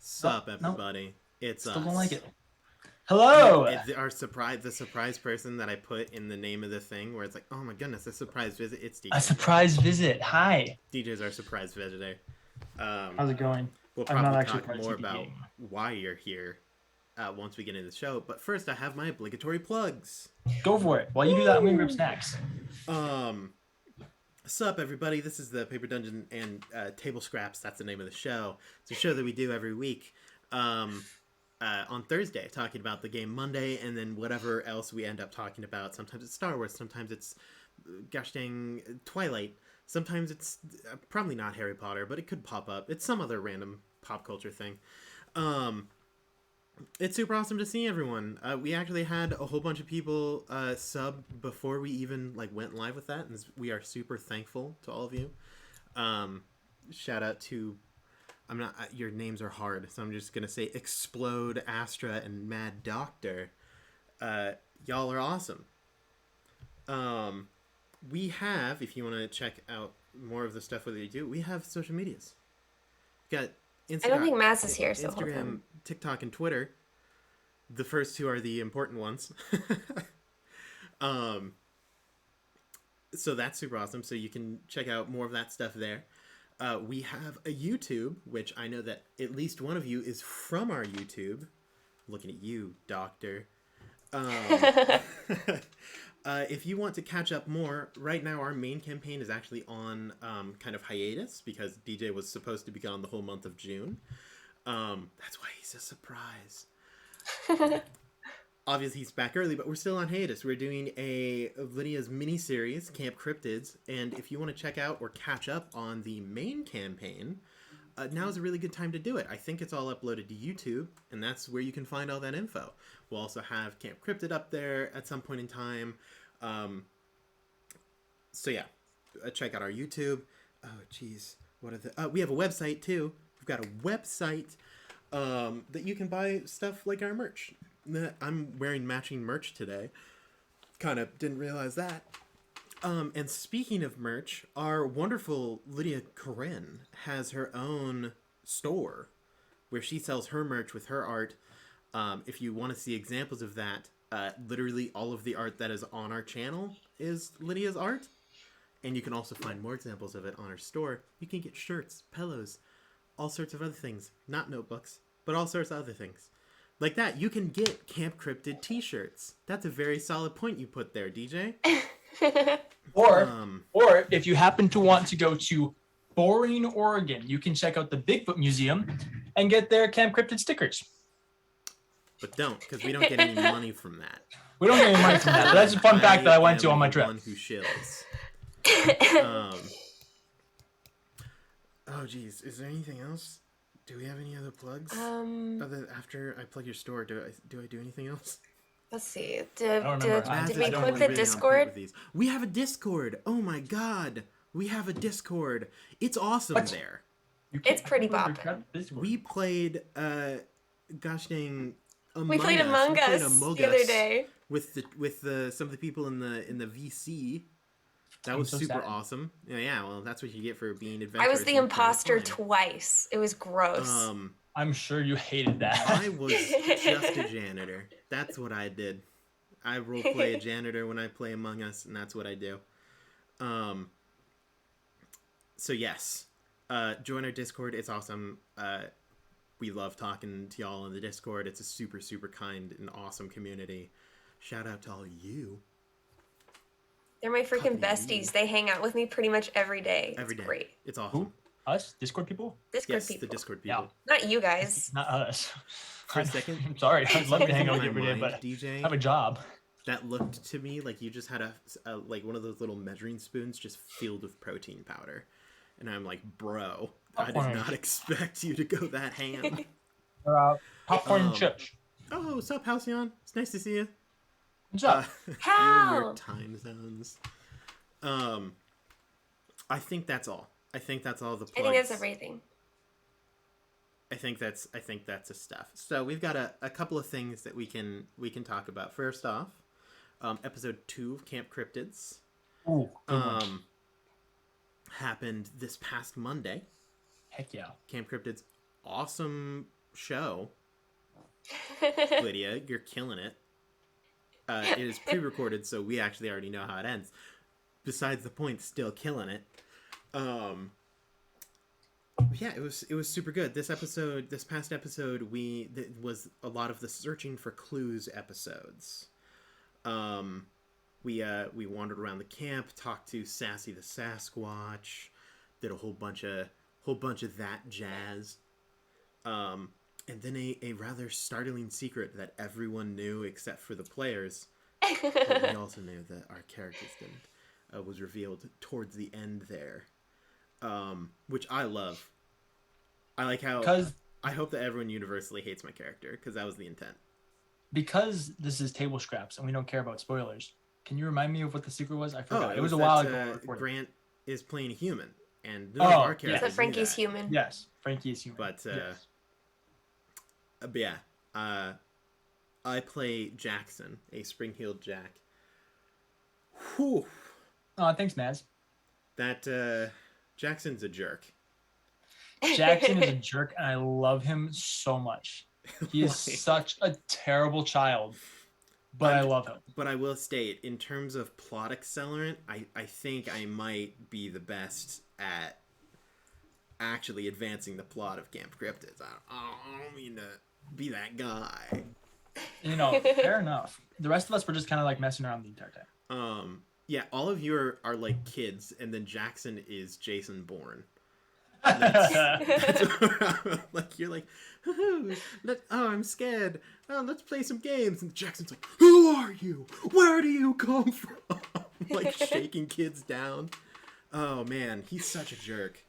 Sup, everybody? It's Still us. don't like it. Hello! The surprise person that I put in the name of the thing, where it's like, oh my goodness, a surprise visit. It's DJ. A surprise visit. Hi. DJ's our surprise visitor. How's it going? We'll I'm not probably actually talk more about participating. why you're here once we get into the show. But first, I have my obligatory plugs. Go for it. While you do that, I'm gonna grab snacks. Sup, everybody? This is the Paper Dungeon and Table Scraps. That's the name of the show. It's a show that we do every week. On Thursday, talking about the game Monday, and then whatever else we end up talking about. Sometimes it's Star Wars, sometimes it's gosh dang Twilight, sometimes it's probably not Harry Potter, but it could pop up. It's some other random pop culture thing. It's super awesome to see everyone. We actually had a whole bunch of people sub before we even went live with that, and we are super thankful to all of you. Shout out to your names are hard, so I'm just gonna say Explode, Astra, and Mad Doctor. Y'all are awesome. We have, if you want to check out more of the stuff that they do, we have social medias. We got Instagram. I don't think Mass is here, so Instagram, TikTok, and Twitter. The first two are the important ones. So that's super awesome. So you can check out more of that stuff there. We have a YouTube, which I know that at least one of you is from our YouTube. Looking at you, Doctor. If you want to catch up more, right now our main campaign is actually on kind of hiatus because DJ was supposed to be gone the whole month of June. That's why he's a surprise. Obviously he's back early, but we're still on hiatus. We're doing Lydia's mini-series, Camp Cryptids, and if you want to check out or catch up on the main campaign, now is a really good time to do it. I think it's all uploaded to YouTube, and that's where you can find all that info. We'll also have Camp Cryptid up there at some point in time. So yeah, check out our YouTube. Oh, geez. What are the... we have a website, too. We've got a website that you can buy stuff like our merch. I'm wearing matching merch today. Kind of didn't realize that. And speaking of merch, our wonderful Lydia Corinne has her own store where she sells her merch with her art. If you want to see examples of that, literally all of the art that is on our channel is Lydia's art. And you can also find more examples of it on our store. You can get shirts, pillows, all sorts of other things. Not notebooks, but all sorts of other things. Like that, you can get Camp Cryptid t-shirts. That's a very solid point you put there, DJ. Or if you happen to want to go to Boring, Oregon, you can check out the Bigfoot Museum and get their Camp Cryptid stickers. But don't, because we don't get any money from that. We don't get any money from that, but that's a fun fact that I went to on my trip. One who shills. Oh, geez. Is there anything else? Do we have any other plugs? After I plug your store, do I do anything else? Let's see. don't remember. Did we plug the Discord? We have a Discord. Oh my god. We have a Discord. It's awesome there. It's pretty bopping. We played gosh dang We played Among Us the other day. With some of the people in the VC. That was super awesome. Yeah, well, that's what you get for being adventurous. I was the imposter twice. It was gross. I'm sure you hated that. I was just a janitor. That's what I did. I roleplay a janitor when I play Among Us, and that's what I do. So yes, join our Discord. It's awesome. We love talking to y'all in the Discord. It's a super, super kind and awesome community. Shout out to all you. They're my freaking besties. They hang out with me pretty much every day. Every day. Great. It's awesome. Who? Us? Discord people? Discord Yes, people. the Discord people. Yeah. Not you guys. Not us. For a second. I'm sorry. I'd love to hang out with you every day, but DJ, I have a job. That looked to me like you just had a like one of those little measuring spoons just filled with protein powder. And I'm like, bro, I did not expect you to go that ham. Popcorn and chips. Oh, what's up, Halcyon? It's nice to see you. What's up? How? Weird time zones. I think that's all. I think that's all the plugs. I think that's everything. I think that's the stuff. So we've got a couple of things that we can talk about. First off, episode 2 of Camp Cryptids happened this past Monday. Heck yeah. Camp Cryptids, awesome show. Lydia, you're killing it. It is pre-recorded, so we actually already know how it ends. Besides the point, still killing it. Yeah, it was super good. This past episode, was a lot of the searching for clues episodes. We wandered around the camp, talked to Sassy the Sasquatch, did a whole bunch of that jazz. And then a rather startling secret that everyone knew except for the players, but we also knew that our characters didn't, was revealed towards the end there, which I love. I like how... Because I hope that everyone universally hates my character, because that was the intent. Because this is table scraps and we don't care about spoilers, can you remind me of what the secret was? I forgot. It was a while ago. Grant is playing a human, and none of our characters so Frankie's human. Yes, Frankie is human. But yeah, I play Jackson, a spring-heeled Jack. Whew. Oh, thanks, Maz. That Jackson's a jerk. Jackson is a jerk, and I love him so much. He is such a terrible child, but I love him. But I will state, in terms of plot accelerant, I think I might be the best at actually advancing the plot of Camp Cryptids. I don't mean to be that guy. You know, fair enough. The rest of us were just kind of like messing around the entire time. Yeah, all of you are like kids, and then Jackson is Jason Bourne. Like, you're like, oh, I'm scared. Oh, let's play some games. And Jackson's like, who are you? Where do you come from? Like, shaking kids down. Oh man, he's such a jerk.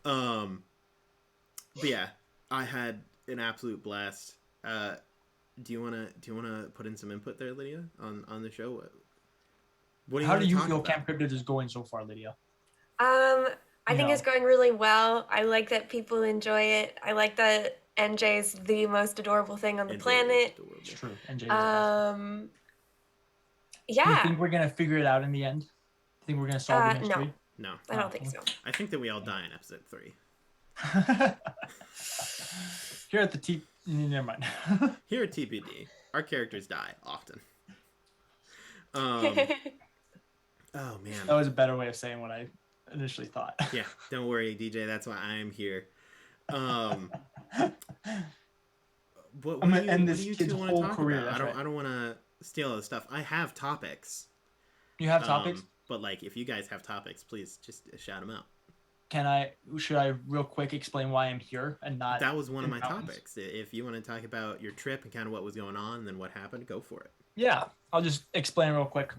But yeah, I had an absolute blast. Do you wanna put in some input there, Lydia, on the show? How do you feel Camp Cryptids is going so far, Lydia? I think it's going really well. I like that people enjoy it. I like that NJ's the most adorable thing on the planet. It's true. NJ is the best. Yeah. Do you think we're gonna figure it out in the end? Do you think we're gonna solve the mystery? No. I don't think so. I think that we all die in episode 3. Here at the never mind. Here at TPD, our characters die often. Oh man. That was a better way of saying what I initially thought. Yeah, don't worry, DJ. That's why I am here. I'm gonna end this kid's whole career. I don't want to steal all the stuff. I have topics. You have topics? But like, if you guys have topics, please just shout them out. Should I real quick explain why I'm here and not? That was one of my topics. If you want to talk about your trip and kind of what was going on and then what happened, go for it. Yeah, I'll just explain real quick.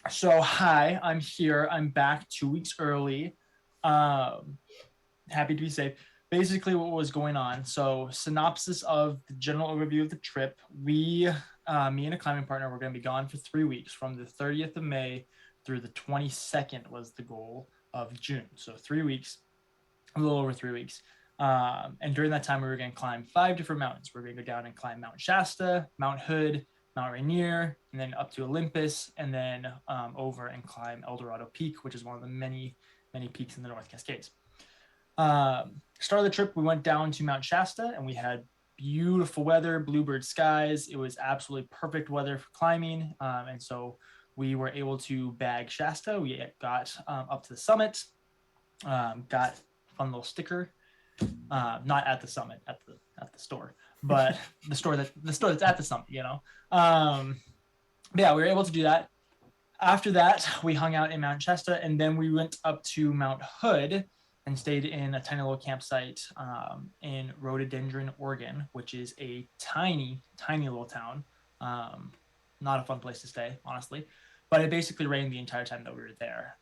So hi, I'm here. I'm back 2 weeks early. Happy to be safe. Basically, what was going on. So synopsis of the general overview of the trip. Me and a climbing partner, were going to be gone for 3 weeks, from the 30th of May through the 22nd was the goal of June. So 3 weeks, a little over 3 weeks. And during that time, we were going to climb 5 different mountains. We're going to go down and climb Mount Shasta, Mount Hood, Mount Rainier, and then up to Olympus, and then over and climb El Dorado Peak, which is one of the many, many peaks in the North Cascades. Start of the trip, we went down to Mount Shasta, and we had beautiful weather, bluebird skies. It was absolutely perfect weather for climbing, and so we were able to bag Shasta. We got up to the summit, got a fun little sticker, not at the summit, at the store, but the store that's at the summit, you know. Yeah, we were able to do that. After that, we hung out in Mount Shasta, and then we went up to Mount Hood and stayed in a tiny little campsite in Rhododendron, Oregon, which is a tiny, tiny little town. Not a fun place to stay, honestly, but it basically rained the entire time that we were there.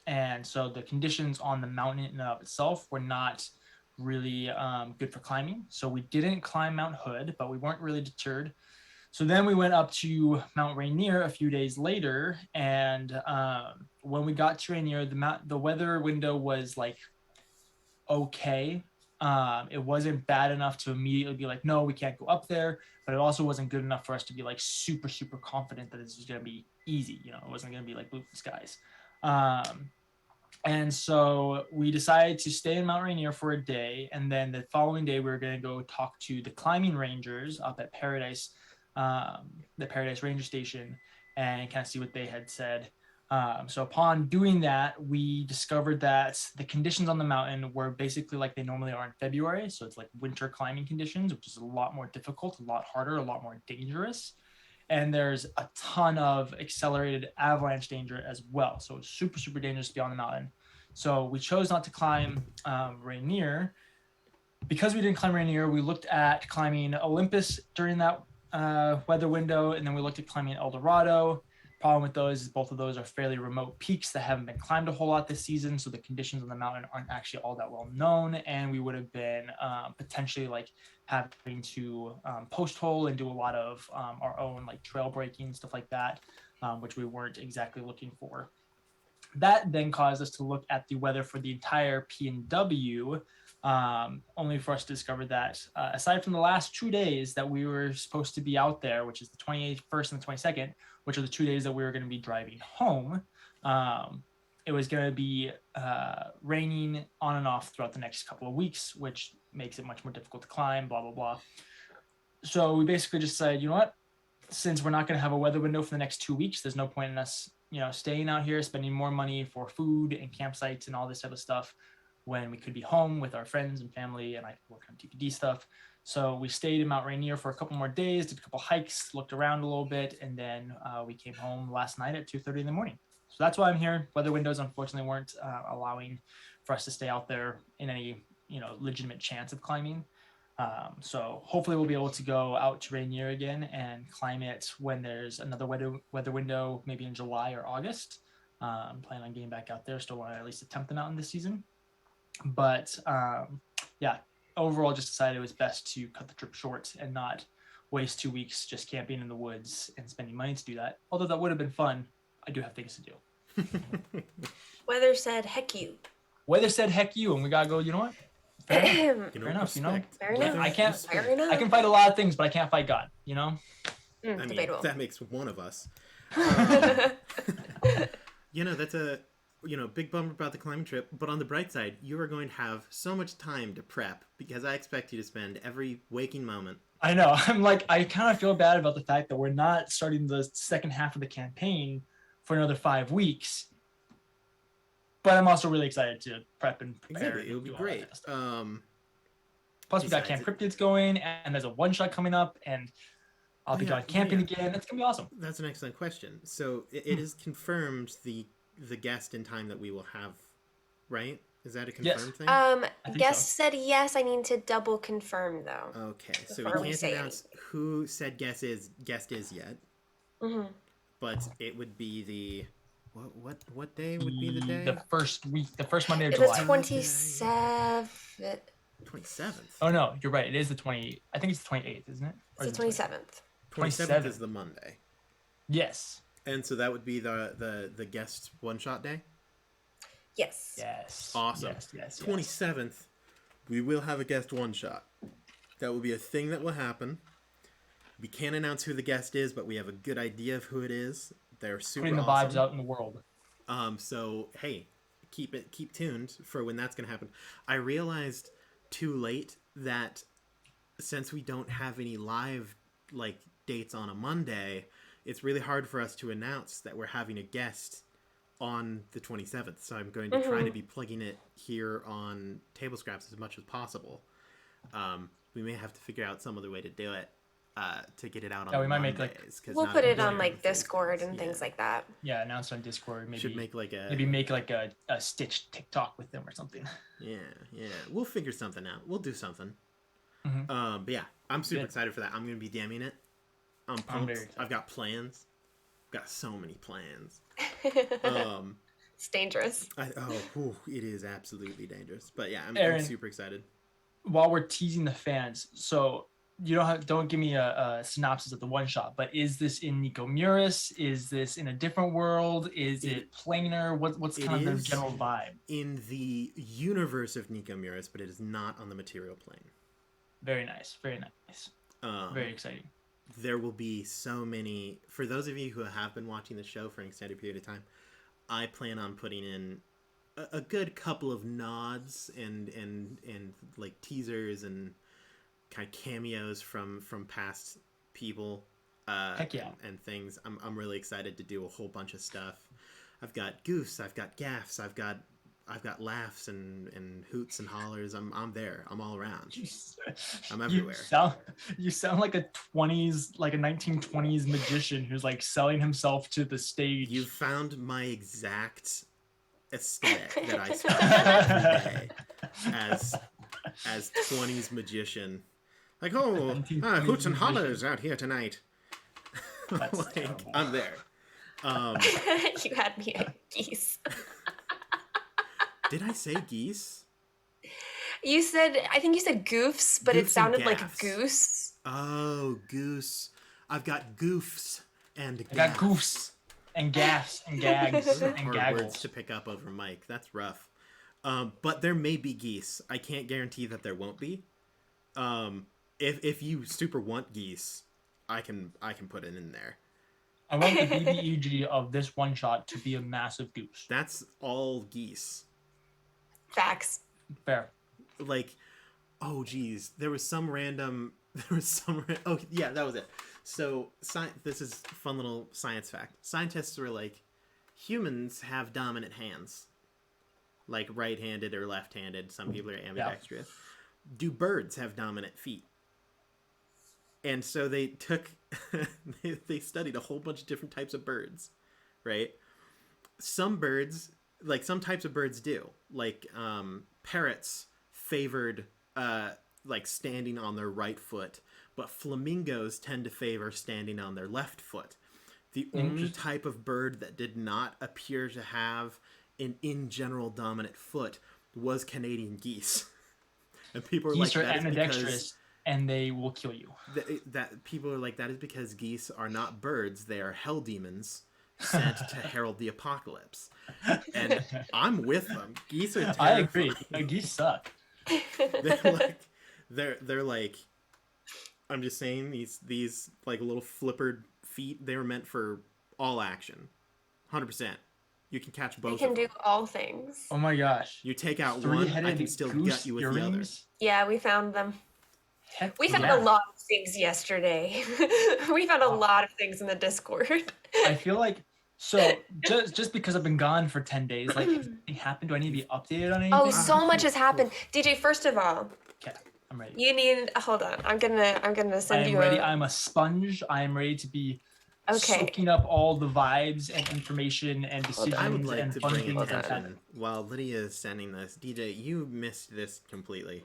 And so the conditions on the mountain in and of itself were not really good for climbing. So we didn't climb Mount Hood, but we weren't really deterred. So then we went up to Mount Rainier a few days later, and when we got to Rainier, the weather window was like okay. It wasn't bad enough to immediately be like, no, we can't go up there, but it also wasn't good enough for us to be like super, super confident that this was going to be easy. You know, it wasn't going to be like blue skies. And so we decided to stay in Mount Rainier for a day, and then the following day we were going to go talk to the climbing rangers up at Paradise, the Paradise Ranger Station, and kind of see what they had said. So upon doing that, we discovered that the conditions on the mountain were basically like they normally are in February. So it's like winter climbing conditions, which is a lot more difficult, a lot harder, a lot more dangerous. And there's a ton of accelerated avalanche danger as well. So it's super, super dangerous to be on the mountain. So we chose not to climb Rainier. Because we didn't climb Rainier, we looked at climbing Olympus during that weather window, and then we looked at climbing El Dorado. Problem with those is both of those are fairly remote peaks that haven't been climbed a whole lot this season, so the conditions on the mountain aren't actually all that well known, and we would have been potentially like having to post hole and do a lot of our own like trail breaking, stuff like that, which we weren't exactly looking for. That then caused us to look at the weather for the entire PNW, only for us to discover that aside from the last 2 days that we were supposed to be out there, which is the 21st and the 22nd, which are the 2 days that we were going to be driving home, it was going to be raining on and off throughout the next couple of weeks, which makes it much more difficult to climb, blah, blah, blah. So we basically just said, you know what, since we're not going to have a weather window for the next 2 weeks, there's no point in us, staying out here, spending more money for food and campsites and all this type of stuff when we could be home with our friends and family, and I could work on TPD stuff. So we stayed in Mount Rainier for a couple more days, did a couple hikes, looked around a little bit, and then we came home last night at 2:30 in the morning. So that's why I'm here. Weather windows unfortunately weren't allowing for us to stay out there in any legitimate chance of climbing. So hopefully we'll be able to go out to Rainier again and climb it when there's another weather window, maybe in July or August. Plan on getting back out there. Still want to at least attempt the mountain this season. But yeah, overall just decided it was best to cut the trip short and not waste 2 weeks just camping in the woods and spending money to do that. Although that would have been fun, I do have things to do. Weather said heck you. Weather said heck you, and we gotta go, you know what? Fair enough. Fair enough. I can fight a lot of things, but I can't fight God, I mean, debatable. that makes one of us. That's a big bummer about the climbing trip, but on the bright side, you are going to have so much time to prep because I expect you to spend every waking moment. I know. I kind of feel bad about the fact that we're not starting the second half of the campaign for another 5 weeks. But I'm also really excited to prep and prepare. Exactly. It'll be great. Plus, we got Camp Cryptids going, and there's a one-shot coming up, and I'll be going camping again. It's going to be awesome. That's an excellent question. So it is confirmed the guest in time that we will have, right? Is that a confirmed thing? Guest said yes. I need to double confirm, though. Okay, so we can't announce who said guest is yet. Mm-hmm. But it would be the... What day would be the day? The first Monday of July. The 27th. 27th. Oh no, you're right. It is the 20. I think it's the 28th, isn't it? It's the 27th. 27th is the Monday. Yes. And so that would be the guest one-shot day? Yes. Yes. Awesome. Yes. 27th, we will have a guest one-shot. That will be a thing that will happen. We can't announce who the guest is, but we have a good idea of who it is. They're super putting the vibes out in the world. So hey, keep tuned for when that's gonna happen. I realized too late that since we don't have any live dates on a Monday, it's really hard for us to announce that we're having a guest on the 27th. So I'm going to try to be plugging it here on Table Scraps as much as possible. We may have to figure out some other way to do it. To get it out on Mondays. We'll put it on Discord and things like that. Yeah, announce on Discord. Maybe make a stitched TikTok with them or something. Yeah. We'll figure something out. We'll do something. Mm-hmm. But yeah, I'm super excited for that. I'm gonna be DMing it. I'm pumped. I've got plans. Got so many plans. It's dangerous. It is absolutely dangerous. But yeah, Aaron, I'm super excited. While we're teasing the fans, so you don't give me a synopsis of the one shot, but is this in Nicomuris? Is this in a different world? Is it planar? What's kind of the general vibe? In the universe of Nicomuris, but it is not on the material plane. Very nice. Very exciting. There will be so many. For those of you who have been watching the show for an extended period of time, I plan on putting in a good couple of nods and like teasers and kind of cameos from past people Heck yeah. and things. I'm really excited to do a whole bunch of stuff. I've got goofs, I've got gaffs, I've got laughs and hoots and hollers. I'm there. I'm all around. I'm everywhere. You sound like a 1920s magician who's like selling himself to the stage. You found my exact aesthetic that I spend every day as 20s magician. Like, hoots and hollers out here tonight. Like, I'm there. You had me at geese. Did I say geese? I think you said goofs, but Goofs it sounded and like gaffs. goose. Oh, goose. I've got goofs and gaffs. I got goofs and gaffs and gags Those are and hard words gaggles. to pick up over mic. That's rough. But there may be geese. I can't guarantee that there won't be. If you super want geese, I can put it in there. I want the BBEG of this one shot to be a massive goose. That's all geese. Facts. Fair. Like, oh geez, there was some random. Oh yeah, that was it. So this is a fun little science fact. Scientists were like, humans have dominant hands, like right-handed or left-handed. Some people are ambidextrous. Yeah. Do birds have dominant feet? And so they took, they studied a whole bunch of different types of birds, right? Some birds, like some types of birds do, like parrots favored like standing on their right foot, but flamingos tend to favor standing on their left foot. The only type of bird that did not appear to have an in general dominant foot was Canadian geese. And people are geese like, are ambidextrous. And they will kill you. That people are like, that is because geese are not birds; they are hell demons sent to herald the apocalypse. And I'm with them. Geese are terrifying. I agree. Geese suck. They're like, I'm just saying, these like little flippered feet. They were meant for all action, 100%. You can catch both. They can do all things. Oh my gosh! You take out one, I can still gut you with the other. Yeah, we found them. Heck we found a lot of things yesterday. We found a lot of things in the Discord. I feel like, so just because I've been gone for 10 days, like, has anything happened? Do I need to be updated on anything? Oh, so much has happened. DJ, first of all, okay, I'm ready. You need, hold on. I'm gonna send you ready. I'm a sponge. I am ready to be soaking up all the vibes and information and decisions. I would like and to fun bring things attention while Lydia is sending this. DJ, you missed this completely.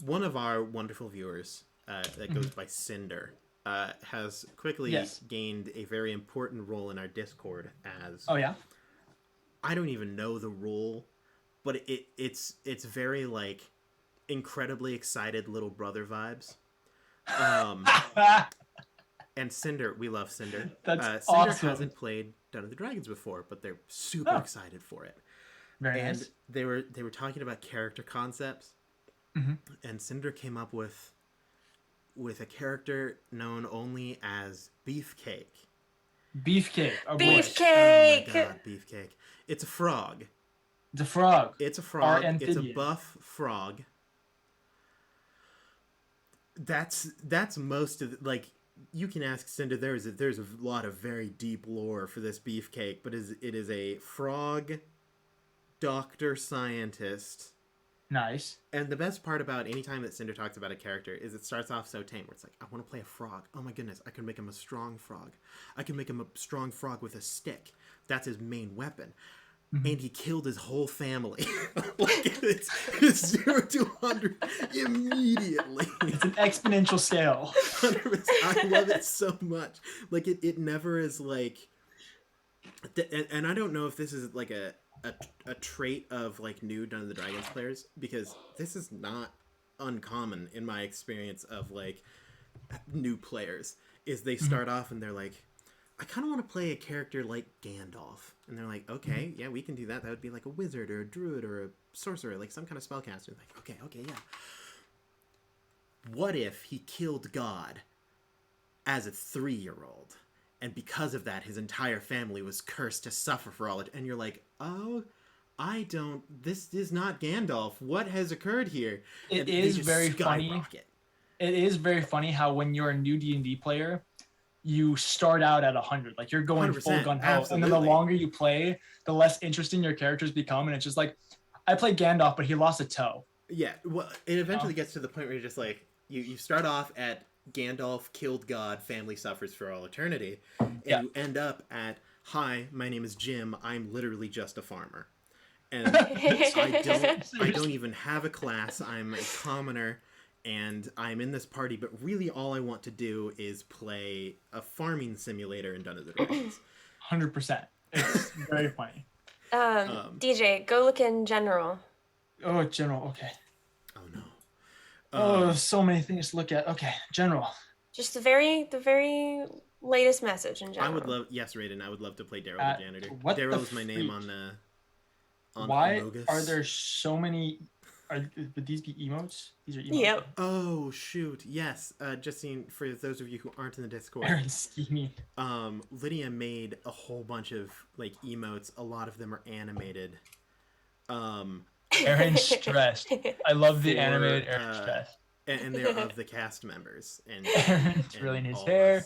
One of our wonderful viewers that goes by Cinder has quickly gained a very important role in our Discord as... Oh, yeah? I don't even know the role, but it's very, like, incredibly excited little brother vibes. And Cinder, we love Cinder. That's Cinder awesome. hasn't played Dungeons and Dragons before, but they're super excited for it. Very and nice. they were talking about character concepts, and Cinder came up with a character known only as Beefcake. Beefcake. Beefcake. Oh my god, Beefcake! It's a frog. It's a frog. It's a frog. It's a buff frog. That's most of like. You can ask Cinder. There's a lot of very deep lore for this Beefcake, but it is a frog doctor scientist. Nice. And the best part about any time that Cinder talks about a character is it starts off so tame, where it's like, I want to play a frog. Oh my goodness, I can make him a strong frog. I can make him a strong frog with a stick. That's his main weapon. And he killed his whole family. Like, it's 0 to 100 immediately. It's an exponential scale. 100%. I love it so much. Like, it never is like... And I don't know if this is like a trait of like new Dungeons and Dragons players, because this is not uncommon in my experience of like new players, is they start off and they're like, I kind of want to play a character like Gandalf, and they're like, okay, yeah, we can do that. That would be like a wizard or a druid or a sorcerer, like some kind of spellcaster. Like, okay, yeah. What if he killed God as a 3-year-old? and because of that, his entire family was cursed to suffer for all it. And you're like, oh, this is not Gandalf. What has occurred here? It is very funny. It is very funny how when you're a new D&D player, you start out at 100. Like, you're going full gun ho. And then the longer you play, the less interesting your characters become. And it's just like, I played Gandalf, but he lost a toe. Yeah, well, it eventually gets to the point where you're just like, you start off at Gandalf killed God, family suffers for all eternity. And you end up at, hi, my name is Jim. I'm literally just a farmer. And I don't even have a class. I'm a commoner. And I'm in this party, but really all I want to do is play a farming simulator in Dungeons & Dragons. 100%. It's very funny. DJ, go look in general. Oh, general. Okay. Oh, no. So many things to look at. Okay, general. Just the very latest message in general. I would love, yes, Raiden, I would love to play Daryl the Janitor. Daryl is my name on Why Amogus. Are there so many... Would these be emotes? These are emotes. Yep. Oh shoot! Yes. Justine, for those of you who aren't in the Discord, Aaron scheming. Lydia made a whole bunch of like emotes. A lot of them are animated. Aaron's stressed. I love the animated Aaron stressed. And they're of the cast members. And Aaron's really in his hair.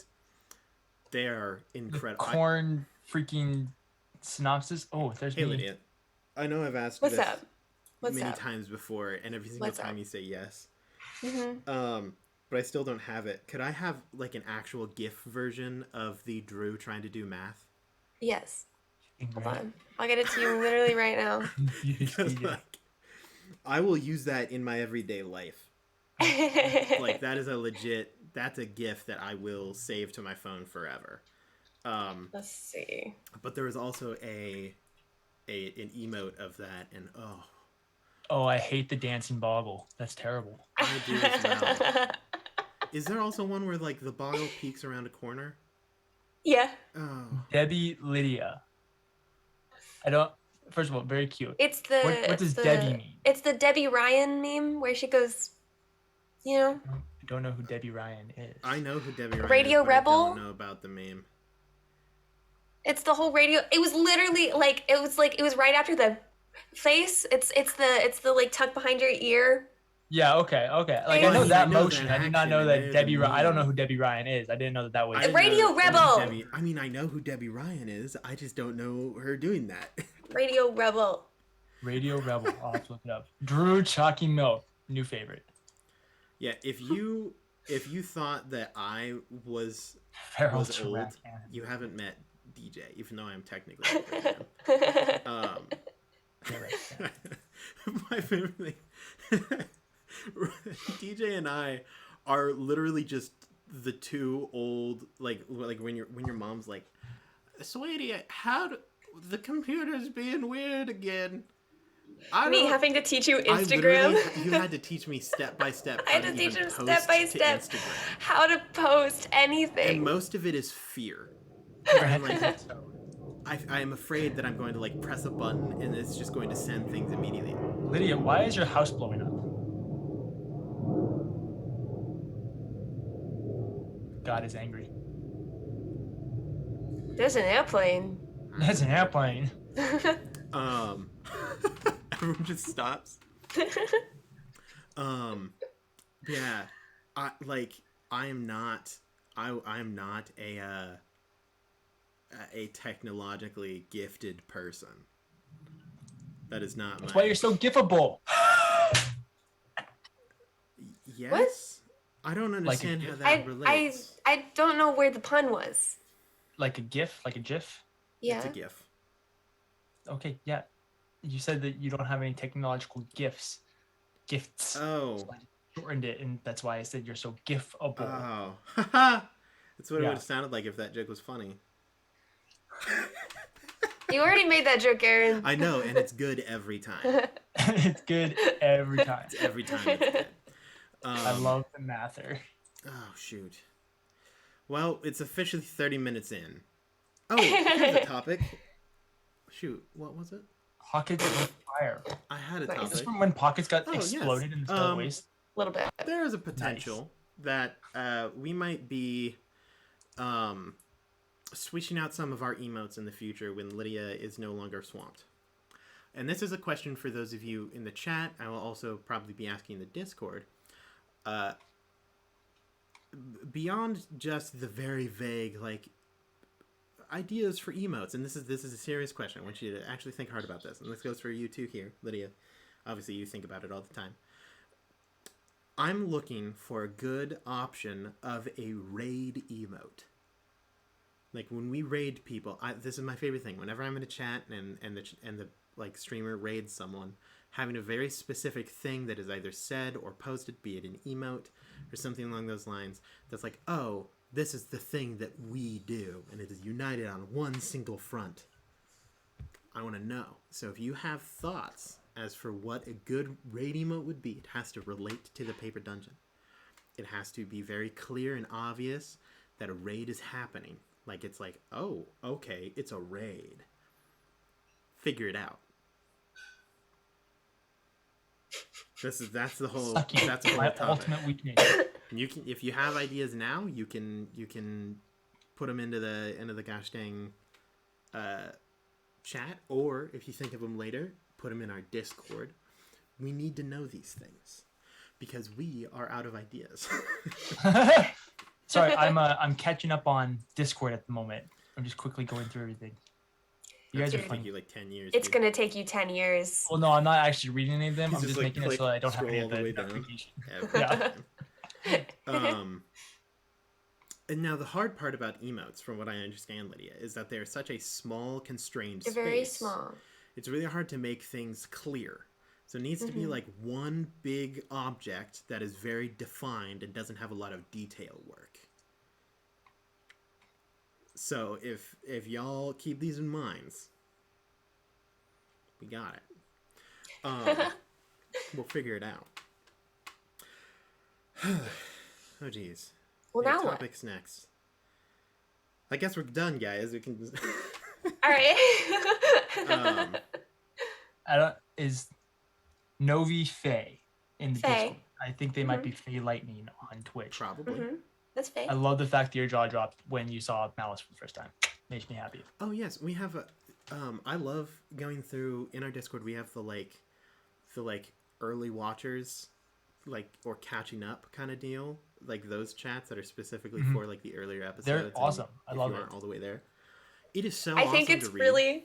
They are incredible. The corn freaking synopsis. Oh, there's me. Lydia, I know I've asked What's this up? many times before, and every single time you say yes. Mm-hmm. But I still don't have it. Could I have like an actual GIF version of the Drew trying to do math? Yes. Hold on. I'll get it to you literally right now. Because like, I will use that in my everyday life. Like that is that's a GIF that I will save to my phone forever. Let's see. But there was also an emote of that, and oh, I hate the dancing boggle. That's terrible. I do as well. Is there also one where like the boggle peeks around a corner? Yeah. Oh. Debbie Lydia. First of all, very cute. It's the what does Debbie mean? It's the Debbie Ryan meme where she goes, you know. I don't know who Debbie Ryan is. I know who Debbie Ryan Radio is, but Rebel? I don't know about the meme. It's the whole radio. It was literally like it was right after the face. It's the like tuck behind your ear. Yeah. Okay. Like I know that motion. I did not know that Debbie. I don't know who Debbie Ryan is. I didn't know that was Radio Rebel. I mean, I know who Debbie Ryan is. I just don't know her doing that. Radio Rebel. Radio Rebel. I'll have to look it up. Drew Chalky Milk. New favorite. Yeah. If you thought that I was old, you haven't met DJ, even though I'm technically my favorite thing. DJ and I are literally just the two old like when your mom's like, sweetie, the computer's being weird again. Having to teach you Instagram. You had to teach me step by step. I had to teach him step by step how to post anything. And most of it is fear. I am afraid that I'm going to like press a button and it's just going to send things immediately. Lydia, why is your house blowing up? God is angry. There's an airplane. There's an airplane. Everyone just stops. Yeah, I am not a technologically gifted person. That is not. That's why you're so gifable. Yes. What? I don't understand how that relates. I don't know where the pun was. Like a GIF, like a GIF. Yeah. It's a GIF. Okay, yeah. You said that you don't have any technological gifts. Oh. So I shortened it, and that's why I said you're so gifable. Oh. That's what it would have sounded like if that joke was funny. You already made that joke, Aaron. I know, and it's good every time. It's good every time. Every time it's good. I love the mather. Oh, shoot. Well, it's officially 30 minutes in. Oh, here's a topic. Shoot, what was it? Pockets of fire. I had a Is this topic. from when Pockets got exploded in the Star Waste? A little bit. There is a potential that we might be switching out some of our emotes in the future when Lydia is no longer swamped. And this is a question for those of you in the chat. I will also probably be asking the Discord. Beyond just the very vague, like, ideas for emotes, and this is a serious question. I want you to actually think hard about this. And this goes for you too here, Lydia. Obviously, you think about it all the time. I'm looking for a good option of a raid emote. Like, when we raid people, this is my favorite thing. Whenever I'm in a chat and the like streamer raids someone, having a very specific thing that is either said or posted, be it an emote or something along those lines, that's like, oh, this is the thing that we do, and it is united on one single front. I want to know. So if you have thoughts as for what a good raid emote would be, it has to relate to the paper dungeon. It has to be very clear and obvious that a raid is happening. Like, it's like, oh, okay, it's a raid. Figure it out. That's the whole topic. Ultimate weakness. You can, if you have ideas now, you can put them into the gosh dang chat, or if you think of them later, put them in our Discord. We need to know these things because we are out of ideas. Sorry, I'm catching up on Discord at the moment. I'm just quickly going through everything. You guys are funny. You like 10 years. It's gonna take you 10 years. Well, no, I'm not actually reading any of them. He's I'm just like, making it so I don't have any of the notifications. Yeah. And now the hard part about emotes, from what I understand, Lydia, is that they're such a small, constrained space. They're very small. It's really hard to make things clear. So it needs to be like one big object that is very defined and doesn't have a lot of detail work. So if y'all keep these in mind, we got it. We'll figure it out. Oh geez. Well, now what? Topics next. I guess we're done, guys. We can just. All right. Is Novi Faye in the Faye. Discord? I think they might be Faye Lightning on Twitch. Probably. That's fake. I love the fact that your jaw dropped when you saw Malice for the first time. Makes me happy. Oh yes, we have a. I love going through in our Discord. We have the early watchers, or catching up kind of deal. Like those chats that are specifically for like the earlier episodes. They're awesome. I love it. it. All the way there. It is so. I think awesome it's to read.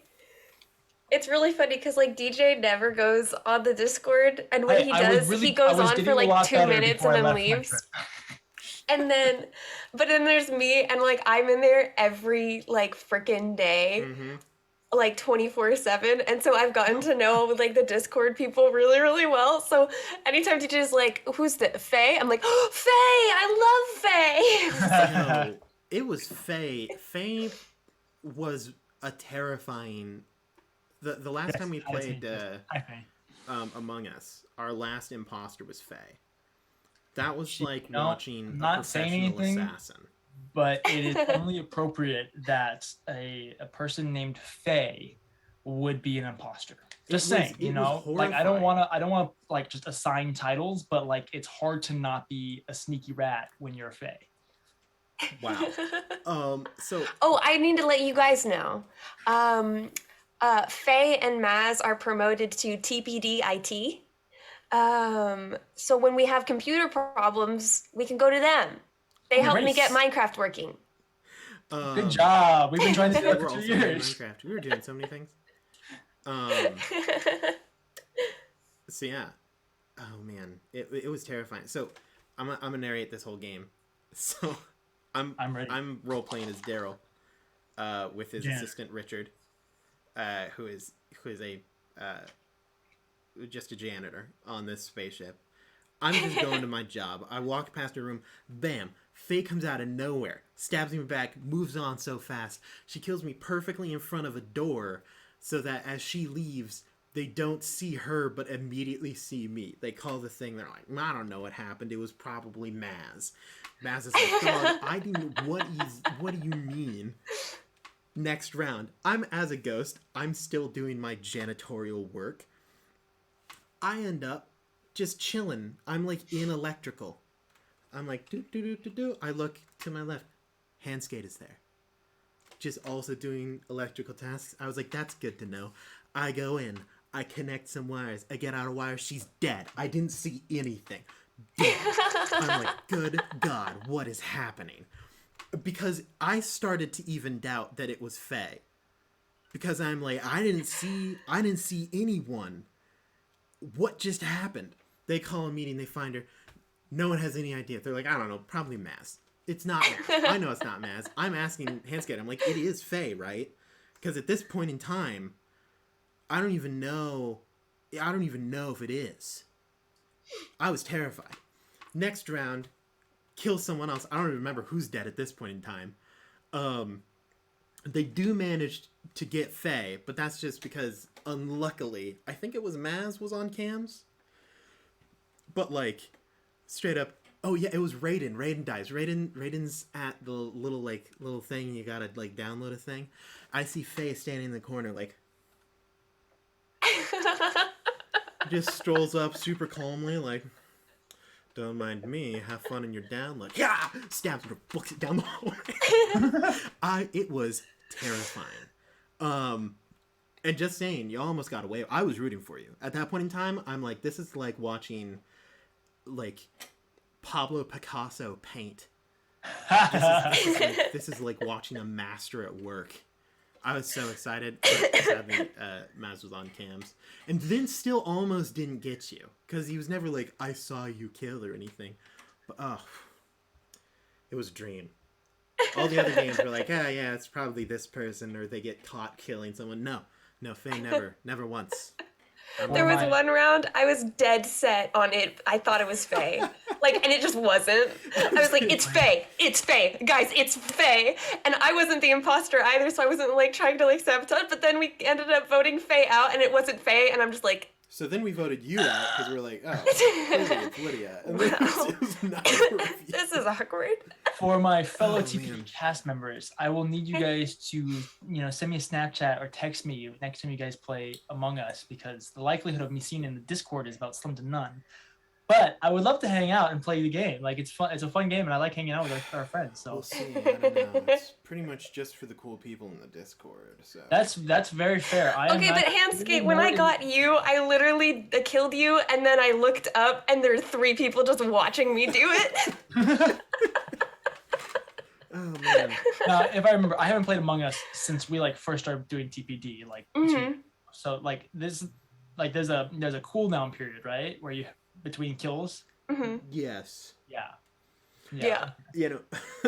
It's really funny because like DJ never goes on the Discord, and when he does, he goes on for like 2 minutes and then leaves. And then, but then there's me, and like I'm in there every like freaking day, like 24/7, and so I've gotten to know like the Discord people really, really well. So anytime DJ's like, "Who's the Faye?" I'm like, oh, "Faye, I love Faye." No, it was Faye. Faye was a terrifying. The last time we played Among Us, our last imposter was Faye. That was like watching a professional assassin. But it is only appropriate that a person named Faye would be an imposter. Just saying, like I don't want to like just assign titles, but like it's hard to not be a sneaky rat when you're a Faye. Wow. Oh, I need to let you guys know. Faye and Maz are promoted to TPD IT. So when we have computer problems, we can go to them. They helped me get Minecraft working. Good job. We've been trying to do that for 2 years. Minecraft. We were doing so many things. So yeah. Oh man, it was terrifying. So I'm gonna narrate this whole game. So I'm ready. I'm role playing as Daryl, with his assistant Richard, who is a just a janitor on this spaceship. I'm just going to my job. I walk past her room. Bam! Faye comes out of nowhere, stabs me back, moves on so fast. She kills me perfectly in front of a door, so that as she leaves, they don't see her, but immediately see me. They call the thing. They're like, I don't know what happened. It was probably Maz. Maz is like, God, I didn't. What do you mean? Next round, I'm as a ghost. I'm still doing my janitorial work. I end up just chilling. I'm like in electrical. I'm like do. I look to my left. Handskate is there. just also doing electrical tasks. I was like, that's good to know. I go in, I connect some wires, I get out a wire, she's dead. I didn't see anything. Dead. I'm like, good God, what is happening? Because I started to even doubt that it was Faye. Because I'm like, I didn't see anyone. What just happened? They call a meeting, they find her. No one has any idea. They're like, I don't know, probably Maz. It's not Maz. I know it's not Maz. I'm asking Handscape. I'm like, it is Faye, right? Because at this point in time, I don't even know if it is. I was terrified. Next round, kill someone else. I don't even remember who's dead at this point in time. They do manage to get Faye, but that's just because, unluckily, I think it was Maz was on cams. But, like, straight up, oh yeah, it was Raiden. Raiden dies. Raiden's at the little thing, you gotta, like, download a thing. I see Faye standing in the corner, like, just strolls up super calmly, like, don't mind me, have fun in your download. Yeah! Stabs her, books it down the hallway. It was terrifying. And just saying, you almost got away. I was rooting for you. At that point in time, I'm like, this is like watching, like, Pablo Picasso paint. This is like watching a master at work. I was so excited. Sadly, Maz was on cams. And then still almost didn't get you. Because he was never like, I saw you kill or anything. But, it was a dream. All the other games were like, yeah, it's probably this person, or they get caught killing someone. No, Faye never once. There was one round I was dead set on it. I thought it was Faye. Like, and it just wasn't. I was like, it's Faye. It's Faye. Guys, it's Faye. And I wasn't the imposter either, so I wasn't, like, trying to, like, sabotage. But then we ended up voting Faye out, and it wasn't Faye, and I'm just like... So then we voted you out, because we were like, it's Lydia. And then it was not This is awkward. For my fellow TPD cast members, I will need you guys to, send me a Snapchat or text me next time you guys play Among Us, because the likelihood of me seeing it in the Discord is about slim to none. But I would love to hang out and play the game. Like, it's fun. It's a fun game, and I like hanging out with our friends. So we'll see. I don't know. It's pretty much just for the cool people in the Discord. So that's very fair. Okay, but Handskate, when I got you, I literally killed you, and then I looked up, and there are 3 people just watching me do it. Oh man. If I remember, I haven't played Among Us since we first started doing TPD. So there's a cooldown period, right, where you between kills. Mm-hmm. Yes. Yeah. The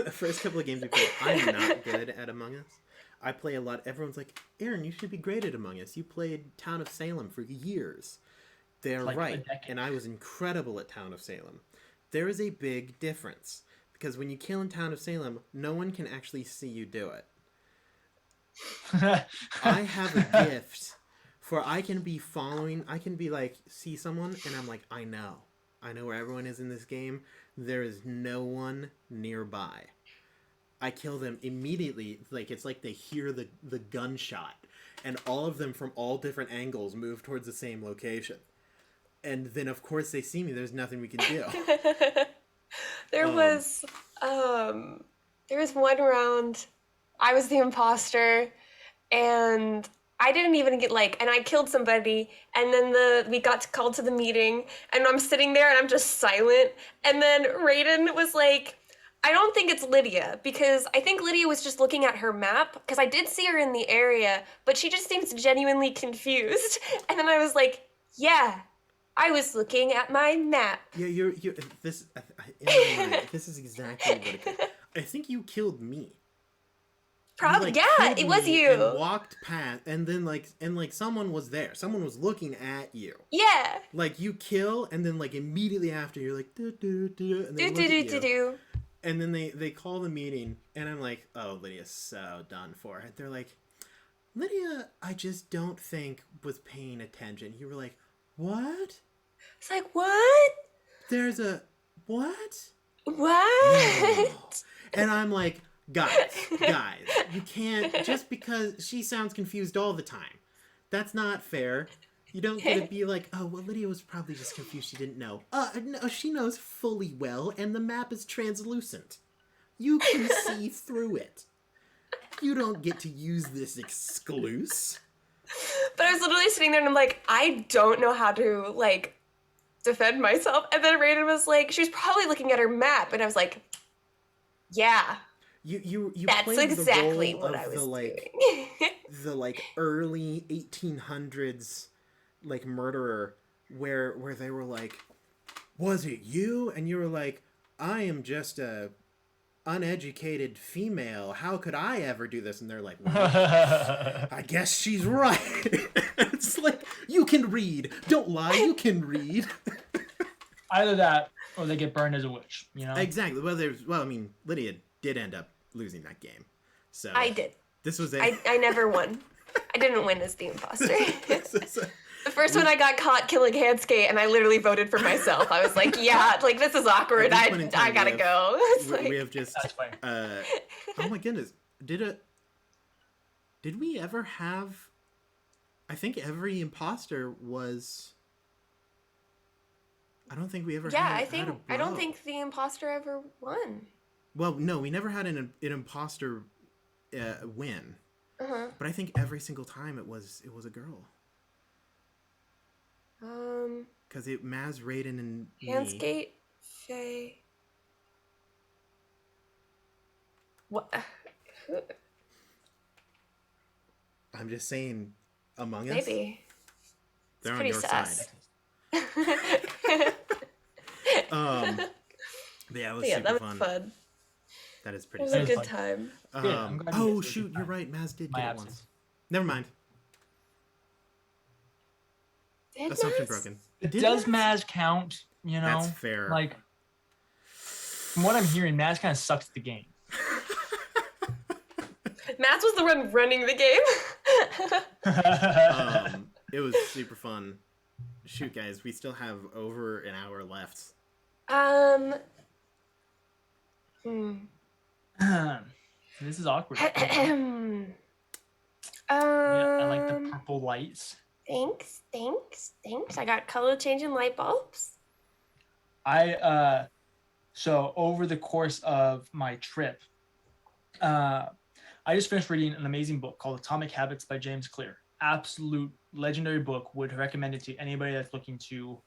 first couple of games we played, I'm not good at Among Us. I play a lot. Everyone's like, Aaron, you should be great at Among Us. You played Town of Salem for years. They're right. And I was incredible at Town of Salem. There is a big difference. Because when you kill in Town of Salem, no one can actually see you do it. I have a gift for I can be see someone, and I'm like, I know where everyone is in this game. There is no one nearby. I kill them immediately. It's like they hear the gunshot, and all of them from all different angles move towards the same location. And then, of course, they see me. There's nothing we can do. There was one round I was the imposter, and I didn't even get and I killed somebody, and then we got called to the meeting, and I'm sitting there and I'm just silent, and then Raiden was like, I don't think it's Lydia, because I think Lydia was just looking at her map, because I did see her in the area, but she just seems genuinely confused. And then I was like, yeah, I was looking at my map. Yeah, this is exactly what it could. I think you killed me. Probably, yeah, it was you. And walked past, and then someone was there. Someone was looking at you. Yeah. You kill, and then immediately after you're like do do do, and they look at you. And then they call the meeting, and I'm like, oh, Lydia's so done for. And they're like, Lydia, I just don't think was paying attention. You were like, what? It's like, what? There's a what? What? No. And I'm like, guys, you can't, just because she sounds confused all the time. That's not fair. You don't get to be like, oh, well, Lydia was probably just confused. She didn't know. No, she knows fully well, and the map is translucent. You can see through it. You don't get to use this exclusive. But I was literally sitting there and I'm like, I don't know how to like defend myself. And then Raiden was like, she was probably looking at her map, and I was like, yeah. You That's exactly the role what of I was doing. the like early 1800s like murderer where they were like, was it you? And you were like, I am just a uneducated female. How could I ever do this? And they're like, well, I guess she's right. It's like, you can read. Don't lie, you can read. Either that or they get burned as a witch, you know? Exactly. Well, I mean, Lydia did end up losing that game. So I did. This was I never won. I didn't win as the imposter. The first one I got caught killing Handskate, and I literally voted for myself. I was like, yeah, like this is awkward. I gotta go. We have just oh my goodness. Did we ever have, I think every imposter was, I don't think we ever I don't think the imposter ever won. Well, no, we never had an imposter win. Uh-huh. But I think every single time it was a girl. Because Maz, Raiden, and Handskate, Faye. What? I'm just saying, Among Us. Maybe. They're it's on your sus. side. Yeah, it was super that fun. was fun. That is pretty. It was a good time. Oh shoot, you're right. Maz did get it once. Never mind. Assumption broken. Does Maz count? You know, that's fair. Like, from what I'm hearing, Maz kind of sucks at the game. Maz was the one running the game. It was super fun. Shoot, guys, we still have over an hour left. This is awkward. Yeah, I like the purple lights. Thanks. I got color changing light bulbs. So over the course of my trip, I just finished reading an amazing book called Atomic Habits by James Clear. Absolute legendary book. Would recommend it to anybody that's looking to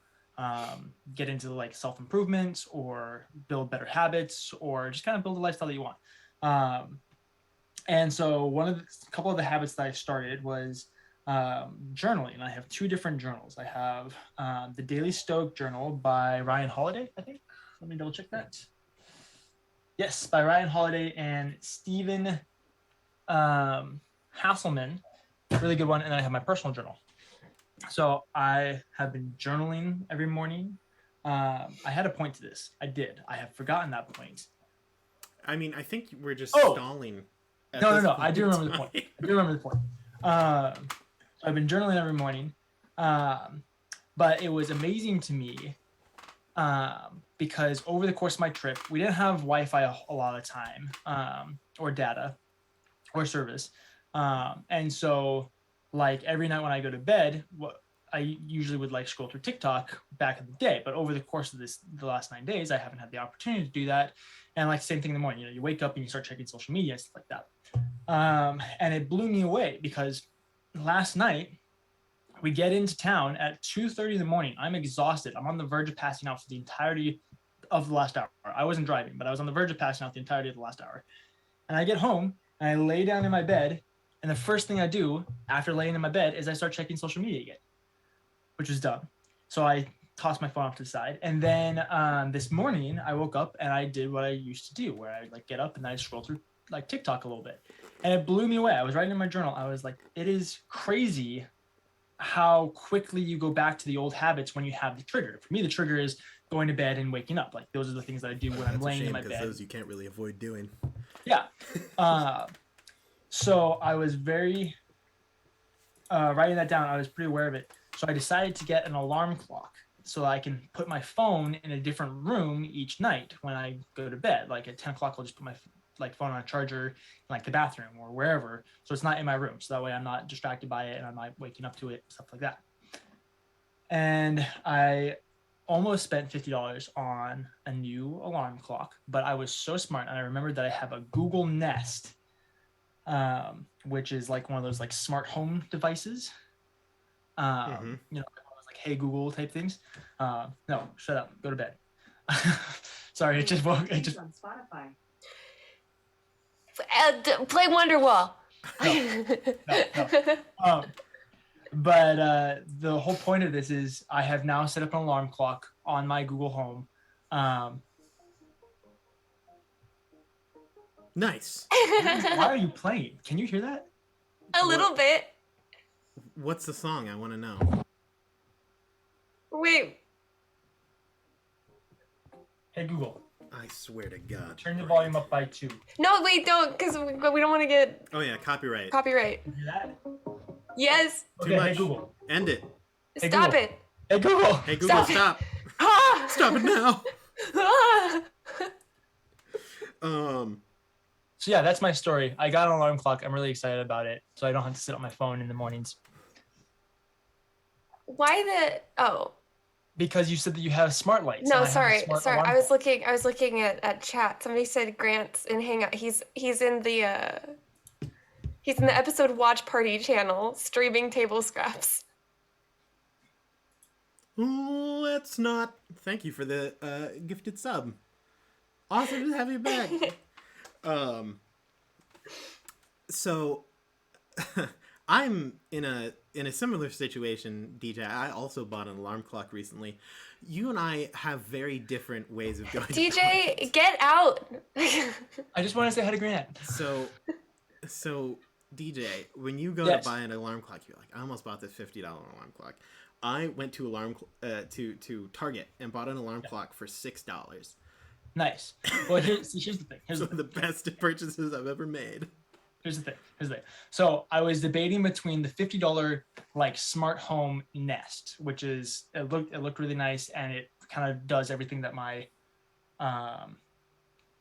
get into like self-improvement or build better habits or just kind of build a lifestyle that you want. And so a couple of the habits that I started was journaling. I have two different journals. I have the Daily Stoic Journal by Ryan Holiday, I think. Let me double check that. Yes, by Ryan Holiday and Stephen Hasselman. Really good one. And then I have my personal journal. So I have been journaling every morning. I had a point to this. I did. I have forgotten that point. I mean, I think we're just stalling. No. I do remember the point. I've been journaling every morning. But it was amazing to me because over the course of my trip, we didn't have Wi-Fi a lot of the time or data or service. And so like every night when I go to bed, I usually would like scroll through TikTok back in the day, but over the course of the last 9 days, I haven't had the opportunity to do that. And like same thing in the morning, you wake up and you start checking social media and stuff like that. And it blew me away because last night we get into town at 2:30 in the morning. I'm exhausted. I'm on the verge of passing out for the entirety of the last hour. I wasn't driving, but I was on the verge of passing out the entirety of the last hour. And I get home and I lay down in my bed. And the first thing I do after laying in my bed is I start checking social media again, which was dumb. So I tossed my phone off to the side. And then this morning I woke up and I did what I used to do, where I like get up and I scroll through like TikTok a little bit. And it blew me away. I was writing in my journal. I was like, it is crazy how quickly you go back to the old habits when you have the trigger. For me, the trigger is going to bed and waking up. Like those are the things that I do when I'm laying in my bed. Those you can't really avoid doing. Yeah. So I was very, writing that down, I was pretty aware of it. So I decided to get an alarm clock so I can put my phone in a different room each night when I go to bed. Like at 10 o'clock, I'll just put my phone on a charger in like the bathroom or wherever. So it's not in my room. So that way I'm not distracted by it and I'm not waking up to it, stuff like that. And I almost spent $50 on a new alarm clock, but I was so smart. And I remembered that I have a Google Nest which is like one of those like smart home devices. You know, like Hey Google type things. No, shut up, go to bed. Sorry, it just woke. It just on Spotify. Play Wonderwall. No. But the whole point of this is I have now set up an alarm clock on my Google Home. Nice. Why are you playing? Can you hear that? A little bit. What's the song? I want to know. Wait. Hey Google. I swear to God. Turn the volume up by 2. No, wait, don't, because we don't want to get... Oh, yeah, copyright. Copyright. Can you hear that? Yes. Too much. Hey Google. End it. Stop it. Hey Google. Hey Google, stop. Ah! Stop it now. Ah! So yeah, that's my story. I got an alarm clock. I'm really excited about it, so I don't have to sit on my phone in the mornings. Why the... Oh. Because you said that you have smart lights. No, sorry. I was looking at chat. Somebody said Grant's in Hangout. He's in the episode Watch Party channel streaming table scraps. Let's not. Thank you for the gifted sub. Awesome to have you back. So I'm in a similar situation, DJ. I also bought an alarm clock recently. You and I have very different ways of going. DJ, get out. I just want to say hi to Grant. So DJ, when you go to buy an alarm clock, you're like, I almost bought this $50 alarm clock. I went to to Target and bought an alarm clock for $6. Nice. Well, here's the thing. Here's the best purchases I've ever made. Here's the thing. So I was debating between the $50 like smart home Nest, which is it looked really nice, and it kind of does everything that my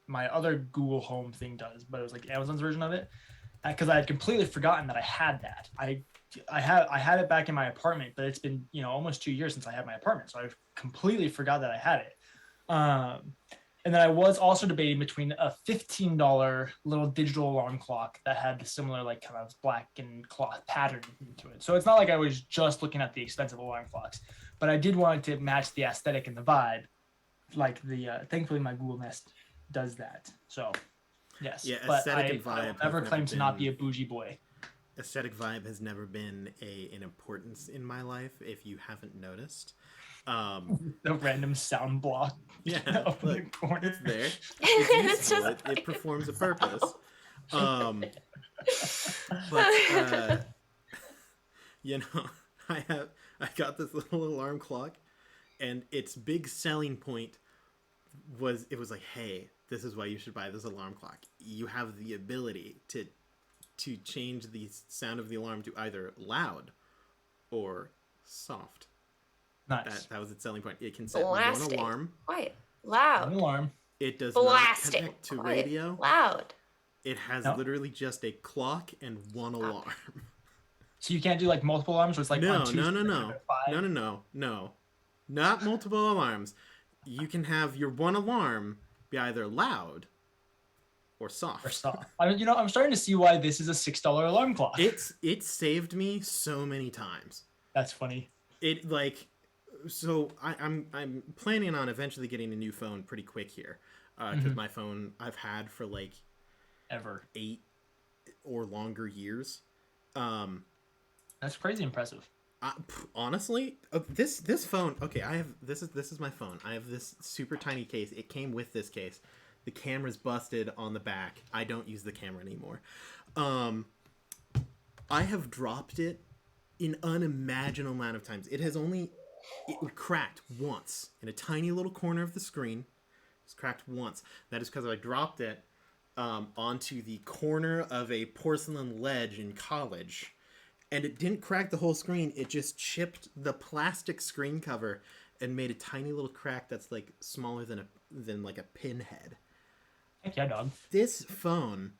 my other Google Home thing does, but it was like Amazon's version of it, because I had completely forgotten that I had that. I had it back in my apartment, but it's been almost 2 years since I had my apartment, so I completely forgot that I had it. And then I was also debating between a $15 little digital alarm clock that had the similar like kind of black and cloth pattern to it. So it's not like I was just looking at the expensive alarm clocks, but I did want it to match the aesthetic and the vibe. Like thankfully my Google Nest does that. So yes, yeah, but aesthetic and vibe. I never claim to not be a bougie boy. Aesthetic vibe has never been an importance in my life, if you haven't noticed. The random sound block. Yeah, up in the corner. It's there. It's useful. It performs a purpose. But I got this little alarm clock, and its big selling point was like, hey, this is why you should buy this alarm clock. You have the ability to change the sound of the alarm to either loud or soft. Nice. That was its selling point. It can set one alarm. Quiet. Loud. One alarm. It does Blasting. not connect to Quiet. radio. Loud. It has literally just a clock and one alarm. So you can't do like multiple alarms, or it's like No. 1, 2, 3, 5? No. Not multiple alarms. You can have your one alarm be either loud or soft. I'm starting to see why this is a $6 alarm clock. It saved me so many times. That's funny. So I'm planning on eventually getting a new phone pretty quick here, because my phone I've had for like ever 8 or longer years. That's crazy impressive. Honestly, this phone. Okay, this is my phone. I have this super tiny case. It came with this case. The camera's busted on the back. I don't use the camera anymore. I have dropped it an unimaginable amount of times. It cracked once in a tiny little corner of the screen. It's cracked once. That is because I dropped it onto the corner of a porcelain ledge in college, and it didn't crack the whole screen. It just chipped the plastic screen cover and made a tiny little crack that's like smaller than like a pinhead. Heck yeah, dog. This phone,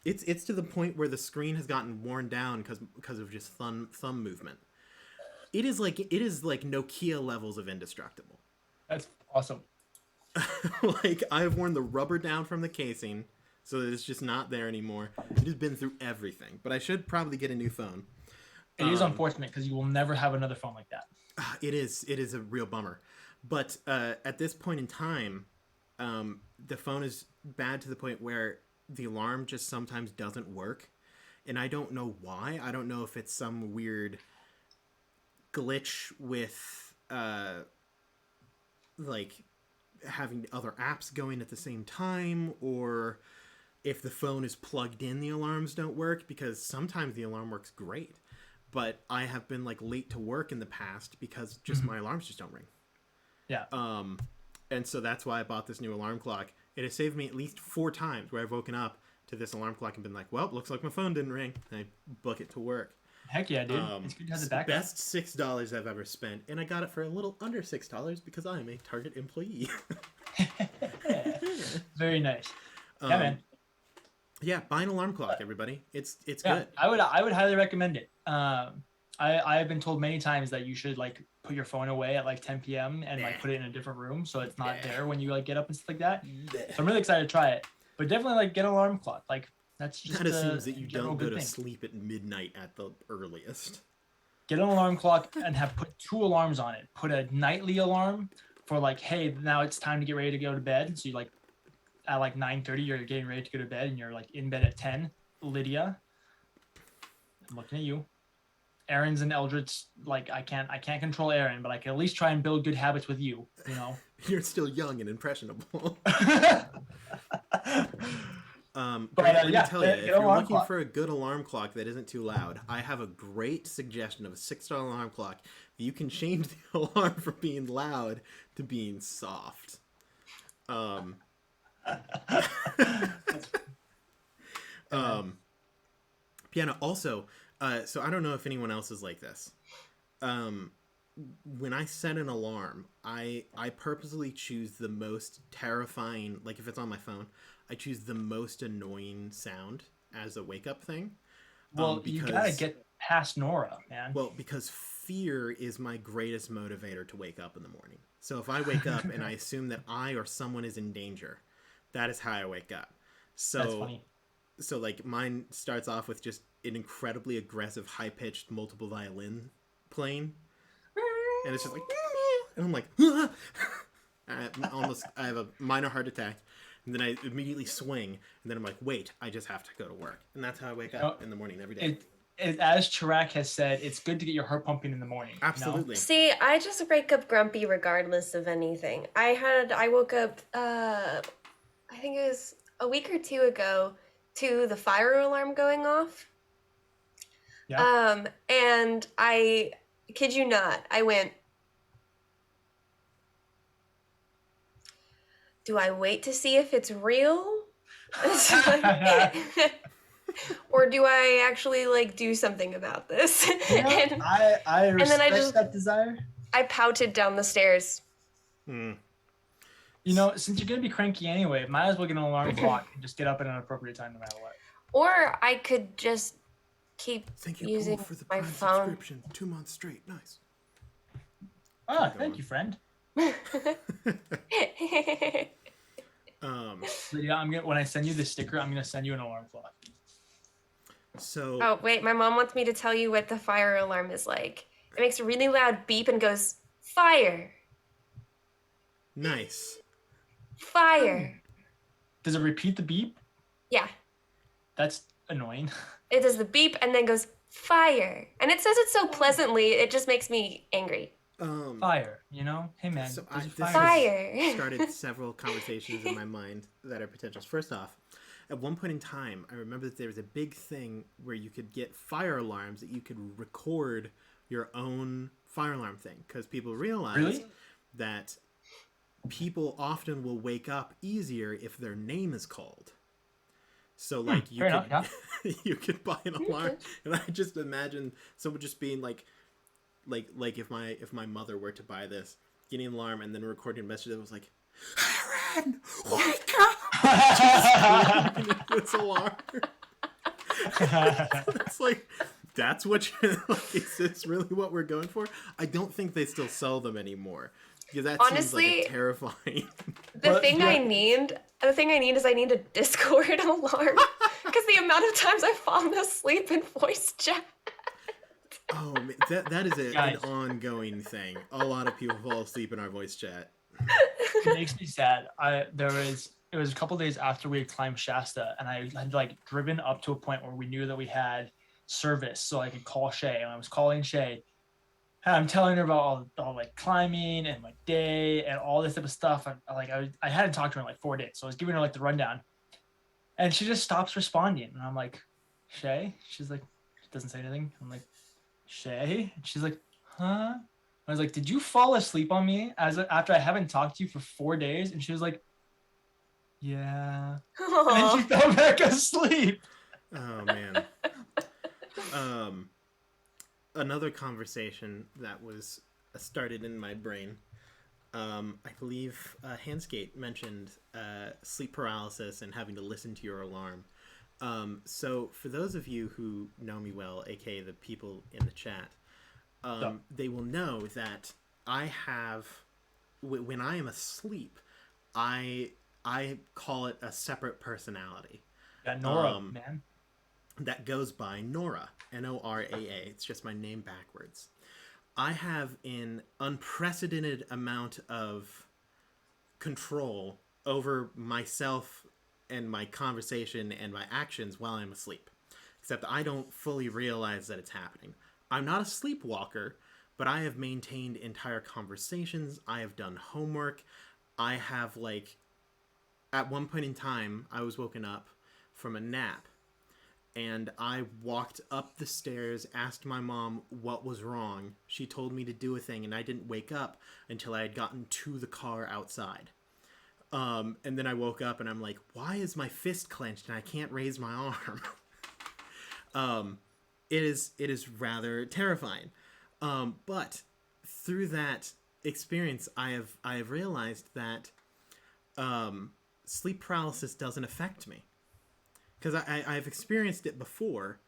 it's to the point where the screen has gotten worn down because of just thumb movement. It is like Nokia levels of indestructible. That's awesome. Like, I've worn the rubber down from the casing So it's just not there anymore. It has been through everything. But I should probably get a new phone. It is unfortunate because you will never have another phone like that. It is a real bummer. But at this point in time, the phone is bad to the point where the alarm just sometimes doesn't work. And I don't know why. I don't know if it's some weird glitch with like having other apps going at the same time, or if the phone is plugged in, the alarms don't work, because sometimes the alarm works great. But I have been like late to work in the past because just my alarms just don't ring. Yeah. And so that's why I bought this new alarm clock. It has saved me at least 4 times where I've woken up to this alarm clock and been like, well, looks like my phone didn't ring. And I book it to work. Heck yeah, dude. It's good to have the backup. Best $6 I've ever spent. And I got it for a little under $6 because I am a Target employee. Very nice. Yeah, man. Yeah, buy an alarm clock, everybody. It's yeah, good. I would highly recommend it. I have been told many times that you should like put your phone away at like 10 p.m. and like put it in a different room so it's not there when you like get up and stuff like that. So I'm really excited to try it. But definitely like get an alarm clock. Like that's just that assumes that you don't go to sleep at midnight at the earliest. Get an alarm clock and put 2 alarms on it. Put a nightly alarm for like, hey, now it's time to get ready to go to bed. So you like at like 9:30 you're getting ready to go to bed and you're like in bed at 10. Lydia, I'm looking at you. Aaron's and Eldred's like I can't control Aaron, but I can at least try and build good habits with you, you know. You're still young and impressionable. But let me tell you, if you're looking clock for a good alarm clock that isn't too loud, I have a great suggestion of a $6 alarm clock that you can change the alarm from being loud to being soft. Piano. Also, so I don't know if anyone else is like this. When I set an alarm, I purposely choose the most terrifying, like if it's on my phone, I choose the most annoying sound as a wake up thing. Well, because, you gotta get past Nora, man. Well, because fear is my greatest motivator to wake up in the morning. So if I wake up and I assume that I or someone is in danger, that is how I wake up. So that's funny. So like mine starts off with just an incredibly aggressive, high pitched multiple violin playing. And it's just like, and I'm like, I have a minor heart attack, and then I immediately swing, and then I'm like, wait, I just have to go to work, and that's how I wake up in the morning every day. As Chirac has said, it's good to get your heart pumping in the morning. Absolutely. You know? See, I just wake up grumpy regardless of anything. I woke up, I think it was a week or 2 ago, to the fire alarm going off. Yeah. And I kid you not, I went, do I wait to see if it's real? Or do I actually like do something about this? Yeah, I respect that desire. I pouted down the stairs. You know, since you're gonna be cranky anyway, might as well get an alarm clock and just get up at an appropriate time no matter what. Or I could just keep using for the my Prime phone. Subscription 2 months straight. Nice. Ah, thank you, friend. Lydia, when I send you the sticker, I'm gonna send you an alarm clock. So. Oh wait, my mom wants me to tell you what the fire alarm is like. It makes a really loud beep and goes fire. Nice. Fire. Does it repeat the beep? Yeah. That's annoying. It does the beep and then goes fire, and it says it so pleasantly. It just makes me angry. Fire, you know? Hey man, so fire. Started several conversations in my mind that are potentials. First off, at one point in time, I remember that there was a big thing where you could get fire alarms that you could record your own fire alarm thing, because people realized that people often will wake up easier if their name is called. So like you could buy an alarm, and I just imagine someone just being like if my mother were to buy this, getting an alarm and then recording a message that was like, Aaron, wake up! Just this alarm. It's like, that's what you're like, is this really what we're going for? I don't think they still sell them anymore. Because that honestly, seems like a terrifying. The thing I need is I need a Discord alarm because the amount of times I've fallen asleep in voice chat. Oh, man, that is an ongoing thing. A lot of people fall asleep in our voice chat. It makes me sad. It was a couple days after we had climbed Shasta, and I had like driven up to a point where we knew that we had service, so I could call Shay. And I was calling Shay, and I'm telling her about all like climbing and my day and all this type of stuff. I hadn't talked to her in like 4 days, so I was giving her like the rundown, and she just stops responding, and I'm like, Shay. She's like, she doesn't say anything. I'm like, Shay. And she's like, huh? I was like, did you fall asleep on me after I haven't talked to you for 4 days? And she was like, yeah. Aww. And then she fell back asleep. Oh, man. Another conversation that was started in my brain. I believe Hansgate mentioned sleep paralysis and having to listen to your alarm. So for those of you who know me well, aka the people in the chat, they will know that I have, when I am asleep, I call it a separate personality. Yeah, Nora, man. That goes by Nora, Noraa. It's just my name backwards. I have an unprecedented amount of control over myself and my conversation and my actions while I'm asleep. Except I don't fully realize that it's happening. I'm not a sleepwalker, but I have maintained entire conversations. I have done homework. I have, like, at one point in time, I was woken up from a nap. And I walked up the stairs, asked my mom what was wrong. She told me to do a thing, and I didn't wake up until I had gotten to the car outside. And then I woke up, and I'm like, why is my fist clenched, and I can't raise my arm? It is rather terrifying. But through that experience, I have realized that sleep paralysis doesn't affect me. Because I've experienced it before,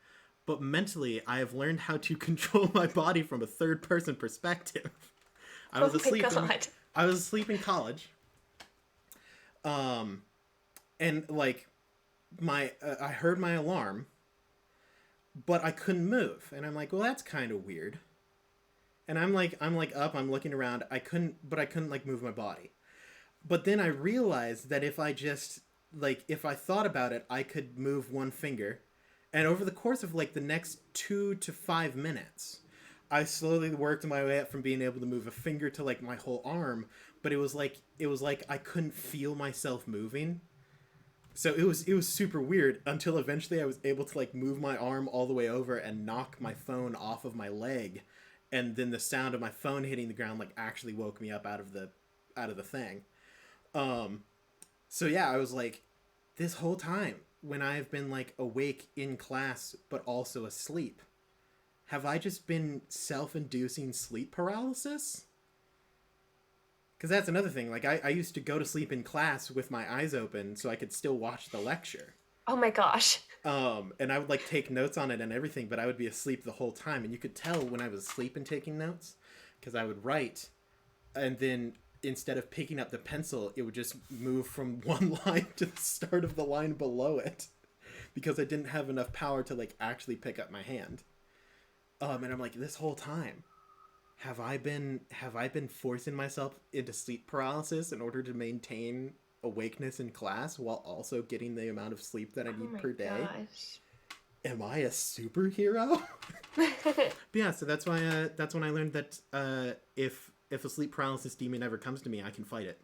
but mentally I have learned how to control my body from a third-person perspective. I was asleep in college, and like I heard my alarm, but I couldn't move, and I'm like, well, that's kind of weird. And I'm up, I'm looking around, I couldn't like move my body. But then I realized that if I thought about it, I could move one finger. And over the course of like the next 2 to 5 minutes, I slowly worked my way up from being able to move a finger to like my whole arm. But it was like I couldn't feel myself moving. So it was super weird until eventually I was able to like move my arm all the way over and knock my phone off of my leg. And then the sound of my phone hitting the ground like actually woke me up out of the thing. So yeah, I was like, this whole time when I've been like awake in class but also asleep, have I just been self-inducing sleep paralysis? Because that's another thing. Like I used to go to sleep in class with my eyes open so I could still watch the lecture. Oh my gosh. And I would like take notes on it and everything, but I would be asleep the whole time. And you could tell when I was asleep and taking notes because I would write, and then instead of picking up the pencil, it would just move from one line to the start of the line below it because I didn't have enough power to like actually pick up my hand. And I'm like, this whole time, have I been forcing myself into sleep paralysis in order to maintain awakeness in class while also getting the amount of sleep that I need per day? Gosh. Am I a superhero? But yeah, so that's why that's when I learned that if a sleep paralysis demon ever comes to me, I can fight it.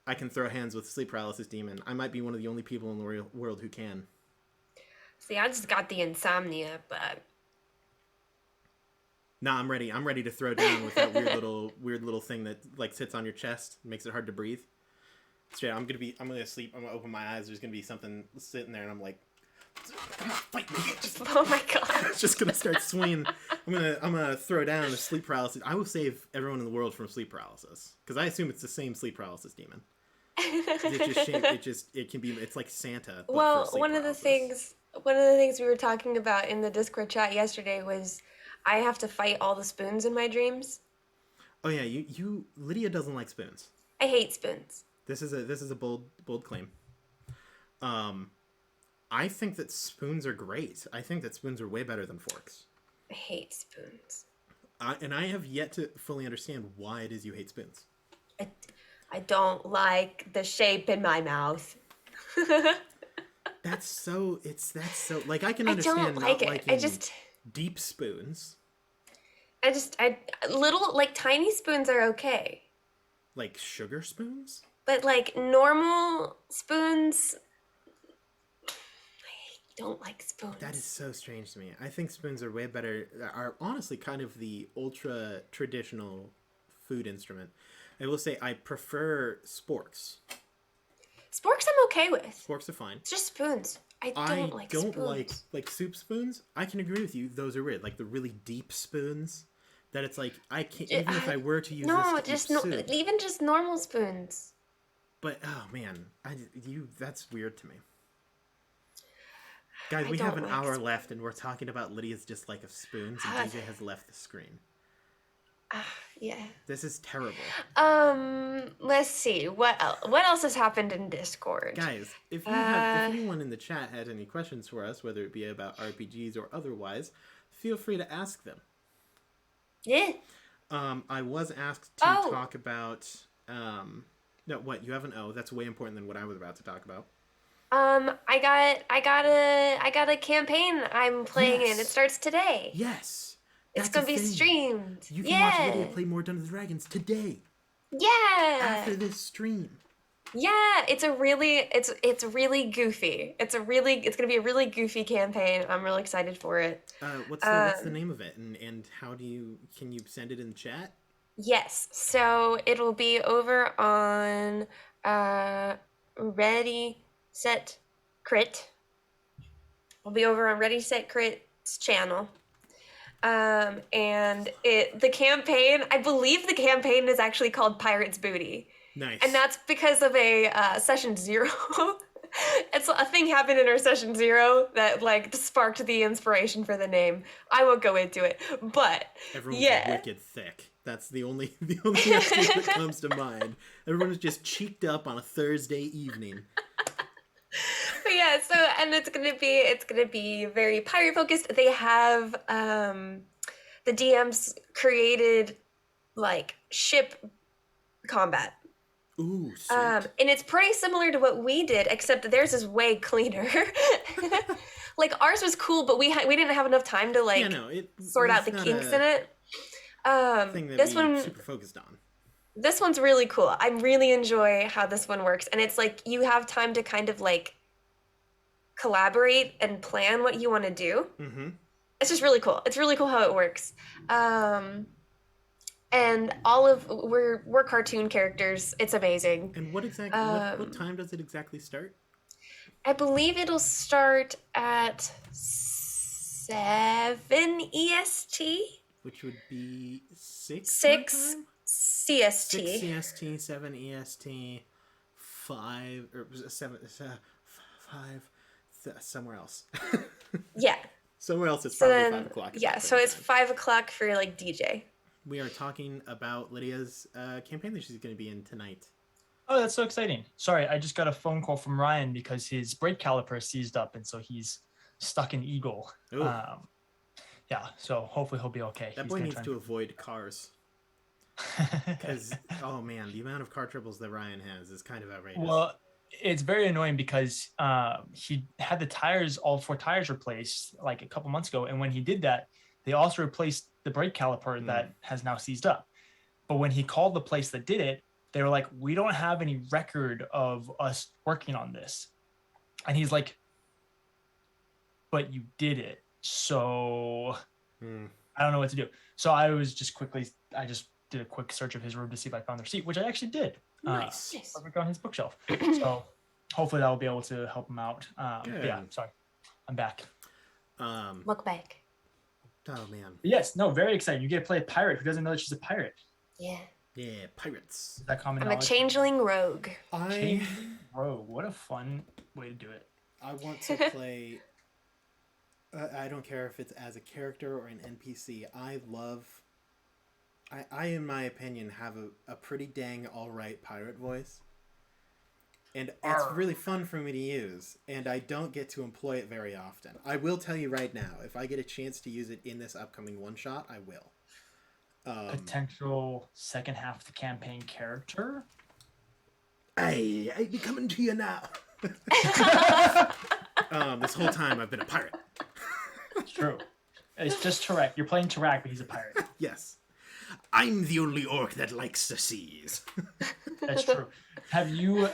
I can throw hands with a sleep paralysis demon. I might be one of the only people in the world who can. See, I just got the insomnia, but... Nah, I'm ready. I'm ready to throw down with that weird little thing that like sits on your chest, makes it hard to breathe. So yeah, I'm gonna sleep. I'm gonna open my eyes. There's gonna be something sitting there, and I'm like, fight me. Oh my god. It's just gonna start swinging. I'm gonna throw down a sleep paralysis. I will save everyone in the world from sleep paralysis because I assume it's the same sleep paralysis demon. It can be. It's like Santa. Well, one of the things we were talking about in the Discord chat yesterday was I have to fight all the spoons in my dreams. Oh yeah, Lydia doesn't like spoons. I hate spoons. This is a bold claim. I think that spoons are great. I think that spoons are way better than forks. I hate spoons. And I have yet to fully understand why it is you hate spoons. I don't like the shape in my mouth. That's so like I can understand I don't like not it. liking deep spoons. I little like tiny spoons are okay. Like sugar spoons? But like normal spoons, I don't like spoons. That is so strange to me. I think spoons are way better, are honestly kind of the ultra traditional food instrument. I will say I prefer sporks. Sporks I'm okay with. Sporks are fine. It's just spoons. I don't like spoons. like soup spoons. I can agree with you. Those are weird. Like the really deep spoons that it's like I can't even if I were to use soup. Even just normal spoons. But oh man, that's weird to me. Guys, we have an hour left and we're talking about Lydia's dislike of spoons and DJ has left the screen. Yeah. This is terrible. Let's see. What else has happened in Discord? Guys, if anyone in the chat had any questions for us, whether it be about RPGs or otherwise, feel free to ask them. Yeah. I was asked to talk about no, what? You have an O. That's way important than what I was about to talk about. I got a campaign I'm playing in. It starts today. Yes. It's gonna be streamed. You can watch Lydia play more Dungeons & Dragons today. Yeah. After this stream. Yeah, it's really goofy. It's gonna be a really goofy campaign. I'm really excited for it. What's the name of it, and how can you send it in the chat? Yes, so it'll be over on Ready Set Crit. It'll be over on Ready Set Crit's channel. And the campaign, I believe the campaign is actually called Pirate's Booty. Nice. And that's because of a session 0. It's a thing happened in our session 0 that like sparked the inspiration for the name. I won't go into it, but everyone's wicked thick. That's the only excuse that comes to mind. Everyone was just cheeked up on a Thursday evening. But yeah, so and it's gonna be very pirate focused. They have the DMs created like ship combat. Ooh, sweet. And it's pretty similar to what we did, except theirs is way cleaner. Like ours was cool, but we didn't have enough time to sort out the kinks in it. Thing that this we one super focused on. This one's really cool. I really enjoy how this one works, and it's like you have time to kind of like collaborate and plan what you want to do. Mm-hmm. It's just really cool. It's really cool how it works. And we're cartoon characters. It's amazing. And what exactly? What time does it exactly start? I believe it'll start at 7 EST. Which would be 6 CST. 6 CST, 7 EST, 5 or 7 5 somewhere else. Yeah. Somewhere else it's probably 5 o'clock. Yeah, so it's 5 o'clock for like DJ. We are talking about Lydia's campaign that she's going to be in tonight. Oh, that's so exciting. Sorry, I just got a phone call from Ryan because his brake caliper seized up, and so he's stuck in Eagle. Yeah, so hopefully he'll be okay. That boy needs to avoid cars. Because, oh man, the amount of car troubles that Ryan has is kind of outrageous. Well, it's very annoying because he had all 4 tires replaced like a couple months ago, and when he did that, they also replaced the brake caliper that has now seized up. But when he called the place that did it, they were like, "We don't have any record of us working on this," and he's like, "But you did it, so I don't know what to do." So I just did a quick search of his room to see if I found the receipt, which I actually did. Nice. Perfect on his bookshelf. So hopefully that will be able to help him out. Yeah, sorry, I'm back. Look back. Oh man. Yes, no, very exciting. You get to play a pirate. Who doesn't know that she's a pirate? Yeah. Yeah, pirates. Is that common I'm knowledge? a changeling rogue. Changeling rogue. What a fun way to do it. I want to play. I don't care if it's as a character or an NPC. I love I in my opinion, have a pretty dang alright pirate voice. And it's really fun for me to use, and I don't get to employ it very often. I will tell you right now, if I get a chance to use it in this upcoming one-shot, I will. Potential second half of the campaign character? I be coming to you now. This whole time I've been a pirate. It's true. It's just Tarek. You're playing Tarek, but he's a pirate. Yes. I'm the only orc that likes the seas. That's true. Have you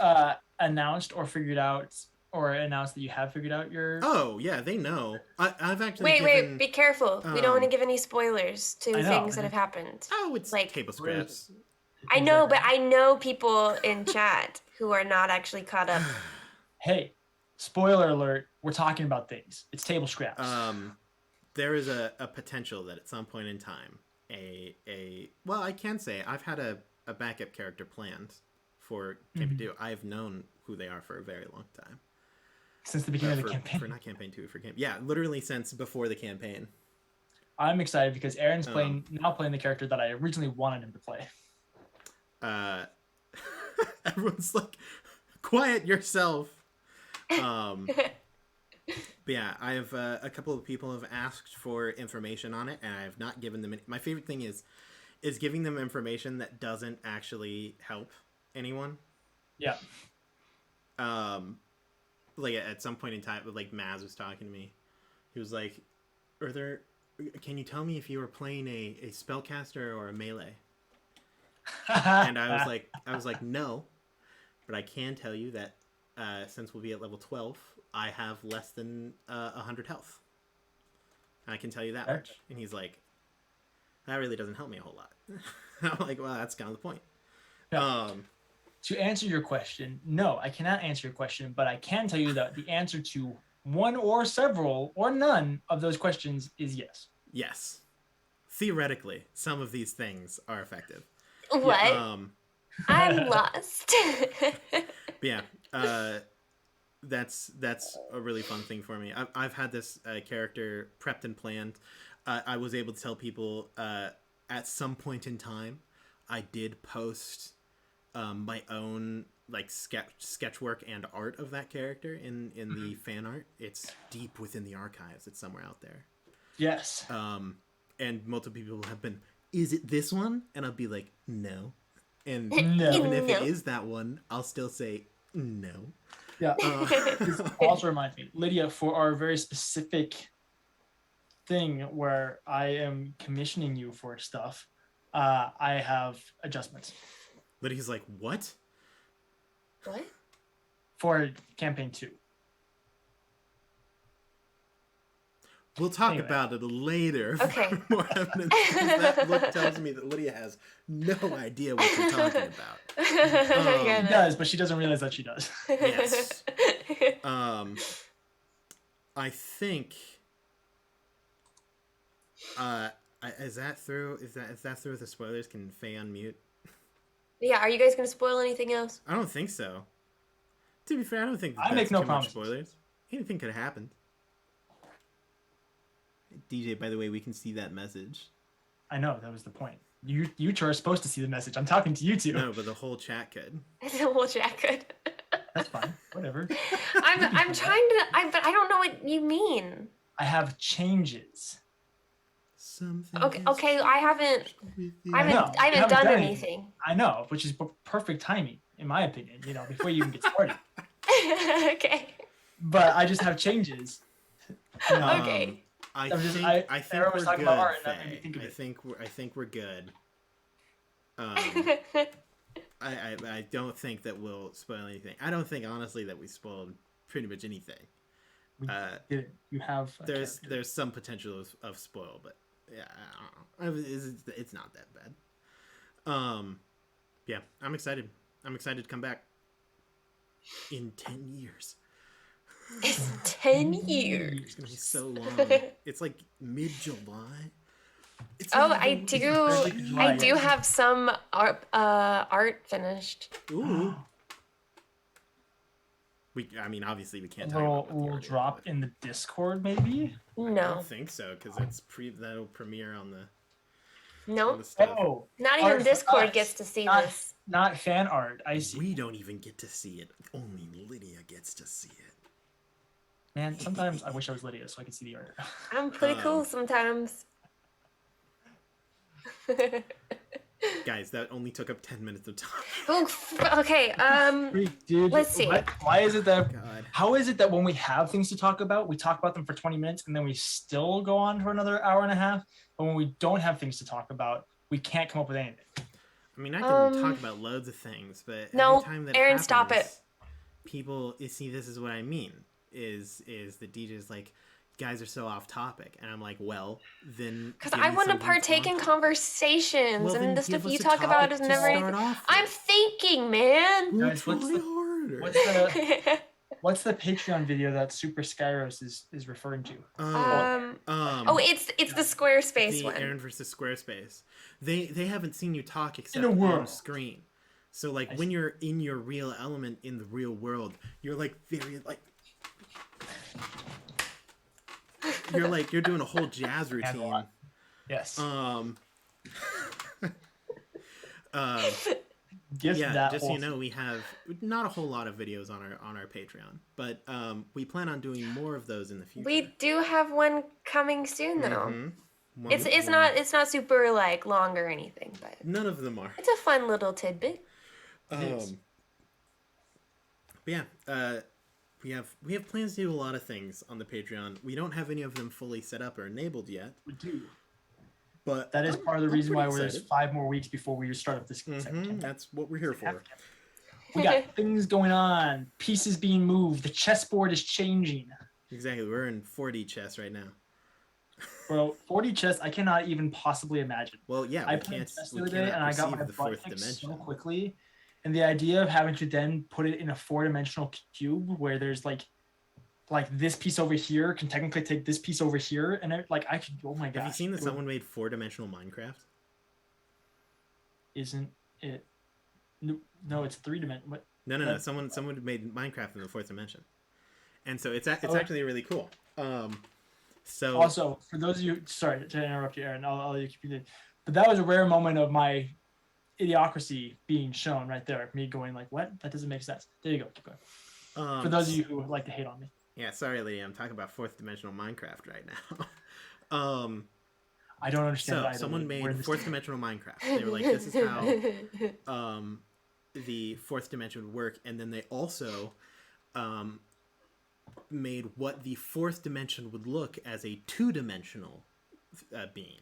announced or figured out, or announced that you have figured out your... Oh, yeah, they know. I've actually Wait, be careful. We don't want to give any spoilers to things that have happened. Oh, it's like table scraps. I know, but I know people in chat who are not actually caught up. Hey, spoiler alert, we're talking about things. It's table scraps. There is a potential that at some point in time, well, I can say I've had a backup character planned for Campaign 2. I've known who they are for a very long time. Since the beginning of the campaign? For not Campaign 2, for yeah, literally since before the campaign. I'm excited because Aaron's now playing the character that I originally wanted him to play. Everyone's like, quiet yourself. But yeah, I have a couple of people have asked for information on it, and I have not given them any. My favorite thing is giving them information that doesn't actually help anyone. Yeah. Like at some point in time, like Maz was talking to me. He was like, can you tell me if you were playing a spellcaster or a melee? And I was like, no, but I can tell you that since we'll be at level 12, I have less than 100 health. And I can tell you that much. And he's like, that really doesn't help me a whole lot. I'm like, well, that's kind of the point. Yeah. To answer your question, no, I cannot answer your question, but I can tell you that the answer to one or several or none of those questions is yes. Yes. Theoretically, some of these things are effective. What? Yeah, I'm lost. yeah. That's a really fun thing for me. I've had this character prepped and planned. I was able to tell people at some point in time, I did post my own like sketch work and art of that character in the fan art. It's deep within the archives. It's somewhere out there. Yes. And multiple people have been, is it this one? And I'll be like, no. And no. Even if it is that one, I'll still say no. Yeah. This also reminds me, Lydia, for our very specific thing where I am commissioning you for stuff, I have adjustments. Lydia's like, what? What? For campaign 2. We'll talk about it later. Okay. For more evidence. That look tells me that Lydia has no idea what you're talking about. She does, but she doesn't realize that she does. Yes. I think. Is that through? Is that through the spoilers? Can Faye unmute? Yeah. Are you guys gonna spoil anything else? I don't think so. To be fair, I don't think I make no promises. Spoilers. Anything could have happened. DJ, by the way, we can see that message. I know, that was the point. You two are supposed to see the message. I'm talking to you two. No, but the whole chat could. The whole chat could. That's fine. Whatever. I'm trying to. But I don't know what you mean. I have changes. Something. Okay. I haven't done anything. I know, which is perfect timing, in my opinion. You know, before you even get started. Okay. But I just have changes. Okay. I think we're good. I think we're good. I don't think that we'll spoil anything. I don't think honestly that we spoiled pretty much anything. You have there's some potential of spoil, but yeah, I don't know. It's not that bad. Yeah, I'm excited. I'm excited to come back in 10 years. It's 10 years. It's gonna be so long. It's like mid-July. I do have some art finished. Ooh. Obviously we can't talk about we'll drop in the Discord maybe. No, I don't think so because that'll premiere on the. Nope. stuff. Oh, Not even Discord gets to see this. Not fan art. I see. We don't even get to see it. Only Lydia gets to see it. Man, sometimes I wish I was Lydia so I could see the art. I'm pretty cool sometimes. Guys, that only took up 10 minutes of time. Oh, okay. Dude, let's see. Why is it that? God. How is it that when we have things to talk about, we talk about them for 20 minutes and then we still go on for another hour and a half? But when we don't have things to talk about, we can't come up with anything. I mean, I can talk about loads of things, but no, every time that Aaron, happens, stop it. People, you see, this is what I mean. Is the DJ's like, guys are so off topic, and I'm like, well, then because I want to partake in conversations, well, and the stuff you talk about is never anything. I'm thinking, man. Guys, what's the Patreon video that Super Skyros is referring to? It's the Squarespace one. Aaron versus Squarespace. They haven't seen you talk except on screen. So like when you're in your real element in the real world, you're like very like. You're doing a whole jazz routine. Yes. Just so you know, we have not a whole lot of videos on our Patreon, but we plan on doing more of those in the future. We do have one coming soon, though. Mm-hmm. It's not super like long or anything, but none of them are. It's a fun little tidbit. But yeah, we have plans to do a lot of things on the Patreon. We don't have any of them fully set up or enabled yet. We do. But that is part of the reason why there's 5 more weeks before we start up this second. That's what we're here for. We got things going on, pieces being moved, the chessboard is changing. Exactly. We're in 4D chess right now. Bro, 4D chess, I cannot even possibly imagine. Well, yeah, I played chess the other day and I got my butt kicked so quickly. And the idea of having to then put it in a 4-dimensional cube where there's like this piece over here can technically take this piece over here, and I could. Oh my gosh! Have you seen that someone made 4-dimensional Minecraft? Isn't it? No, it's 3-dimensional. What? No. Someone made Minecraft in the 4th dimension, and so it's actually really cool. So also for those of you, sorry to interrupt you, Aaron. I'll let you keep it. But that was a rare moment of my idiocracy being shown right there. Me going like, "What? That doesn't make sense." There you go. Keep going. For those of you who like to hate on me. Yeah, sorry, lady. I'm talking about 4th dimensional Minecraft right now. I don't understand. So someone made 4th dimensional Minecraft. They were like, "This is how the 4th dimension would work," and then they also made what the 4th dimension would look as a 2-dimensional being,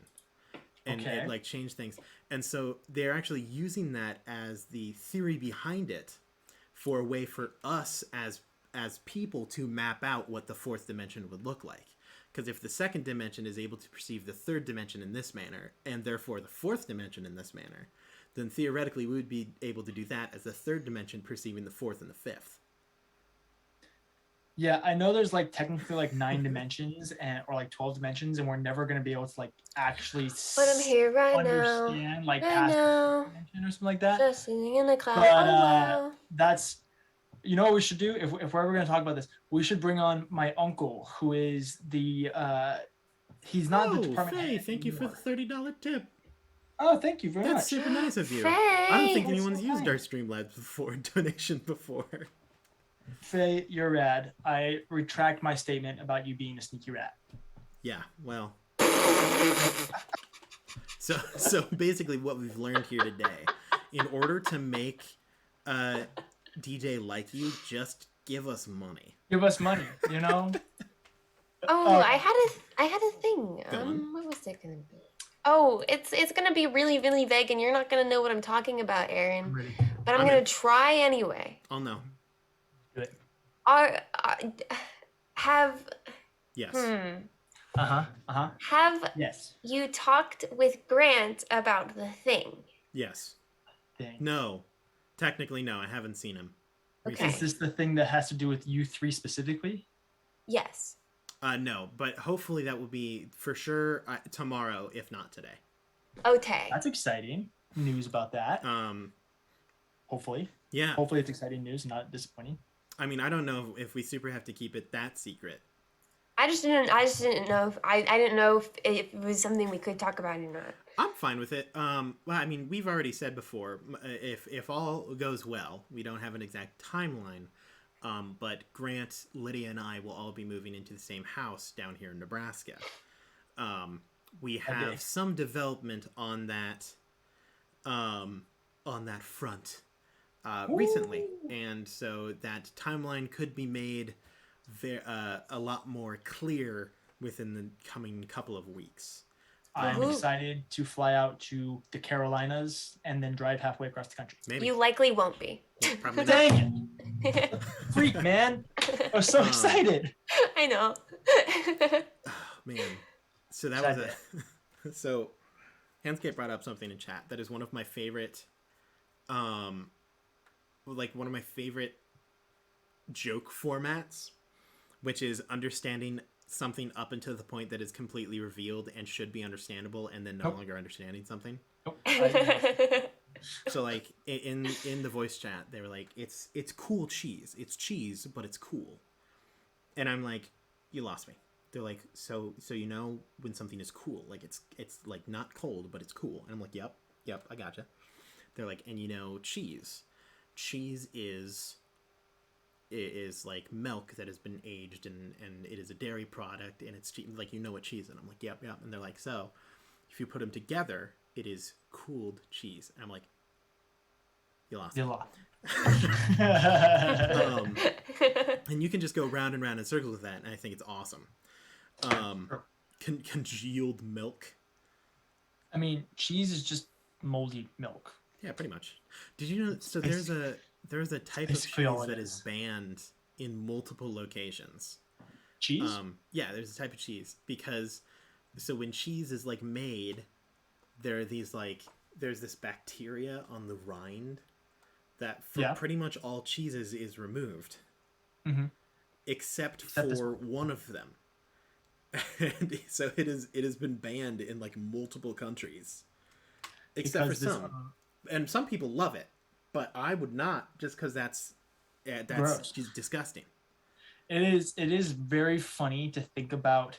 and it like changed things. And so they're actually using that as the theory behind it for a way for us as people to map out what the 4th dimension would look like. Because if the 2nd dimension is able to perceive the 3rd dimension in this manner, and therefore the 4th dimension in this manner, then theoretically we would be able to do that as the 3rd dimension perceiving the 4th and the 5th. Yeah, I know there's like technically like 9 dimensions or like 12 dimensions, and we're never going to be able to like actually but I'm here right understand now. like past dimension or something like that. Just sitting in the cloud. But that's, you know what we should do if we're ever going to talk about this, we should bring on my uncle, who is the he's not the department head. Thank you for the $30 tip. Oh, thank you very much. That's super nice of you. Faye. I don't think anyone's used our Streamlabs donation before. Faye, you're rad. I retract my statement about you being a sneaky rat. Yeah, well. So basically what we've learned here today, in order to make DJ like you, just give us money. Give us money, you know? I had a thing. What was it gonna be? Oh, it's gonna be really, really vague, and you're not gonna know what I'm talking about, Aaron. But I'm gonna try anyway. I'll know. Good. Have. Yes. Have yes. you talked with Grant about the thing? Yes. Thing. No. Technically, no. I haven't seen him. Okay. Is this the thing that has to do with you 3 specifically? Yes. No, but hopefully that will be for sure tomorrow, if not today. Okay. That's exciting news about that. Hopefully. Yeah. Hopefully it's exciting news, not disappointing. I mean, I don't know if we super have to keep it that secret. I just didn't know if I didn't know if it was something we could talk about or not. I'm fine with it. Well, I mean, we've already said before, if all goes well, we don't have an exact timeline, but Grant, Lydia, and I will all be moving into the same house down here in Nebraska. We have some development on that front recently, and so that timeline could be made a lot more clear within the coming couple of weeks. I'm excited to fly out to the Carolinas and then drive halfway across the country. Maybe. You likely won't be. Yeah, probably not. Dang it! Freak, man! I was so excited. I know. Oh, man. So that was a... So, Handscape brought up something in chat that is one of my favorite... one of my favorite joke formats, which is understanding something up until the point that is completely revealed and should be understandable, and then no longer understanding something. So like in the voice chat, they were like, it's cool cheese. It's cheese, but it's cool. And I'm like, you lost me. They're like, so you know when something is cool, like it's like not cold, but it's cool. And I'm like, yep, I gotcha. They're like, and you know, cheese is like milk that has been aged and it is a dairy product, and it's like, you know what cheese is. And I'm like, yep. And they're like, so if you put them together, it is cooled cheese. And I'm like, you lost. And you can just go round and round in circles with that, and I think it's awesome. Congealed milk. I mean, cheese is just moldy milk. Yeah, pretty much. Did you know? So there's a type of cheese that is banned in multiple locations. Cheese? Yeah, there's a type of cheese because so when cheese is like made, there are these like there's this bacteria on the rind that for pretty much all cheeses is removed, except for one of them. And so it has been banned in like multiple countries, except for some. And some people love it, but I would not, just because that's just disgusting. It is very funny to think about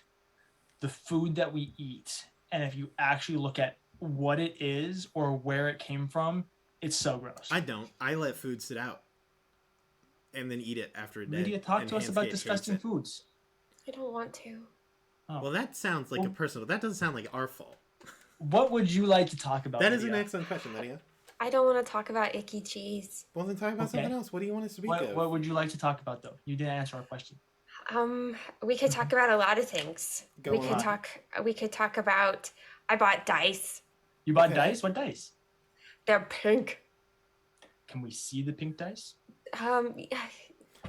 the food that we eat, and if you actually look at what it is or where it came from, it's so gross. I don't. I let food sit out and then eat it after a day. Lydia, talk to us about disgusting foods. I don't want to. Oh. Well, that sounds like a personal... That doesn't sound like our fault. What would you like to talk about, That is an excellent question, Lydia. I don't want to talk about icky cheese. Well, then talk about something else. What do you want us to speak of? What would you like to talk about, though? You didn't answer our question. We could talk about a lot of things. We could talk about... I bought dice. You bought dice? What dice? They're pink. Can we see the pink dice?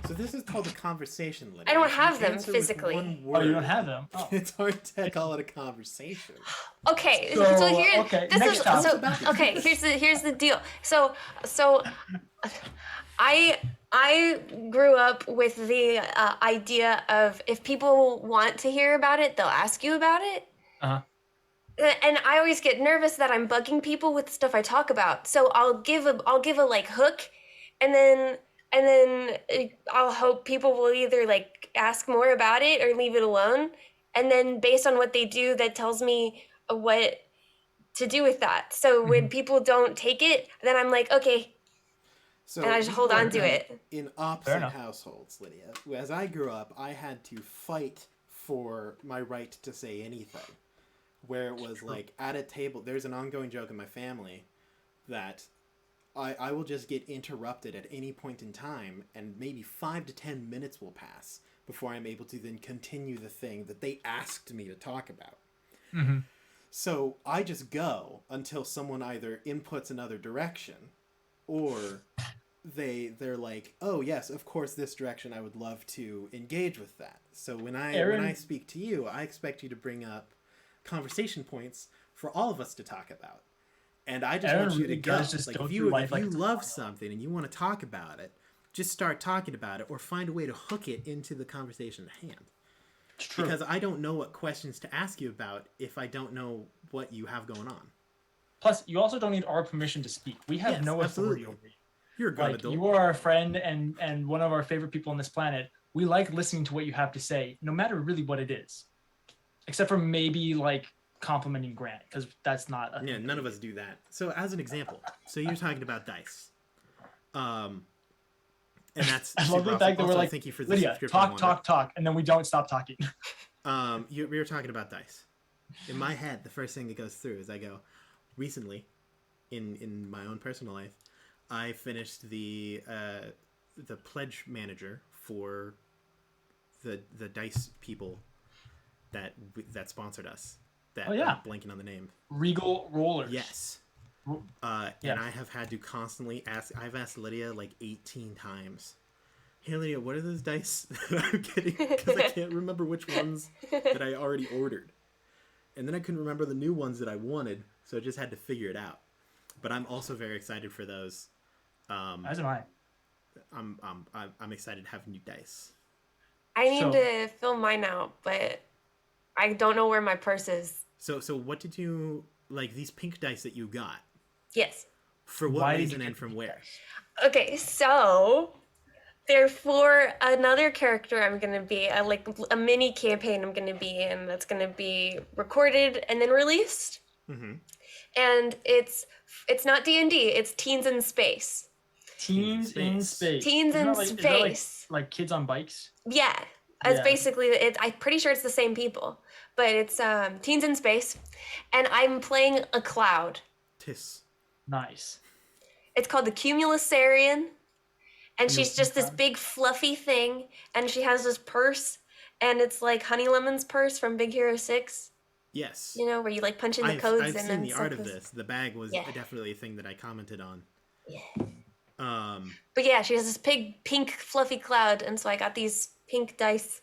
So this is called a conversation, Lydia. I don't have them physically. Oh, you don't have them? Oh. It's hard to call it a conversation. Okay, here's the deal. So I grew up with the idea of if people want to hear about it, they'll ask you about it. Uh-huh. And I always get nervous that I'm bugging people with stuff I talk about. So I'll give a like hook, and then I'll hope people will either like ask more about it or leave it alone. And then based on what they do, that tells me what to do with that. So when people don't take it, then I'm like, okay. So and I just hold on to it. In opposite households, Lydia, as I grew up, I had to fight for my right to say anything. Where it was like at a table, there's an ongoing joke in my family that I will just get interrupted at any point in time, and maybe 5 to 10 minutes will pass before I'm able to then continue the thing that they asked me to talk about. Mm-hmm. So I just go until someone either inputs another direction, or they're like, oh yes, of course, this direction, I would love to engage with that. So when I speak to you, I expect you to bring up conversation points for all of us to talk about, and I just want you to go. Like if you love something and you want to talk about it, just start talking about it, or find a way to hook it into the conversation at hand. It's true. Because I don't know what questions to ask you about if I don't know what you have going on. Plus, you also don't need our permission to speak. We have no authority over you. You're a grown adult. You are our friend and one of our favorite people on this planet. we like listening to what you have to say, no matter really what it is, except for maybe like complimenting Grant, because that's not a none of us do that. So as an example, so you're talking about dice, and that's I love the fact that we're like, thank you for Lydia, talk, and then we don't stop talking. We were talking about dice. In my head, the first thing that goes through is I go, recently, in my own personal life, I finished the pledge manager for the dice people that sponsored us. I'm blanking on the name. Regal Rollers. Yes. And I have had to constantly ask. I've asked Lydia like 18 times. Hey Lydia, what are those dice that I'm getting? Because I can't remember which ones that I already ordered, and then I couldn't remember the new ones that I wanted, so I just had to figure it out. But I'm also very excited for those. As am I. I'm excited to have new dice. I need to fill mine out, but I don't know where my purse is. So what did you like these pink dice that you got? Yes. For what reason and from where? Okay, so they're for another character I'm gonna be a mini campaign I'm gonna be in that's gonna be recorded and then released. Mm-hmm. And it's not D&D. It's Teens in Space. Teens in Space. Teens in Space. Like kids on bikes. Yeah. It's basically it. I'm pretty sure it's the same people, but it's Teens in Space, and I'm playing a cloud. Nice. It's called the Cumulusarian, and she's just this big fluffy thing, and she has this purse, and it's like Honey Lemon's purse from Big Hero 6. Yes. You know, where you like punch in the codes. I've seen the art of this. The bag was definitely a thing that I commented on. Yeah. But yeah, she has this big pink fluffy cloud, and so I got these pink dice.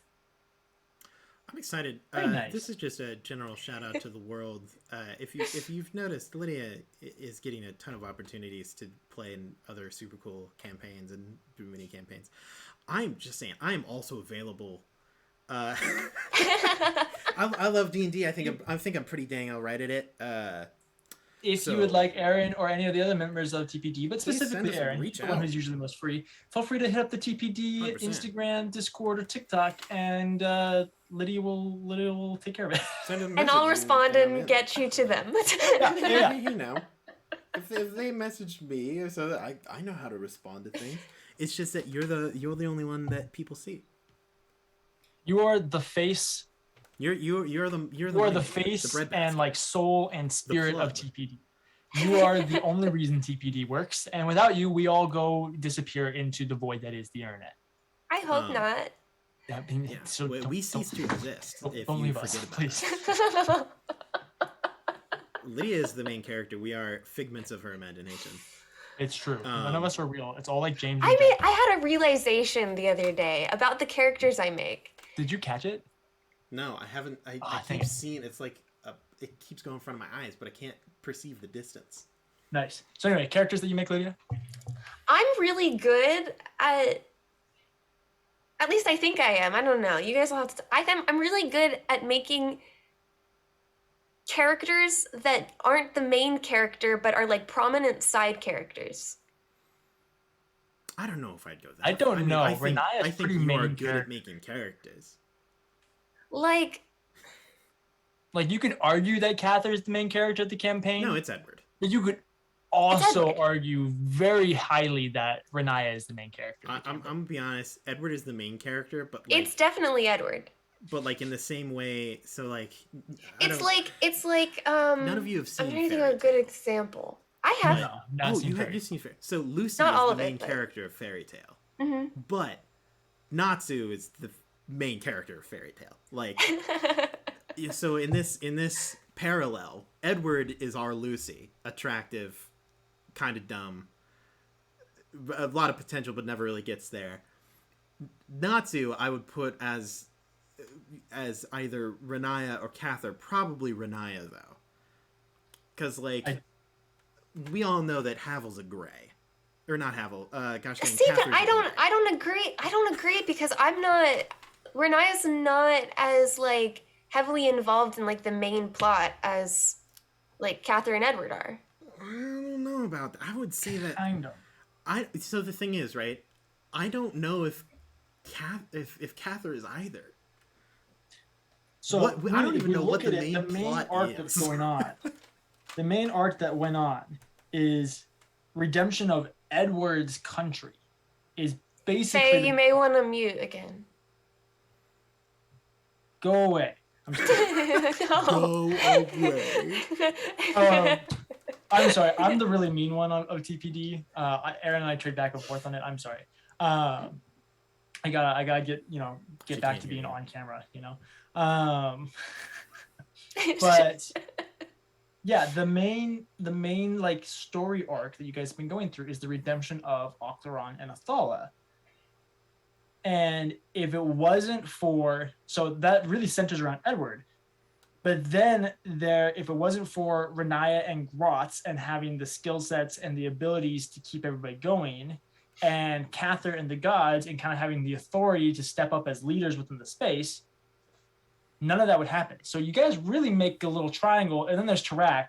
I'm excited. Nice. This is just a general shout out to the world. If you've noticed, Lydia is getting a ton of opportunities to play in other super cool campaigns and do mini campaigns. I'm just saying, I am also available. I love D&D. I think I'm pretty dang alright at it. If you would like Aaron or any of the other members of TPD, but specifically Aaron, the one who's usually most free, feel free to hit up the TPD 100%. Instagram, Discord, or TikTok, and Lydia will take care of it. And I'll respond and get you to them. Yeah. You know, if they messaged me, so that I know how to respond to things. It's just that you're the only one that people see. You are the face. You're the face and like soul and spirit of TPD. You are the only reason TPD works, and without you, we all go disappear into the void that is the internet. I hope not. So we cease to exist if you forget about please. Lydia is the main character. We are figments of her imagination. It's true. None of us are real. It's all like James. I had a realization the other day about the characters I make. Did you catch it? No, I haven't. I keep seeing it's like it keeps going in front of my eyes, but I can't perceive the distance. Nice. So anyway, characters that you make, Lydia? I'm really good at least I think I am. I don't know. You guys will have to. I'm really good at making characters that aren't the main character, but are like prominent side characters. I don't know if I'd go that. I don't know. I think you are good at making characters. Like you could argue that Cather is the main character of the campaign. No, it's Edward. But you could also argue very highly that Renaya is the main character. I'm gonna be honest. Edward is the main character, but it's definitely Edward. But like in the same way, so like it's like none of you have seen. I'm trying to think of a good example. I have. You've seen Fairy. So Lucy is the main character of Fairy Tale, mm-hmm. but Natsu is the main character of Fairy Tale. Like, so in this parallel, Edward is our Lucy, attractive, kind of dumb, a lot of potential, but never really gets there. Natsu, I would put as either Renaya or Cather, probably Renaya though, because we all know that Havel's a gray, or not Havel. See, but I don't agree. I don't agree because I'm not. Renaya's not as like heavily involved in like the main plot as like Cather and Edward are. I don't know about that. I would say that kind of. So the thing is, right? I don't know if if Cather is either. So what, I don't even know what the main arc is. that's going on. The main arc that went on is redemption of Edward's country. Is basically. Faye, you may want to mute again. Go away. I'm No. Go away. I'm sorry. I'm the really mean one of TPD. Aaron and I trade back and forth on it. I'm sorry. I gotta get back to being on camera. But yeah, the main like story arc that you guys have been going through is the redemption of Ocleron and Athala. And if it wasn't for, so that really centers around Edward, but then if it wasn't for Renaya and Grotz and having the skill sets and the abilities to keep everybody going, and Cather and the gods and kind of having the authority to step up as leaders within the space, none of that would happen. So you guys really make a little triangle, and then there's Tarak.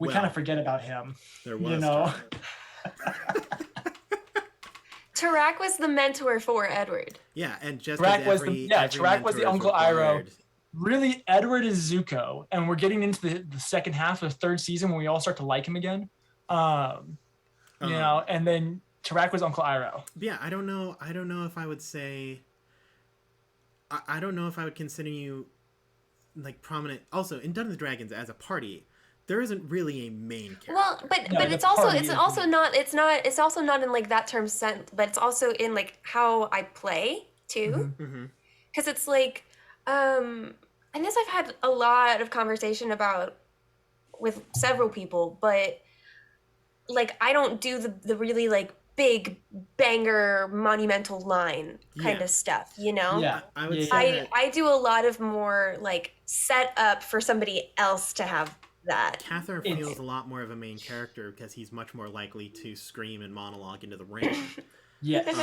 We kind of forget about him. There was, Tarak was the mentor for Edward. Yeah, and just Tarak was the Uncle Iroh. Really, Edward is Zuko, and we're getting into the second half of the third season when we all start to like him again. And then Tarak was Uncle Iroh. Yeah, I don't know if I would say. I don't know if I would consider you like prominent. Also, in Dungeons and Dragons, as a party, there isn't really a main character. Well, but it's also not in like that term sense, but it's also in like how I play too. Because it's like, and this I've had a lot of conversation about with several people, but like I don't do the really like big banger monumental line kind of stuff, Yeah, I would say I do a lot of more like set up for somebody else to have that. Cather feels a lot more of a main character because he's much more likely to scream and monologue into the ring. Yes.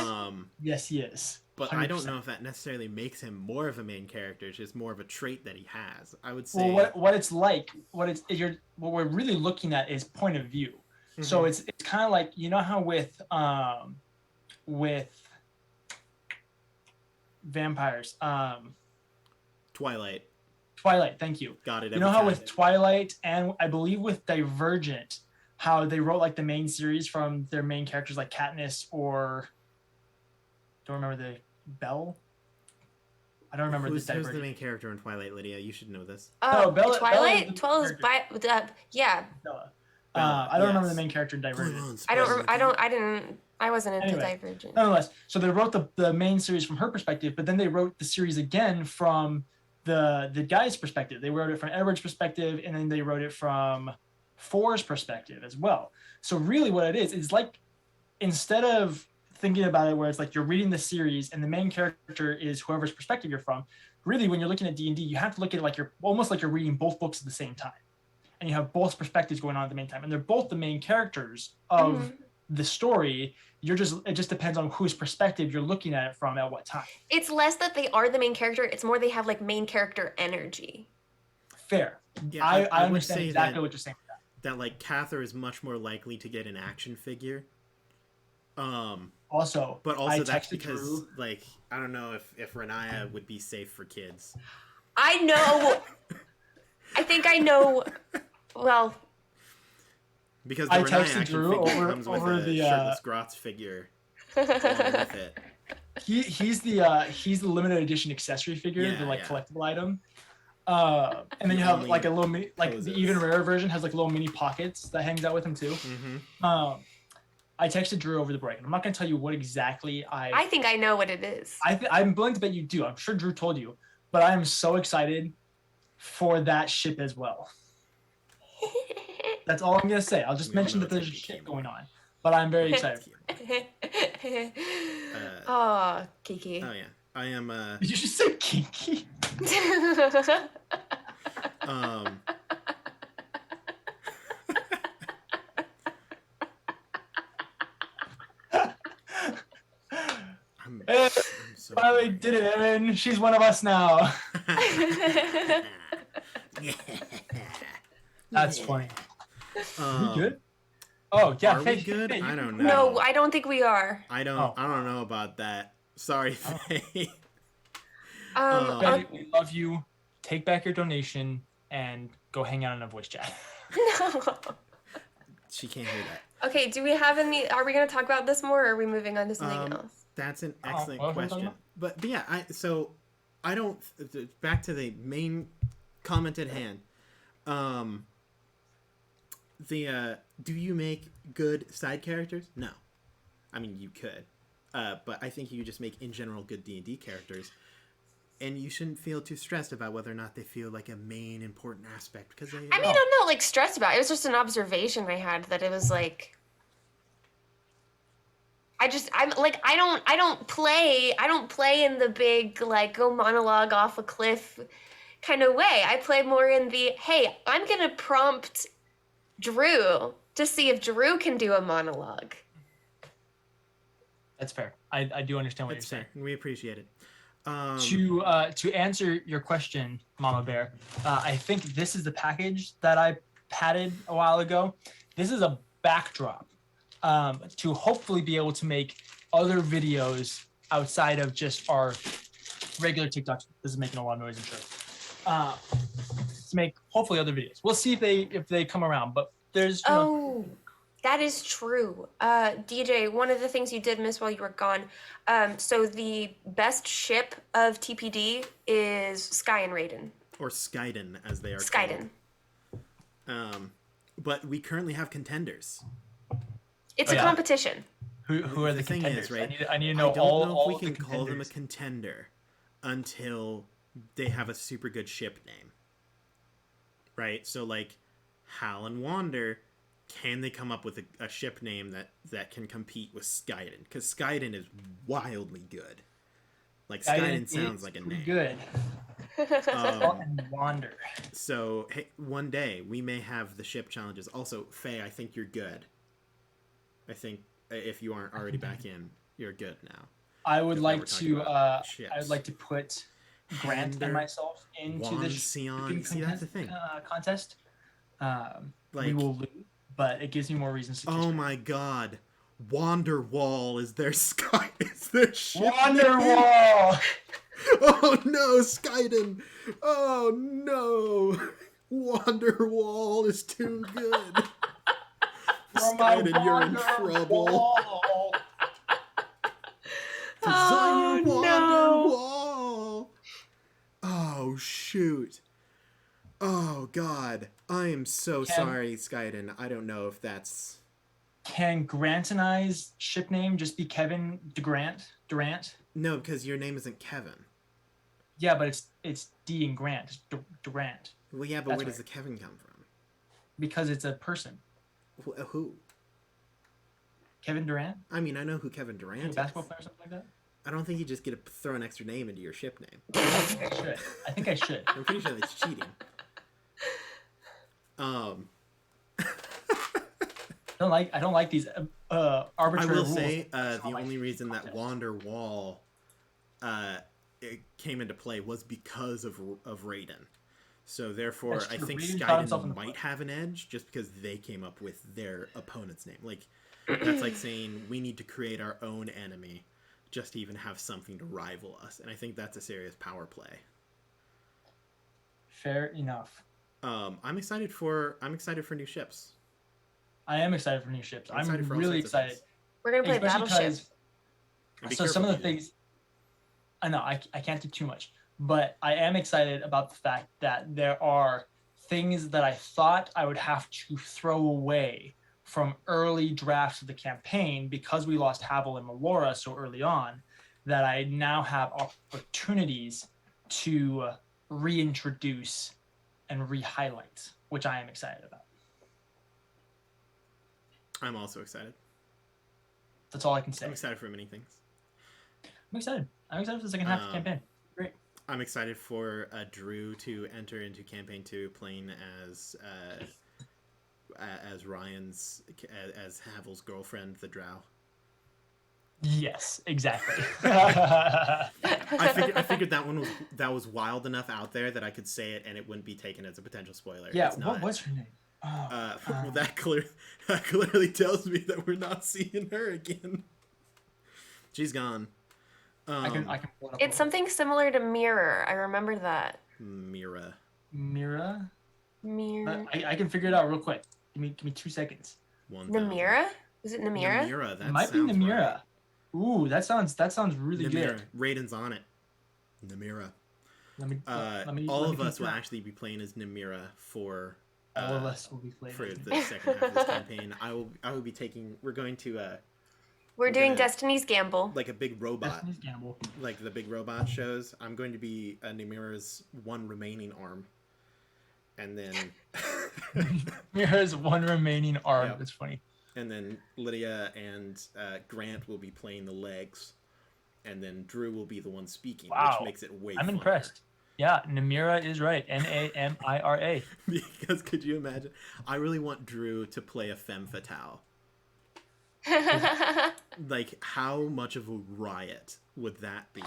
Yes, he is. But 100%. I don't know if that necessarily makes him more of a main character. It's just more of a trait that he has. I would say. Well, what it's like, what we're really looking at is point of view. Mm-hmm. So it's kind of like, you know how with vampires, Twilight, thank you. Got it. You know how with Twilight and I believe with Divergent, how they wrote like the main series from their main characters like Katniss or don't remember the Belle. I don't remember who's the the main character in Twilight, Lydia? You should know this. Oh, no, Twilight. Yeah. Bella. I don't remember the main character in Divergent. I wasn't into Divergent. Nonetheless, so they wrote the main series from her perspective, but then they wrote the series again from the guy's perspective. They wrote it from Edward's perspective, and then they wrote it from Four's perspective as well. So really what it is like, instead of thinking about it where it's like you're reading the series and the main character is whoever's perspective you're from, really when you're looking at D&D, you have to look at it like you're almost like you're reading both books at the same time. And you have both perspectives going on at the same time. And they're both the main characters of the story. It just depends on whose perspective you're looking at it from at what time. It's less that they are the main character. It's more they have like main character energy. Fair. Yeah, I understand exactly what you're saying. That like Cather is much more likely to get an action figure. Also, but also that's because Drew. Like I don't know if Renaya would be safe for kids. I know. I think I know. Well, because the Renaya action figure comes with a shirtless Grotz figure. With it. He's the limited edition accessory figure, the collectible item. And then you have like a little mini, like the even rarer version has like little mini pockets that hangs out with him too. Mm-hmm. I texted Drew over the break, and I'm not going to tell you what exactly I think I know what it is. I'm willing to bet you do. I'm sure Drew told you, but I am so excited for that ship as well. That's all I'm going to say. I'll just mention that there's a ship going on, but I'm very excited. Oh, Kiki. Oh yeah, I am. Did you just say Kiki? So finally did it, Evan. She's one of us now. That's funny. We good? Oh yeah. Are we good? I don't know. No, I don't think we are. I don't know about that. Sorry, Faye. We love you. Take back your donation and go hang out in a voice chat. No. She can't hear that. Okay, do we have any? Are we going to talk about this more, or are we moving on to something else? That's an excellent question. But yeah, I don't. Back to the main comment at hand. Do you make good side characters? No. I mean, you could. But I think you just make, in general, good D&D characters. And you shouldn't feel too stressed about whether or not they feel like a main important aspect. Because I mean, I'm not, like, stressed about it. It was just an observation I had that it was, like... I don't play in the big, like, go monologue off a cliff kind of way. I play more in the, hey, I'm going to prompt Drew to see if Drew can do a monologue. That's fair. I do understand what you're saying. Fair. We appreciate it. To answer your question, Mama Bear, I think this is the package that I padded a while ago. This is a backdrop to hopefully be able to make other videos outside of just our regular TikToks. This is making a lot of noise, I'm sure. To make hopefully other videos. We'll see if they come around, but there's... That is true. DJ, one of the things you did miss while you were gone, so the best ship of TPD is Sky and Raiden. Or Skyden, as they are Skyden. called. But we currently have contenders. It's a competition. Who are the thing contenders? Is, right? I need to know I don't all know if we the can call them a contenders. contender until they have a super good ship name. Right? So, like, Hal and Wander... Can they come up with a ship name that can compete with Skyden? Because Skyden is wildly good. Like, Skyden sounds like a name. Good. And Wander. So, hey, one day we may have the ship challenges. Also, Faye, I think you're good. I think if you aren't already back in, you're good now. I would like to put Grant and myself into the shipping contest. We will lose. But it gives me more reasons to. Oh my God, Wanderwall is their sky. Is their ship Wanderwall. Oh no, Skyden. Oh no, Wanderwall is too good. Skyden, you're in trouble. Oh no. Oh shoot. Oh God, I am so sorry, Skyden. I don't know if that's... Can Grant and I's ship name just be Kevin Durant? No, because your name isn't Kevin. Yeah, but it's D and Grant. It's Durant. Well, yeah, but where does the Kevin come from? Because it's a person. Who? Kevin Durant? I mean, I know who Kevin Durant is. A basketball player or something like that? I don't think you just get to throw an extra name into your ship name. I think I should. I'm pretty sure that's cheating. I don't like these arbitrary rules. I will say the only reason that Wanderwall it came into play was because of Raiden. So therefore, I think Skyden might have an edge just because they came up with their opponent's name. Like that's like saying we need to create our own enemy just to even have something to rival us, and I think that's a serious power play. Fair enough. I'm excited for new ships. I am excited for new ships. I'm really excited. We're gonna play Battleship. So some of the things, I know I can't do too much, but I am excited about the fact that there are things that I thought I would have to throw away from early drafts of the campaign because we lost Havel and Melora so early on, that I now have opportunities to reintroduce and re-highlight, which I am excited about. I'm also excited. That's all I can say. I'm excited for many things. I'm excited for the second half of the campaign. Great. I'm excited for Drew to enter into campaign 2 playing as Ryan's as Havel's girlfriend, the Drow. Yes, exactly. I figured that was wild enough out there that I could say it and it wouldn't be taken as a potential spoiler. Yeah, what was her name? Well, that clearly tells me that we're not seeing her again. She's gone. I can pull it up. It's something similar to mirror. I remember that. Mira. Mirror. I can figure it out real quick. Give me 2 seconds. Namira? Is it Namira? Namira. That It might be sounds Namira. right. Ooh, that sounds really Namira. good. Raiden's on it. Namira. Let me all of us will actually be playing as Namira for. All of us will be playing for the second half of this campaign. I will be taking. We're going to. We're doing Destiny's Gamble. Like a big robot. Destiny's Gamble. Like the big robot shows. I'm going to be Namira's one remaining arm. And then. Namira's one remaining arm. Yep. That's funny. And then Lydia and Grant will be playing the legs. And then Drew will be the one speaking, which makes it way I'm funnier. impressed. Yeah, Namira is right. Namira. Because could you imagine? I really want Drew to play a femme fatale. Like, how much of a riot would that be?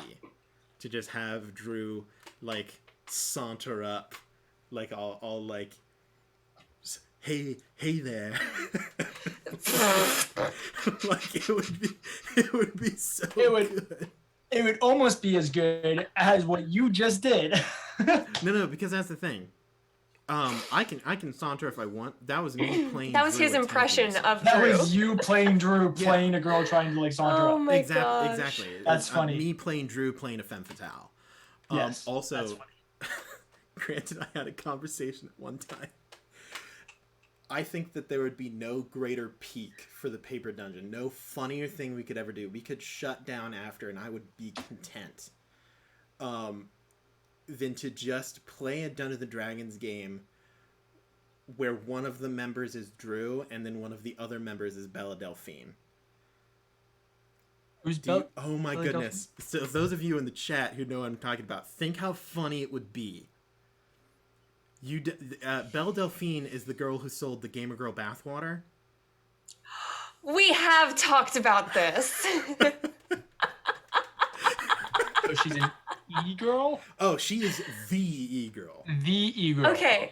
To just have Drew, like, saunter up, like, all like, hey there. Like, it would be so good. It would almost be as good as what you just did. No, because that's the thing. I can saunter if I want. That was me playing. That was Drew his impression of Drew. That was you playing Drew, playing a girl trying to like saunter Oh up. my Exactly. gosh. That's funny. Me playing Drew, playing a femme fatale. Yes. Also, that's funny. Grant and I had a conversation at one time. I think that there would be no greater peak for the paper dungeon, no funnier thing we could ever do. We could shut down after, and I would be content. Than to just play a Dungeons and Dragons game where one of the members is Drew and then one of the other members is Bella Delphine. Who's Oh my Bella goodness. So those of you in the chat who know what I'm talking about, think how funny it would be. Belle Delphine is the girl who sold the Gamer Girl bathwater. We have talked about this. So she's an e-girl? Oh, she is the e-girl. The e-girl. Okay.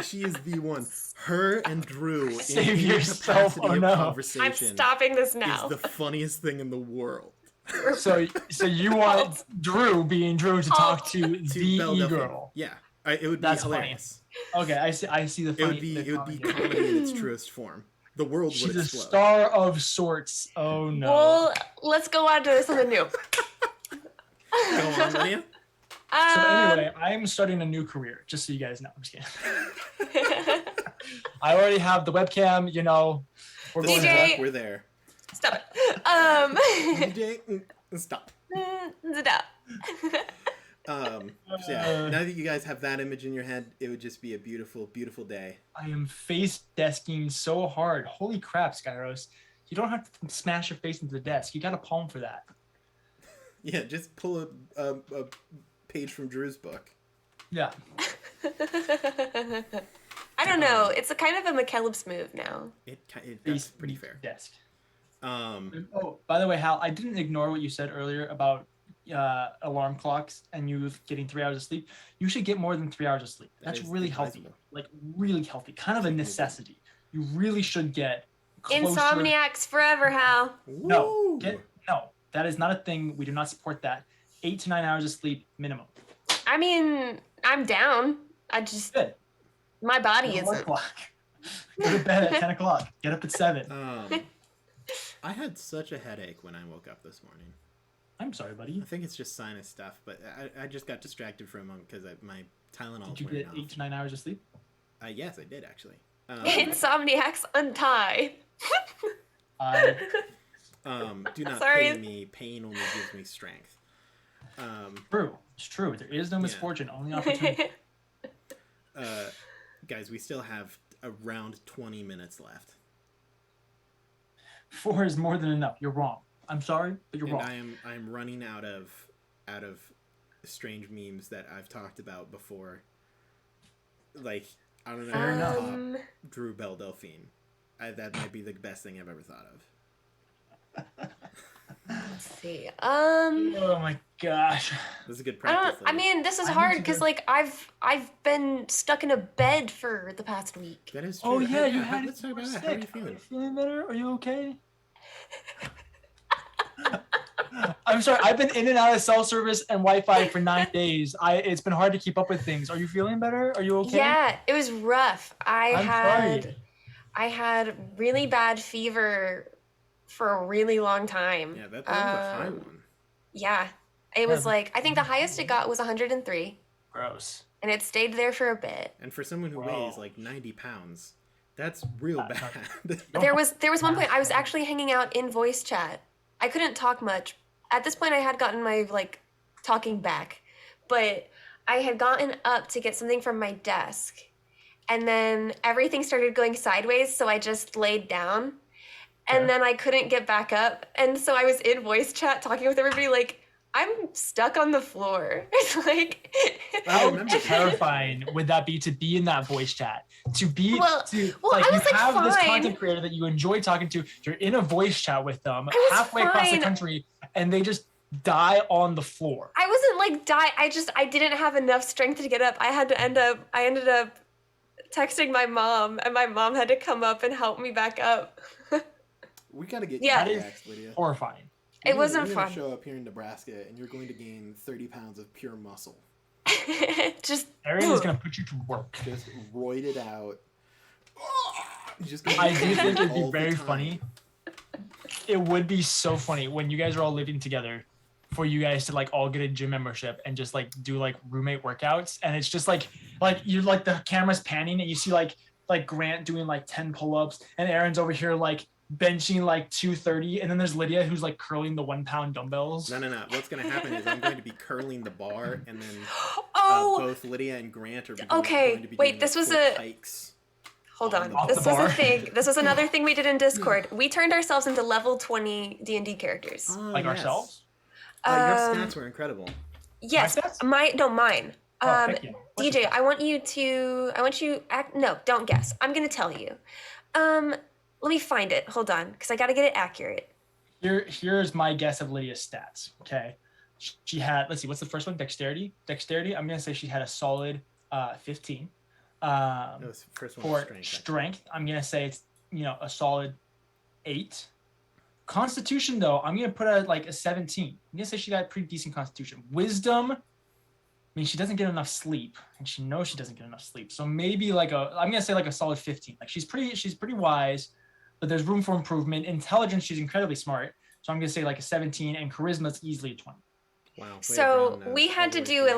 She is the one. Her and Drew Save in yourself. capacity Oh, of no. conversation I'm stopping this now. is the funniest thing in the world. So you want Drew being Drew to talk to the Belle Delphine. e-girl. Yeah. It would be That's hilarious. Funny. Okay, I see the funny. It would be comedy in its truest form. The world She's would a explode. star of sorts. Oh no. Well, let's go on to something new. Go on, Lydia. So anyway, I'm starting a new career, just so you guys know. I'm just kidding. I already have the webcam, you know. We're This is DJ. what we're there. Stop it. DJ, stop. Stop. So yeah, now that you guys have that image in your head, it would just be a beautiful, beautiful day. I am face desking so hard. Holy crap, Skyros. You don't have to smash your face into the desk. You got a palm for that. Yeah, just pull a page from Drew's book. Yeah. I don't know. It's a kind of a McKellips move now. That's pretty fair. Desk. Oh, by the way, Hal, I didn't ignore what you said earlier about alarm clocs and you getting 3 hours of sleep. You should get more than 3 hours of sleep. That's really healthy. Like really healthy. Kind of a necessity. You really should get closer. Insomniacs forever, Hal. No, that is not a thing. We do not support that. 8 to 9 hours of sleep minimum. I mean, I'm down. I just Good. my body isn't. Go to bed at 10 o'clock. Get up at 7. I had such a headache when I woke up this morning. I'm sorry, buddy. I think it's just sinus stuff, but I just got distracted for a moment because my Tylenol. Did you get 8 to 9 hours of sleep? Yes, I did actually. Insomniacs untie. Do not Sorry. pay me. Pain only gives me strength. True. It's true. There is no misfortune, only opportunity. Guys, we still have around 20 minutes left. 4 is more than enough. You're wrong. I'm sorry, but you're wrong. I am running out of strange memes that I've talked about before. Like, I don't know. Fair enough. Drew Belle Delphine. That might be the best thing I've ever thought of. Let's see. Oh my gosh. This is a good practice. I mean, this is hard because like I've been stuck in a bed for the past week. That is true. Oh yeah, you had. Let's talk about that. Sick. How are you feeling? Feeling better? Are you okay? I'm sorry. I've been in and out of cell service and Wi-Fi for 9 days. It's been hard to keep up with things. Are you feeling better? Are you okay? Yeah, it was rough. I'm sorry. I had really bad fever for a really long time. Yeah, that was a high one. Yeah. It was like, I think the highest it got was 103. Gross. And it stayed there for a bit. And for someone who weighs like 90 pounds, that's real bad. There was one point I was actually hanging out in voice chat. I couldn't talk much. At this point I had gotten my like talking back, but I had gotten up to get something from my desk. And then everything started going sideways, so I just laid down. And then I couldn't get back up. And so I was in voice chat talking with everybody like, I'm stuck on the floor. It's like how terrifying would that be to be in that voice chat? To be like you have this content creator that you enjoy talking to, you're in a voice chat with them halfway across the country, and they just die on the floor. I wasn't like I didn't have enough strength to get up. I ended up texting my mom, and my mom had to come up and help me back up. We gotta get you next, Lydia. Horrifying. It wasn't fun. You're going to show up here in Nebraska, and you're going to gain 30 pounds of pure muscle. Erin is going to put you to work. Just roid it out. I do think it'd be very funny. It would be so funny when you guys are all living together for you guys to like all get a gym membership and just like do like roommate workouts. And it's just like you're like the camera's panning and you see like Grant doing like 10 pull-ups and Erin's over here like benching like 230, and then there's Lydia who's like curling the 1 pound dumbbells. No. What's going to happen is I'm going to be curling the bar, and then both Lydia and Grant are going to be doing this was hikes. Hold on. This was a thing. This was another thing we did in Discord. We turned ourselves into level 20 D&D characters. Ourselves? Your stats were incredible. Yes. Mine. DJ, I want you no, don't guess. I'm going to tell you. Let me find it. Hold on, because I got to get it accurate. Here's my guess of Lydia's stats. Okay. She had, let's see, what's the first one? Dexterity? I'm going to say she had a solid 15. First one for strength, I'm going to say it's, a solid 8. Constitution, though, I'm going to put a 17. I'm going to say she got pretty decent constitution. Wisdom, I mean, she doesn't get enough sleep, and she knows she doesn't get enough sleep. So maybe I'm going to say a solid 15. Like she's pretty wise, but there's room for improvement. Intelligence, she's incredibly smart. So I'm going to say a 17, and charisma is easily a 20. Wow. So we had to do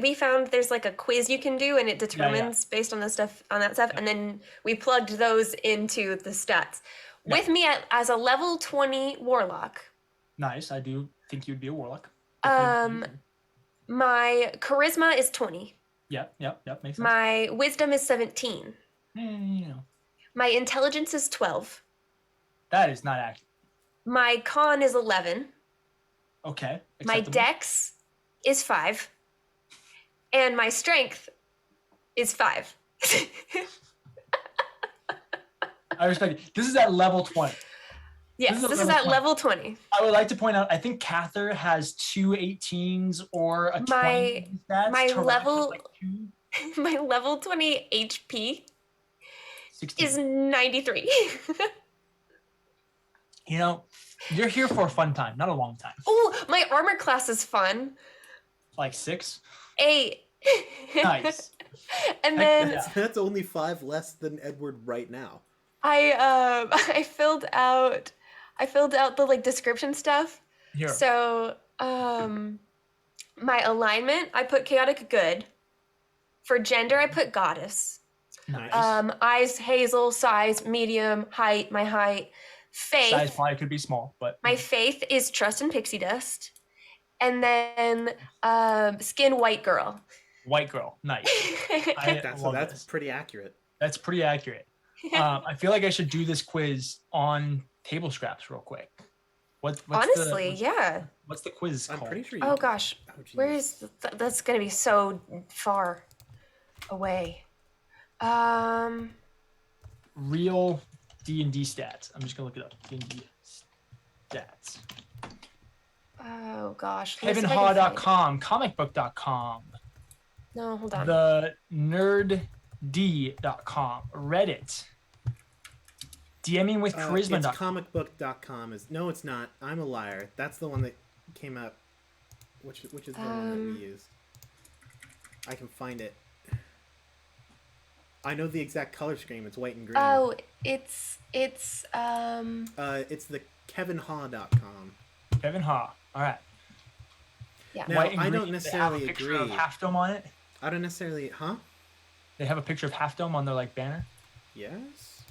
we found there's a quiz you can do, and it determines based on that stuff, and then we plugged those into the stats. Yeah. With me as a level 20 warlock. Nice. I do think you'd be a warlock. My charisma is 20. Yep. Makes sense. My wisdom is 17. My intelligence is 12. That is not accurate. My con is 11. Okay. Acceptable. My dex is 5. And my strength is 5. I respect it. This is at level 20. Yes, this is at level 20. I would like to point out, I think Cather has 2 18s or a 20 stats. My level 20 HP 16. Is 93. You're here for a fun time, not a long time. Oh, my armor class is fun. 6? 8. Nice. And then that's only 5 less than Edward right now. I filled out the description stuff. Here. So my alignment, I put chaotic good. For gender, I put goddess. Nice. Eyes hazel, size medium, height, my height. Faith. Size probably could be small, but my faith is trust and pixie dust. And then skin white girl. White girl, nice. That's pretty accurate. That's pretty accurate. I feel like I should do this quiz on table scraps real quick. What's the quiz called? I'm pretty sure. Oh gosh, where is that's gonna be so far away. Real D&D stats. I'm just gonna look it up. D&D stats. Oh gosh. KevinHaw.com, comicbook.com. No, hold on. The nerdd.com, Reddit. DMing with charisma. It's comicbook.com. No, it's not. I'm a liar. That's the one that came up. Which is the one that we used? I can find it. I know the exact color scheme. It's white and green. Oh, it's It's the kevinha.com. Kevin Ha. All right. Yeah. Now, I don't necessarily agree. They have a picture of Half Dome on it. I don't necessarily, huh? They have a picture of Half Dome on their like banner. Yes.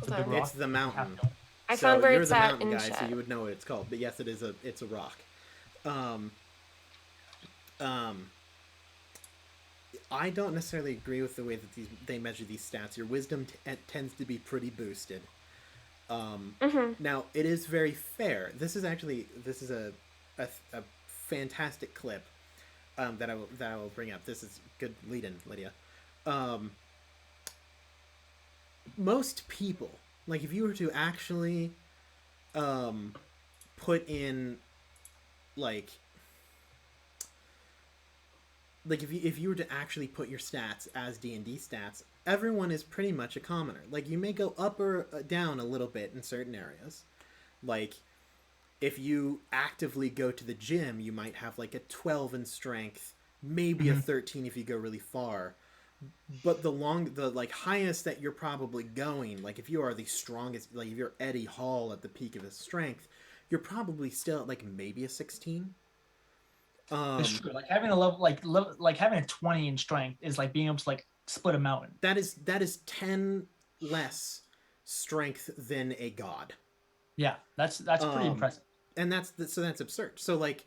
It's the mountain. I found where it's at in guy, chat. so you would know what it's called. But yes, it's a rock. I don't necessarily agree with the way that they measure these stats. Your wisdom tends to be pretty boosted. Now it is very fair. This is a fantastic clip that I will bring up. This is good lead-in, Lydia. Most people, like if you were to actually put in like if you were to actually put your stats as D&D stats, everyone is pretty much a commoner. Like you may go up or down a little bit in certain areas. Like if you actively go to the gym, you might have like a 12 in strength, maybe a 13 if you go really far. But the highest that you're probably going, like if you are the strongest, like if you're Eddie Hall at the peak of his strength, you're probably still at like maybe a 16. It's true. Like having a level, like having a 20 in strength is like being able to like split a mountain. That is 10 less strength than a god. Yeah, that's pretty impressive. And that's absurd. So like,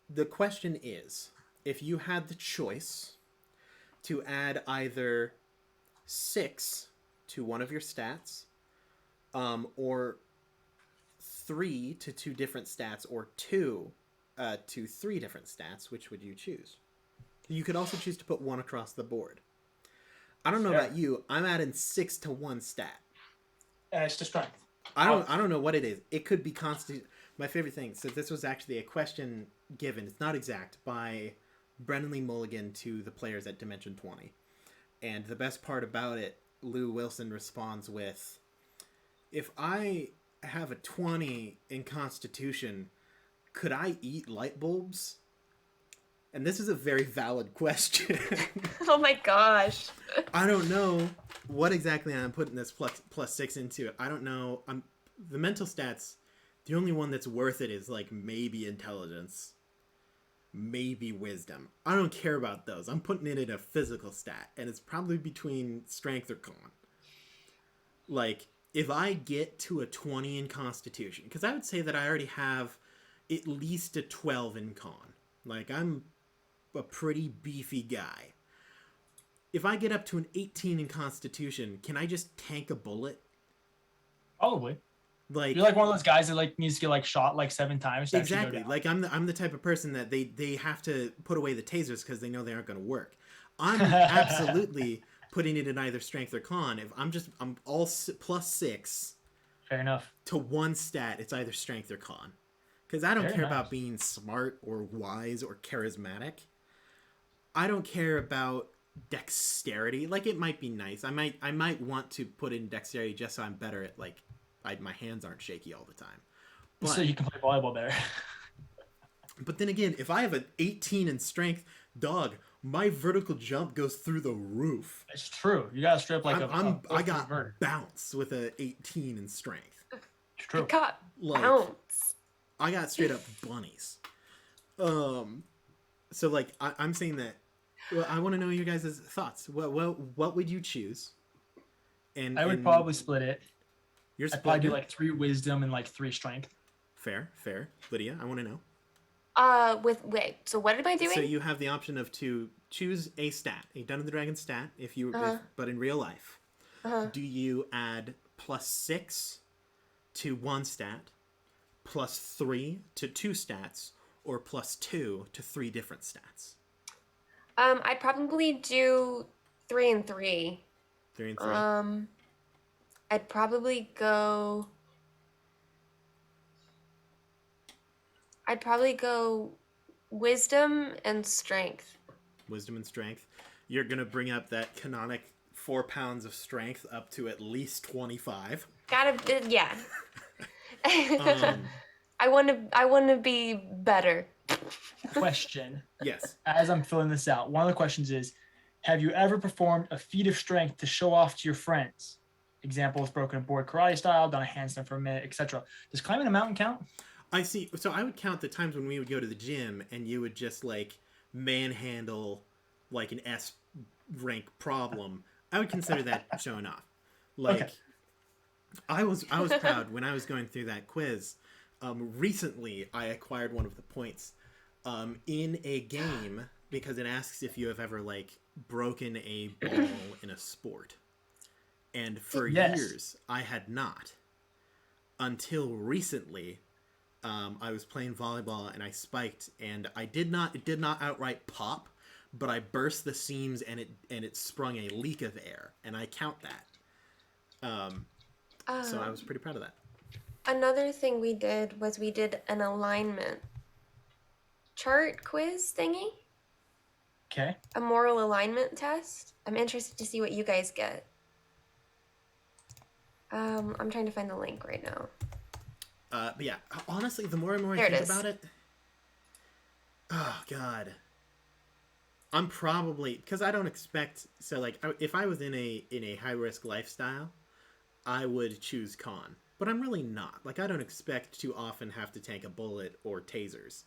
the question is, if you had the choice to add either 6 to one of your stats, or 3 to 2 different stats, or 2 to 3 different stats, which would you choose? You could also choose to put 1 across the board. I don't know about you. I'm adding 6 to 1 stat. And it's to strength. I don't know what it is. It could be constant. My favorite thing. So this was actually a question given. It's not exact, by Brennan Lee Mulligan to the players at Dimension 20. And the best part about it, Lou Wilson responds with, "If I have a 20 in Constitution, could I eat light bulbs?" And this is a very valid question. Oh my gosh. I don't know what exactly I'm putting this plus 6 into it. I don't know. The mental stats, the only one that's worth it is like maybe intelligence, maybe wisdom. I don't care about those. I'm putting it in a physical stat, and it's probably between strength or con. Like, if I get to a 20 in Constitution, because I would say that I already have at least a 12 in con. Like, I'm a pretty beefy guy. If I get up to an 18 in Constitution, can I just tank a bullet? Probably. Like, you're like one of those guys that like needs to get like shot like 7 times. Exactly. Like I'm the type of person that they have to put away the tasers because they know they aren't going to work. I'm absolutely putting it in either strength or con. If I'm all plus 6. Fair enough. To 1 stat, it's either strength or con. Because I don't care about being smart or wise or charismatic. I don't care about dexterity. Like, it might be nice. I might want to put in dexterity just so I'm better at, like, my hands aren't shaky all the time. But, so you can play volleyball better. But then again, if I have an 18 in strength, dog, my vertical jump goes through the roof. It's true. You gotta strip like I got bounce with a 18 in strength. It's true. I got bounce. I got straight up bunnies. So like I'm saying that. Well, I want to know your guys' thoughts. What would you choose? And I would probably split it. I'd probably do like 3 wisdom and like 3 strength. Fair. Lydia, I want to know. So what am I doing? So you have the option of to choose a stat, a Dungeons and Dragons stat, but in real life. Do you add plus 6 to 1 stat, plus 3 to 2 stats, or plus 2 to 3 different stats? I'd probably do 3 and 3. 3 and 3. I'd probably go wisdom and strength. Wisdom and strength. You're gonna bring up that canonic 4 pounds of strength up to at least 25. Yeah. I want to be better. Question. Yes. As I'm filling this out, one of the questions is, have you ever performed a feat of strength to show off to your friends? Example is broken a board karate style, done a handstand for a minute, etc. Does climbing a mountain count? I see. So I would count the times when we would go to the gym and you would just like manhandle like an S rank problem. I would consider that showing off. Like, okay. I was proud when I was going through that quiz. Recently, I acquired one of the points in a game because it asks if you have ever like broken a ball in a sport. And for years, I had not. Until recently, I was playing volleyball and I spiked, and it did not outright pop, but I burst the seams and it sprung a leak of air, and I count that. So I was pretty proud of that. Another thing we did was we did an alignment chart quiz thingy. Okay. A moral alignment test. I'm interested to see what you guys get. I'm trying to find the link right now. But yeah, honestly, the more and more I think about it, oh god, I'm probably, because I don't expect, so like if I was in a high risk lifestyle, I would choose con, but I'm really not. Like I don't expect to often have to tank a bullet or tasers,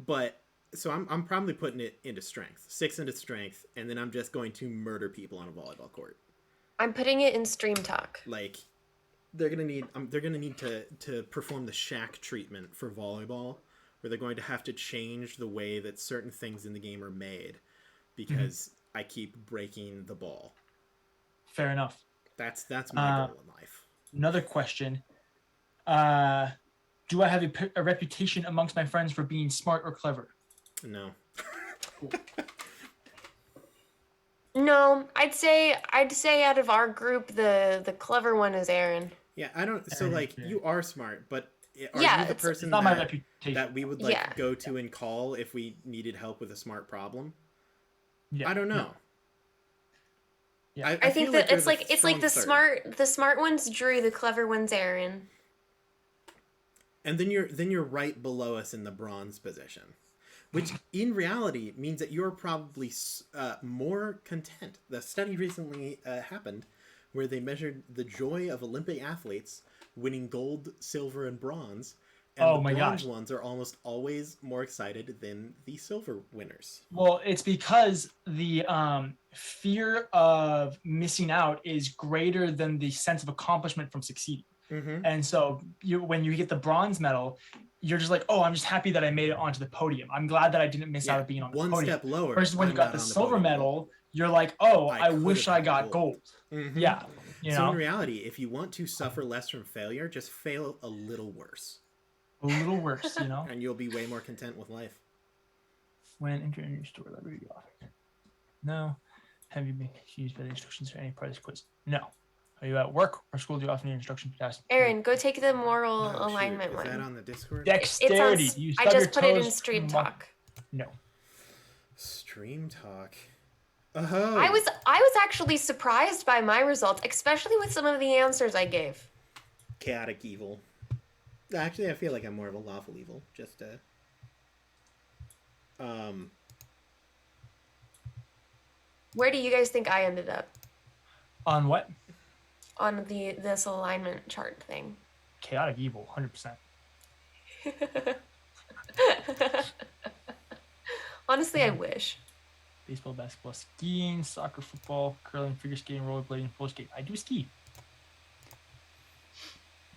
but so I'm probably putting it into strength, 6 into strength, and then I'm just going to murder people on a volleyball court. I'm putting it in stream talk. Like, they're gonna need to perform the Shaq treatment for volleyball, where they're going to have to change the way that certain things in the game are made, because I keep breaking the ball. Fair enough. That's my goal in life. Another question: do I have a reputation amongst my friends for being smart or clever? No. No, I'd say out of our group, the clever one is Aaron. Yeah, I don't. So like, you are smart, but are yeah, you the person not my reputation that we would like go to and call if we needed help with a smart problem? Yeah, I don't know. No. Yeah, I think that it's like the smart one's Drew, the clever one's Aaron. And then you're right below us in the bronze position, which in reality means that you're probably more content. The study recently happened where they measured the joy of Olympic athletes winning gold, silver, and bronze. And the bronze ones are almost always more excited than the silver winners. Well, it's because the fear of missing out is greater than the sense of accomplishment from succeeding. Mm-hmm. And so when you get the bronze medal, you're just like, oh, I'm just happy that I made it onto the podium. I'm glad that I didn't miss out on being on the podium. One step lower. Versus when you got the silver medal, you're like, oh, I wish I got gold. Mm-hmm. Yeah. So in reality, if you want to suffer less from failure, just fail a little worse. A little worse, you know? And you'll be way more content with life. When entering your store library office. No. Have you been confused by the instructions for any part of this quiz? No. Are you at work or school? Do you often need instruction for tasks? Aaron, go take the moral alignment one. Is that on the Discord? Dexterity. I just put it in stream talk. No. Stream talk. Oh. I was actually surprised by my results, especially with some of the answers I gave. Chaotic evil. Actually, I feel like I'm more of a lawful evil. Just Where do you guys think I ended up? On what? On this alignment chart thing. Chaotic evil, 100%. Honestly, I wish. Baseball, basketball, skiing, soccer, football, curling, figure skating, rollerblading, roller skate. I do ski.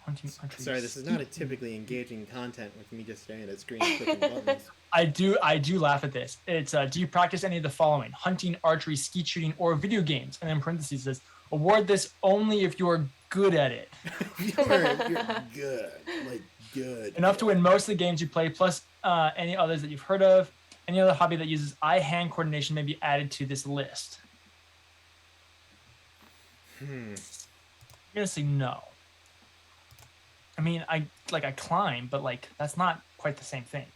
Hunting, sorry, this is not a typically engaging content with me just staring at a screen and clicking buttons. I do laugh at this. It's do you practice any of the following? Hunting, archery, skeet shooting, or video games? And in parentheses says, award this only if you're good at it. you're good. Like good. Enough to win most of the games you play, plus any others that you've heard of. Any other hobby that uses eye-hand coordination may be added to this list. I'm gonna say no. I mean, I climb, but like that's not quite the same thing.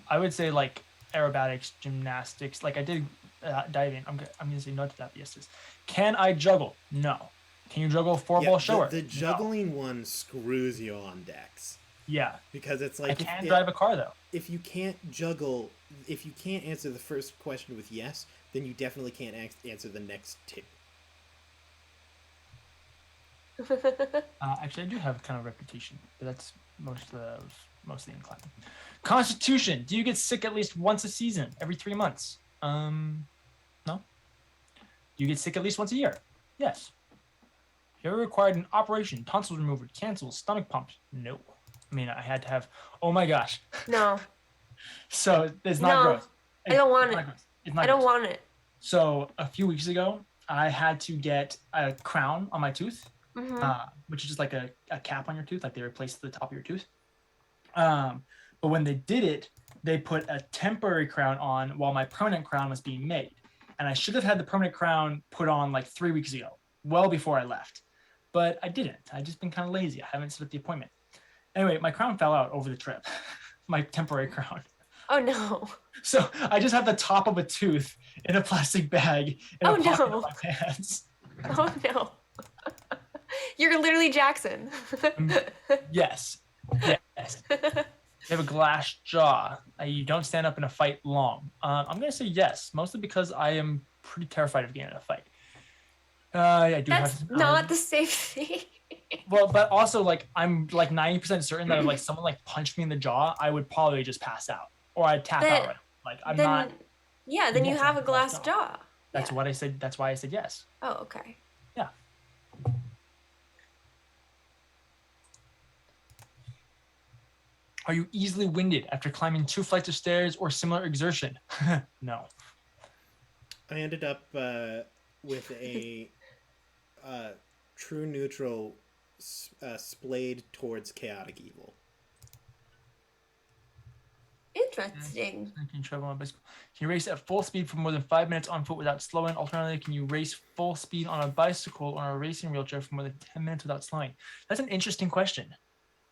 I would say like aerobatics, gymnastics. Like I did diving. I'm gonna say no to that. Yes, can I juggle? No. Can you juggle a 4-ball shower? The juggling one screws you on decks. Yeah. Because it's like... I can drive a car, though. If you can't juggle... If you can't answer the first question with yes, then you definitely can't answer the next two. Actually, I do have kind of a reputation, but that's mostly in climbing. Constitution. Do you get sick at least once a season? Every 3 months? No. Do you get sick at least once a year? Yes. You ever required an operation, tonsils removal, cancels, stomach pumps? No. I mean, I had to have... Oh my gosh. No. So it's not gross. I don't want it. I don't want it. So a few weeks ago, I had to get a crown on my tooth, which is just like a cap on your tooth, like they replaced the top of your tooth. But when they did it, they put a temporary crown on while my permanent crown was being made. And I should have had the permanent crown put on like 3 weeks ago, well before I left. But I didn't. I just been kind of lazy. I haven't set up the appointment. Anyway, my crown fell out over the trip. My temporary crown. Oh no. So I just have the top of a tooth in a plastic bag in a pocket of my pants. Oh no. You're literally Jackson. Yes. Yes. You have a glass jaw. You don't stand up in a fight long. I'm going to say yes, mostly because I am pretty terrified of getting in a fight. I do That's have not the same thing. Well, but also, like, I'm like 90% certain that if like someone like punched me in the jaw, I would probably just pass out or I'd tap out. Right. Like, I'm not. Yeah, then you have a glass jaw. That's what I said. That's why I said yes. Oh, okay. Yeah. Are you easily winded after climbing 2 flights of stairs or similar exertion? No. I ended up with a true neutral splayed towards chaotic evil. Interesting. Can you race at full speed for more than 5 minutes on foot without slowing? Alternatively, can you race full speed on a bicycle or a racing wheelchair for more than 10 minutes without slowing? That's an interesting question.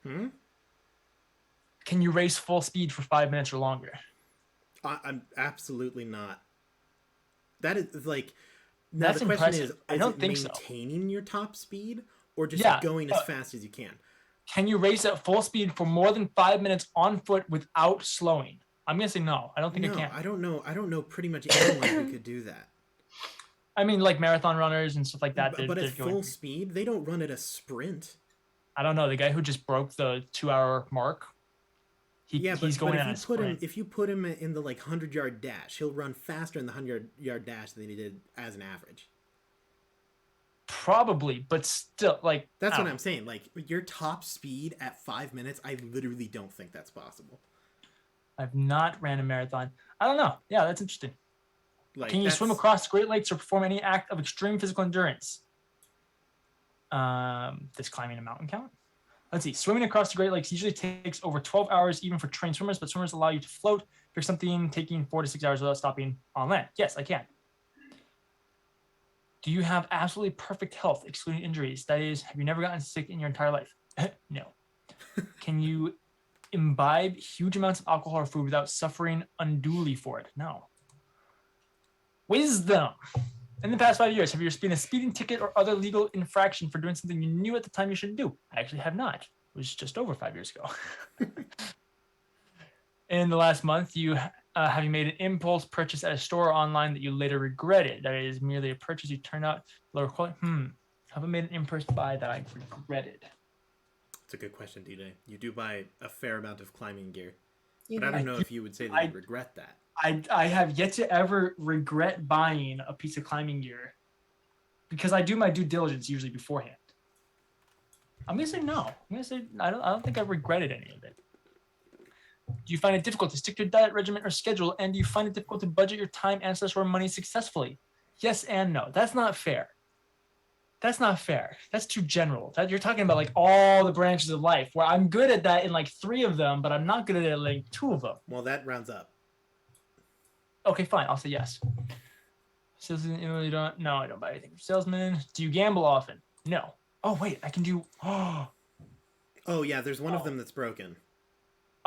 Can you race full speed for 5 minutes or longer? I'm absolutely not. That is like... Now that's the question impressive. is I don't think maintaining your top speed or just going as fast as you can? Can you race at full speed for more than 5 minutes on foot without slowing? I'm gonna say no. I don't think I can. I don't know pretty much anyone who could do that. I mean, like marathon runners and stuff like that. But at full speed, they don't run at a sprint. I don't know. The guy who just broke the 2-hour mark. He's going at a sprint. If you put him in the like 100-yard dash, he'll run faster in the 100-yard dash than he did as an average. Probably, but still, like... That's what I'm saying. Like, your top speed at 5 minutes, I literally don't think that's possible. I've not ran a marathon. I don't know. Yeah, that's interesting. Like, can you swim across the Great Lakes or perform any act of extreme physical endurance? Does climbing a mountain count? Let's see. Swimming across the Great Lakes usually takes over 12 hours even for trained swimmers, but swimmers allow you to float for something taking 4 to 6 hours without stopping on land. Yes, I can. Do you have absolutely perfect health, excluding injuries? That is, have you never gotten sick in your entire life? No. Can you imbibe huge amounts of alcohol or food without suffering unduly for it? No. Wisdom. In the past 5 years, have you been a speeding ticket or other legal infraction for doing something you knew at the time you shouldn't do? I actually have not. It was just over 5 years ago. In the last month, have you made an impulse purchase at a store or online that you later regretted? That is merely a purchase you turned out lower quality. Have I made an impulse buy that I regretted? That's a good question, DJ. You do buy a fair amount of climbing gear, but I don't know if you would say that you regret that. I have yet to ever regret buying a piece of climbing gear because I do my due diligence usually beforehand. I'm gonna say no. I'm gonna say I don't think I regretted any of it. Do you find it difficult to stick to a diet regimen or schedule? And do you find it difficult to budget your time, ancestors, or money successfully? Yes and no. That's not fair. That's not fair. That's too general. You're talking about like all the branches of life where I'm good at that in like 3 of them, but I'm not good at it in like 2 of them. Well, that rounds up. Okay, fine. I'll say yes. Salesman, you don't. No, I don't buy anything from salesman. Do you gamble often? No. Oh wait, I can do. Oh yeah, there's one of them that's broken.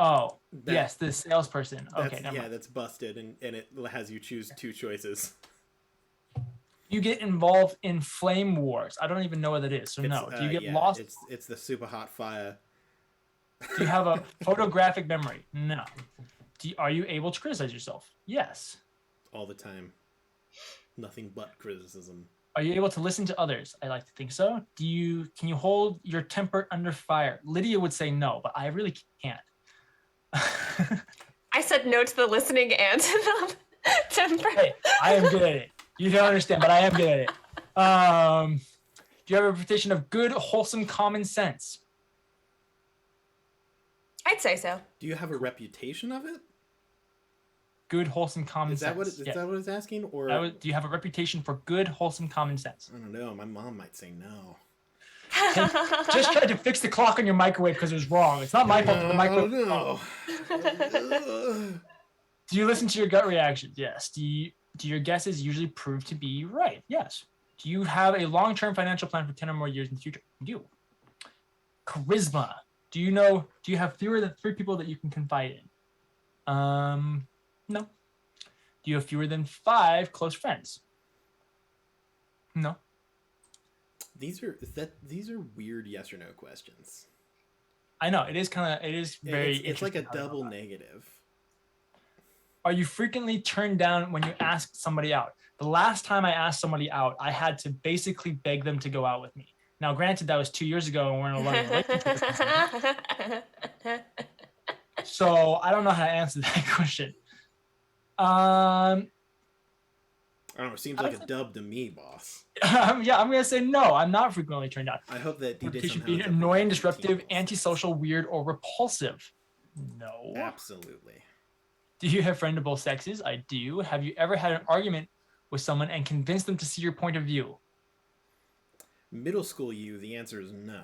Oh, yes, the salesperson. Okay, that's busted, and it has you choose 2 choices. You get involved in flame wars. I don't even know what that is. So no. Do you get lost? It's the super hot fire. Do you have a photographic memory? No. Are you able to criticize yourself? Yes. All the time. Nothing but criticism. Are you able to listen to others? I like to think so. Can you hold your temper under fire? Lydia would say no, but I really can't. I said no to the listening and to the temper. Hey, I am good at it. You don't understand, but I am good at it. Do you have a reputation of good, wholesome common sense? I'd say so. Do you have a reputation of it? Good, wholesome common sense. Is that what it's asking? Or do you have a reputation for good, wholesome common sense? I don't know. My mom might say no. Just tried to fix the clock on your microwave because it was wrong. It's not my fault. The microwave. No. Do you listen to your gut reactions? Yes. Do your guesses usually prove to be right? Yes. Do you have a long-term financial plan for 10 or more years in the future? You do. Charisma. Do you have fewer than 3 people that you can confide in? No. Do you have fewer than 5 close friends? No. These are weird yes or no questions. I know it is very. It's like a double negative. Are you frequently turned down when you ask somebody out? The last time I asked somebody out, I had to basically beg them to go out with me. Now, granted, that was 2 years ago, and we're in a loving relationship. So I don't know how to answer that question. I don't know. It seems like a dub to me, boss. Yeah, I'm gonna say no. I'm not frequently turned down. I hope that DJ should be annoying, disruptive, antisocial, weird, or repulsive. No. Absolutely. Do you have friends of both sexes? I do. Have you ever had an argument with someone and convinced them to see your point of view? Middle school you, the answer is no.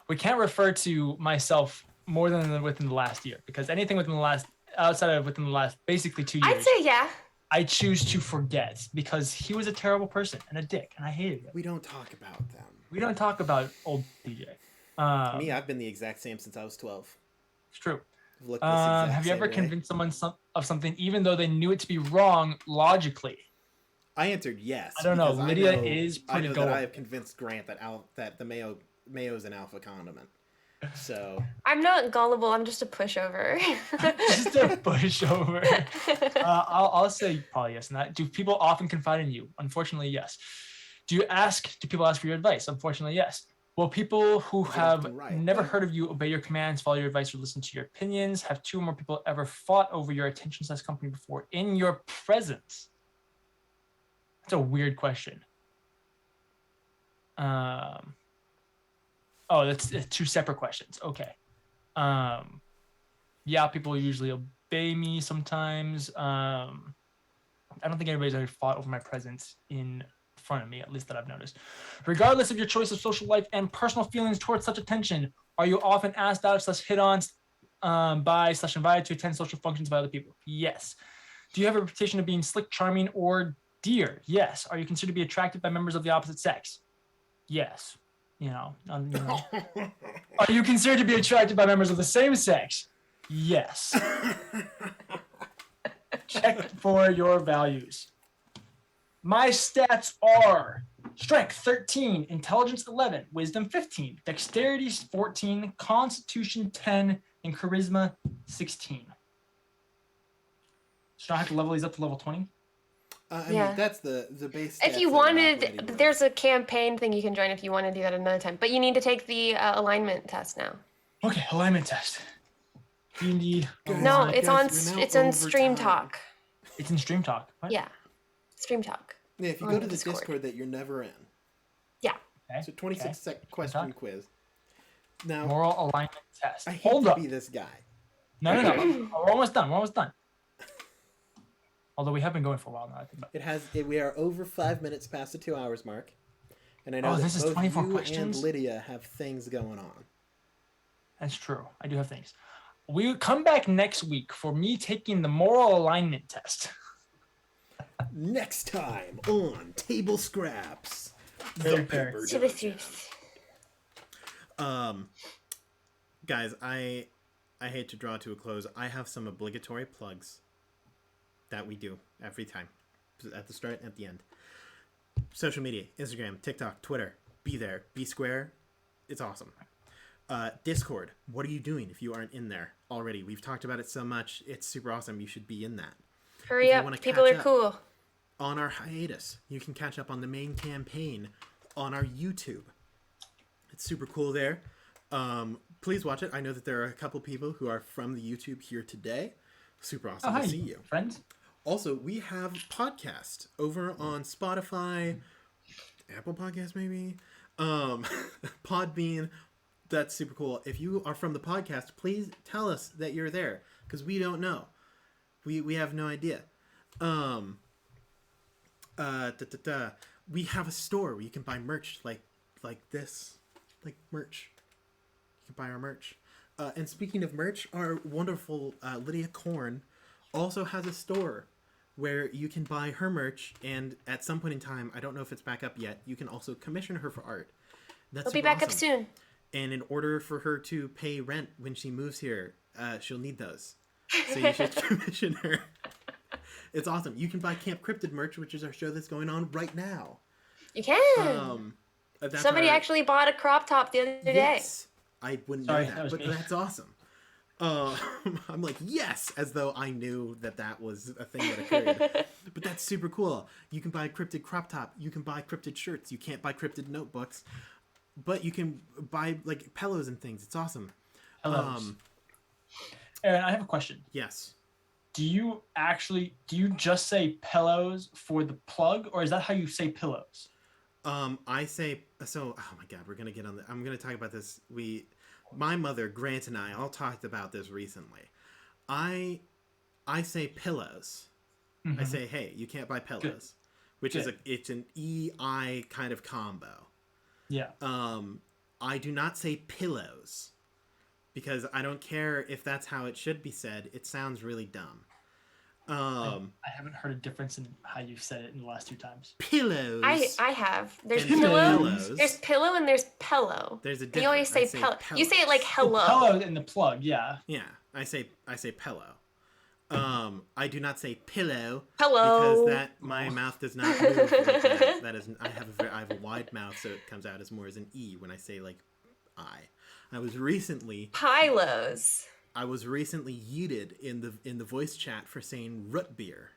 We can't refer to myself more than within the last year, because anything within the last basically 2 years. I'd say yeah. I choose to forget because he was a terrible person and a dick and I hated him. We don't talk about them. We don't talk about old DJ. Me, I've been the exact same since I was 12. It's true. Have you ever convinced someone of something even though they knew it to be wrong logically? I answered yes. I don't know. Lydia is pretty good. I have convinced Grant that the mayo's an alpha condiment. So I'm not gullible. I'm just a pushover. Just a pushover. I'll say probably yes. And do people often confide in you? Unfortunately, yes. Do people ask for your advice? Unfortunately, yes. Will people who have never heard of you obey your commands, follow your advice, or listen to your opinions? Have 2 or more people ever fought over your attention-sized company before in your presence? That's a weird question. Oh, that's 2 separate questions. Okay. Yeah, people usually obey me sometimes. I don't think anybody's ever fought over my presence in front of me, at least that I've noticed. Regardless of your choice of social life and personal feelings towards such attention, are you often asked out / hit on by / invited to attend social functions by other people? Yes. Do you have a reputation of being slick, charming, or dear? Yes. Are you considered to be attracted by members of the opposite sex? Yes. Are you considered to be attracted by members of the same sex? Yes. Check for your values. My stats are strength 13, intelligence 11, wisdom 15, dexterity 14, constitution 10, and charisma 16. So I have to level these up to level 20? I mean, that's the base. If you wanted, there's a campaign thing you can join if you want to do that another time. But you need to take the alignment test now. Okay, alignment test. You need. No, it's in Stream Talk. It's in Stream Talk. What? Yeah, Stream Talk. Yeah, if you go to the Discord that you're never in. Yeah. Okay. So 26 question quiz. Now, moral alignment test. I hate to be this guy. No. We're almost done. Although we have been going for a while now, I think. We are over 5 minutes past the 2 hours mark, and I know that this is 24 you questions? and Lydia have things going on. That's true. I do have things. We come back next week for me taking the moral alignment test. Next time on Table Scraps. Guys, I hate to draw to a close. I have some obligatory plugs that we do every time, at the start and at the end. Social media, Instagram, TikTok, Twitter. Be there. Be square. It's awesome. Discord. What are you doing if you aren't in there already? We've talked about it so much. It's super awesome. You should be in that. Hurry up. People are cool. On our hiatus, you can catch up on the main campaign on our YouTube. It's super cool there. Please watch it. I know that there are a couple people who are from the YouTube here today. Super awesome to see you. Friends. Also, we have podcast over on Spotify, Apple Podcasts maybe, Podbean. That's super cool. If you are from the podcast, please tell us that you're there, because we don't know. We have no idea. We have a store where you can buy merch like this, like merch. You can buy our merch. And speaking of merch, our wonderful Lydia Korn also has a store where you can buy her merch, and at some point in time, I don't know if it's back up yet, you can also commission her for art. That's It'll be back up soon. And in order for her to pay rent when she moves here, she'll need those. So you should commission her. It's awesome. You can buy Camp Cryptid merch, which is our show that's going on right now. You can. Somebody actually bought a crop top the other day. I wouldn't know that, but that's awesome. I'm like, yes, as though I knew that was a thing that occurred. But that's super cool. You can buy a Cryptid crop top. You can buy Cryptid shirts. You can't buy Cryptid notebooks, but you can buy like pillows and things. It's awesome. Pillows. Aaron, I have a question. Yes. Do you just say pillows for the plug, or is that how you say pillows? I say so. Oh my God, we're gonna get on the. I'm gonna talk about this. My mother, Grant, and I all talked about this recently. I say pillows. Mm-hmm. I say, hey, you can't buy pillows, good. Which good. It's an EI kind of combo. Yeah. I do not say pillows because I don't care if that's how it should be said. It sounds really dumb. I haven't heard a difference in how you've said it in the last 2 times. Pillows. I have. There's pillow. There's pillow and there's pillow. There's a difference. You always say pillow. You say it like hello. Pillow in the plug, yeah. Yeah, I say pillow. I do not say pillow. Hello. Because my mouth does not move like that. That is, I have a wide mouth, so it comes out as more as an E when I say like I was recently Pylos. I was recently yeeted in the voice chat for saying root beer.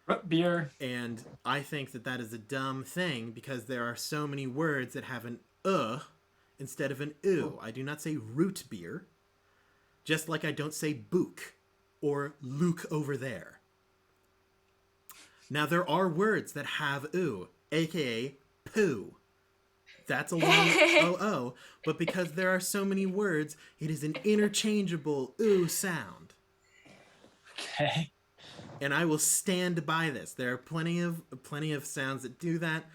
Root beer. And I think that is a dumb thing because there are so many words that have an instead of an oo. I do not say root beer. Just like I don't say book or Luke over there. Now there are words that have oo, aka poo. That's a long O-O, but because there are so many words, it is an interchangeable ooh sound. Okay. And I will stand by this. There are plenty of sounds that do that.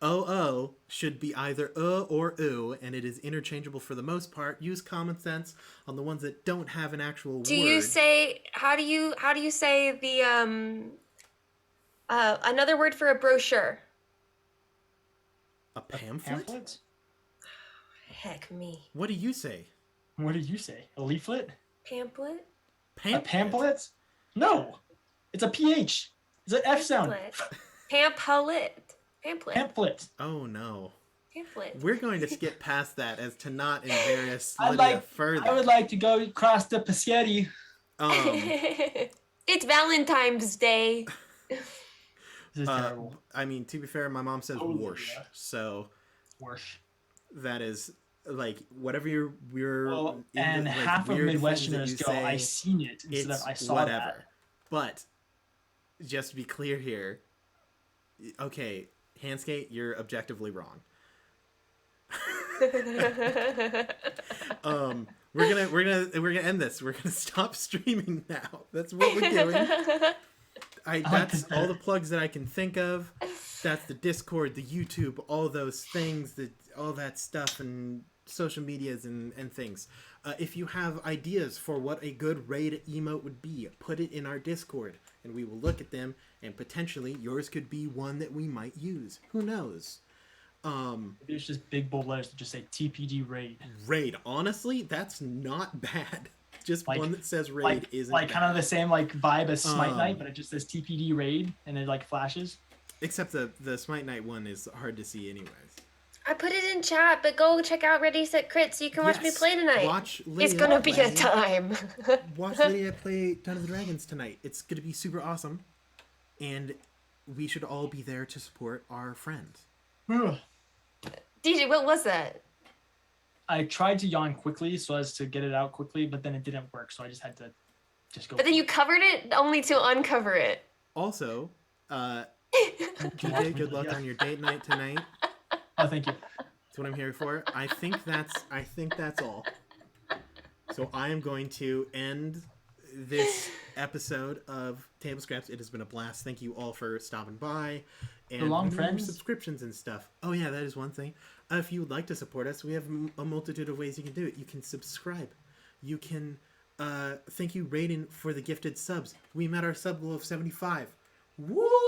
O-O should be either or ooh, and it is interchangeable for the most part. Use common sense on the ones that don't have an actual word. Do you say how do you say the another word for a brochure? A pamphlet? Heck me. What do you say? What do you say? A leaflet? Pamphlet? A pamphlet? No. It's a PH. It's an F sound. Pamphlet. Pamphlet. Oh no. Pamphlet. We're going to skip past that as to not embarrass Lydia further. I would like to go across the Paschetti. It's Valentine's Day. This is terrible. I mean, to be fair, my mom says whoosh, so whoosh. That is like whatever we're and like, half of Midwesterners go, I seen it instead of I saw whatever. That. But just to be clear here, okay, Handskate, you're objectively wrong. We're gonna end this. We're gonna stop streaming now. That's what we're doing. That's all the plugs that I can think of. That's the Discord, the YouTube, all those things, all that stuff, and social medias and things. If you have ideas for what a good raid emote would be, put it in our Discord, and we will look at them, and potentially yours could be one that we might use. Who knows? Maybe it's just big bold letters that just say TPD raid. Raid. Honestly, that's not bad. just like, one that says raid like, isn't like bad. kind of the same like vibe as Smite Knight, but it just says TPD raid and it like flashes. Except the Smite Knight one is hard to see anyways. I put it in chat, but go check out Ready Set Crit so you can watch me play tonight. Watch Lydia it's gonna be a time. Watch Lydia play Dungeons and Dragons tonight. It's gonna be super awesome, and we should all be there to support our friends. DJ, what was that? I tried to yawn quickly so as to get it out quickly, but then it didn't work, so I just had to go. But then you covered it only to uncover it. Also, DJ, good luck on your date night tonight. Oh, thank you. That's what I'm here for. I think that's all. So I am going to end this episode of Table Scraps. It has been a blast. Thank you all for stopping by and the long friends subscriptions and stuff. Oh yeah, that is one thing. If you would like to support us, we have a multitude of ways you can do it. You can subscribe. You can thank you Raiden for the gifted subs. We met our sub goal of 75. Woo!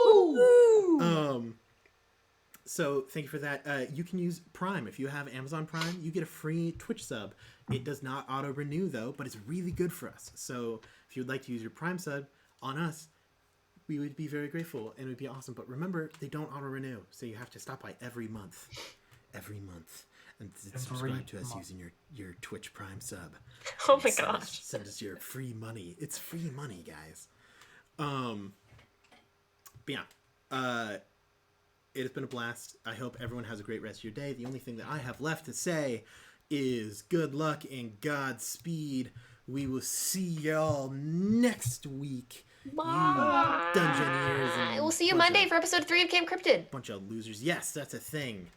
So thank you for that. You can use Prime. If you have Amazon Prime, you get a free Twitch sub. It does not auto-renew, though, but it's really good for us. So if you would like to use your Prime sub on us, we would be very grateful, and it would be awesome. But remember, they don't auto-renew, so you have to stop by every month. And subscribe to us using your Twitch Prime sub. Oh my gosh. Send us your free money. It's free money, guys. But yeah. It has been a blast. I hope everyone has a great rest of your day. The only thing that I have left to say is good luck and Godspeed. We will see y'all next week. Bye. You Dungeoneers. We'll see you Monday for episode 3 of Camp Cryptid. Bunch of losers. Yes, that's a thing.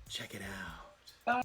Check it out. Bye.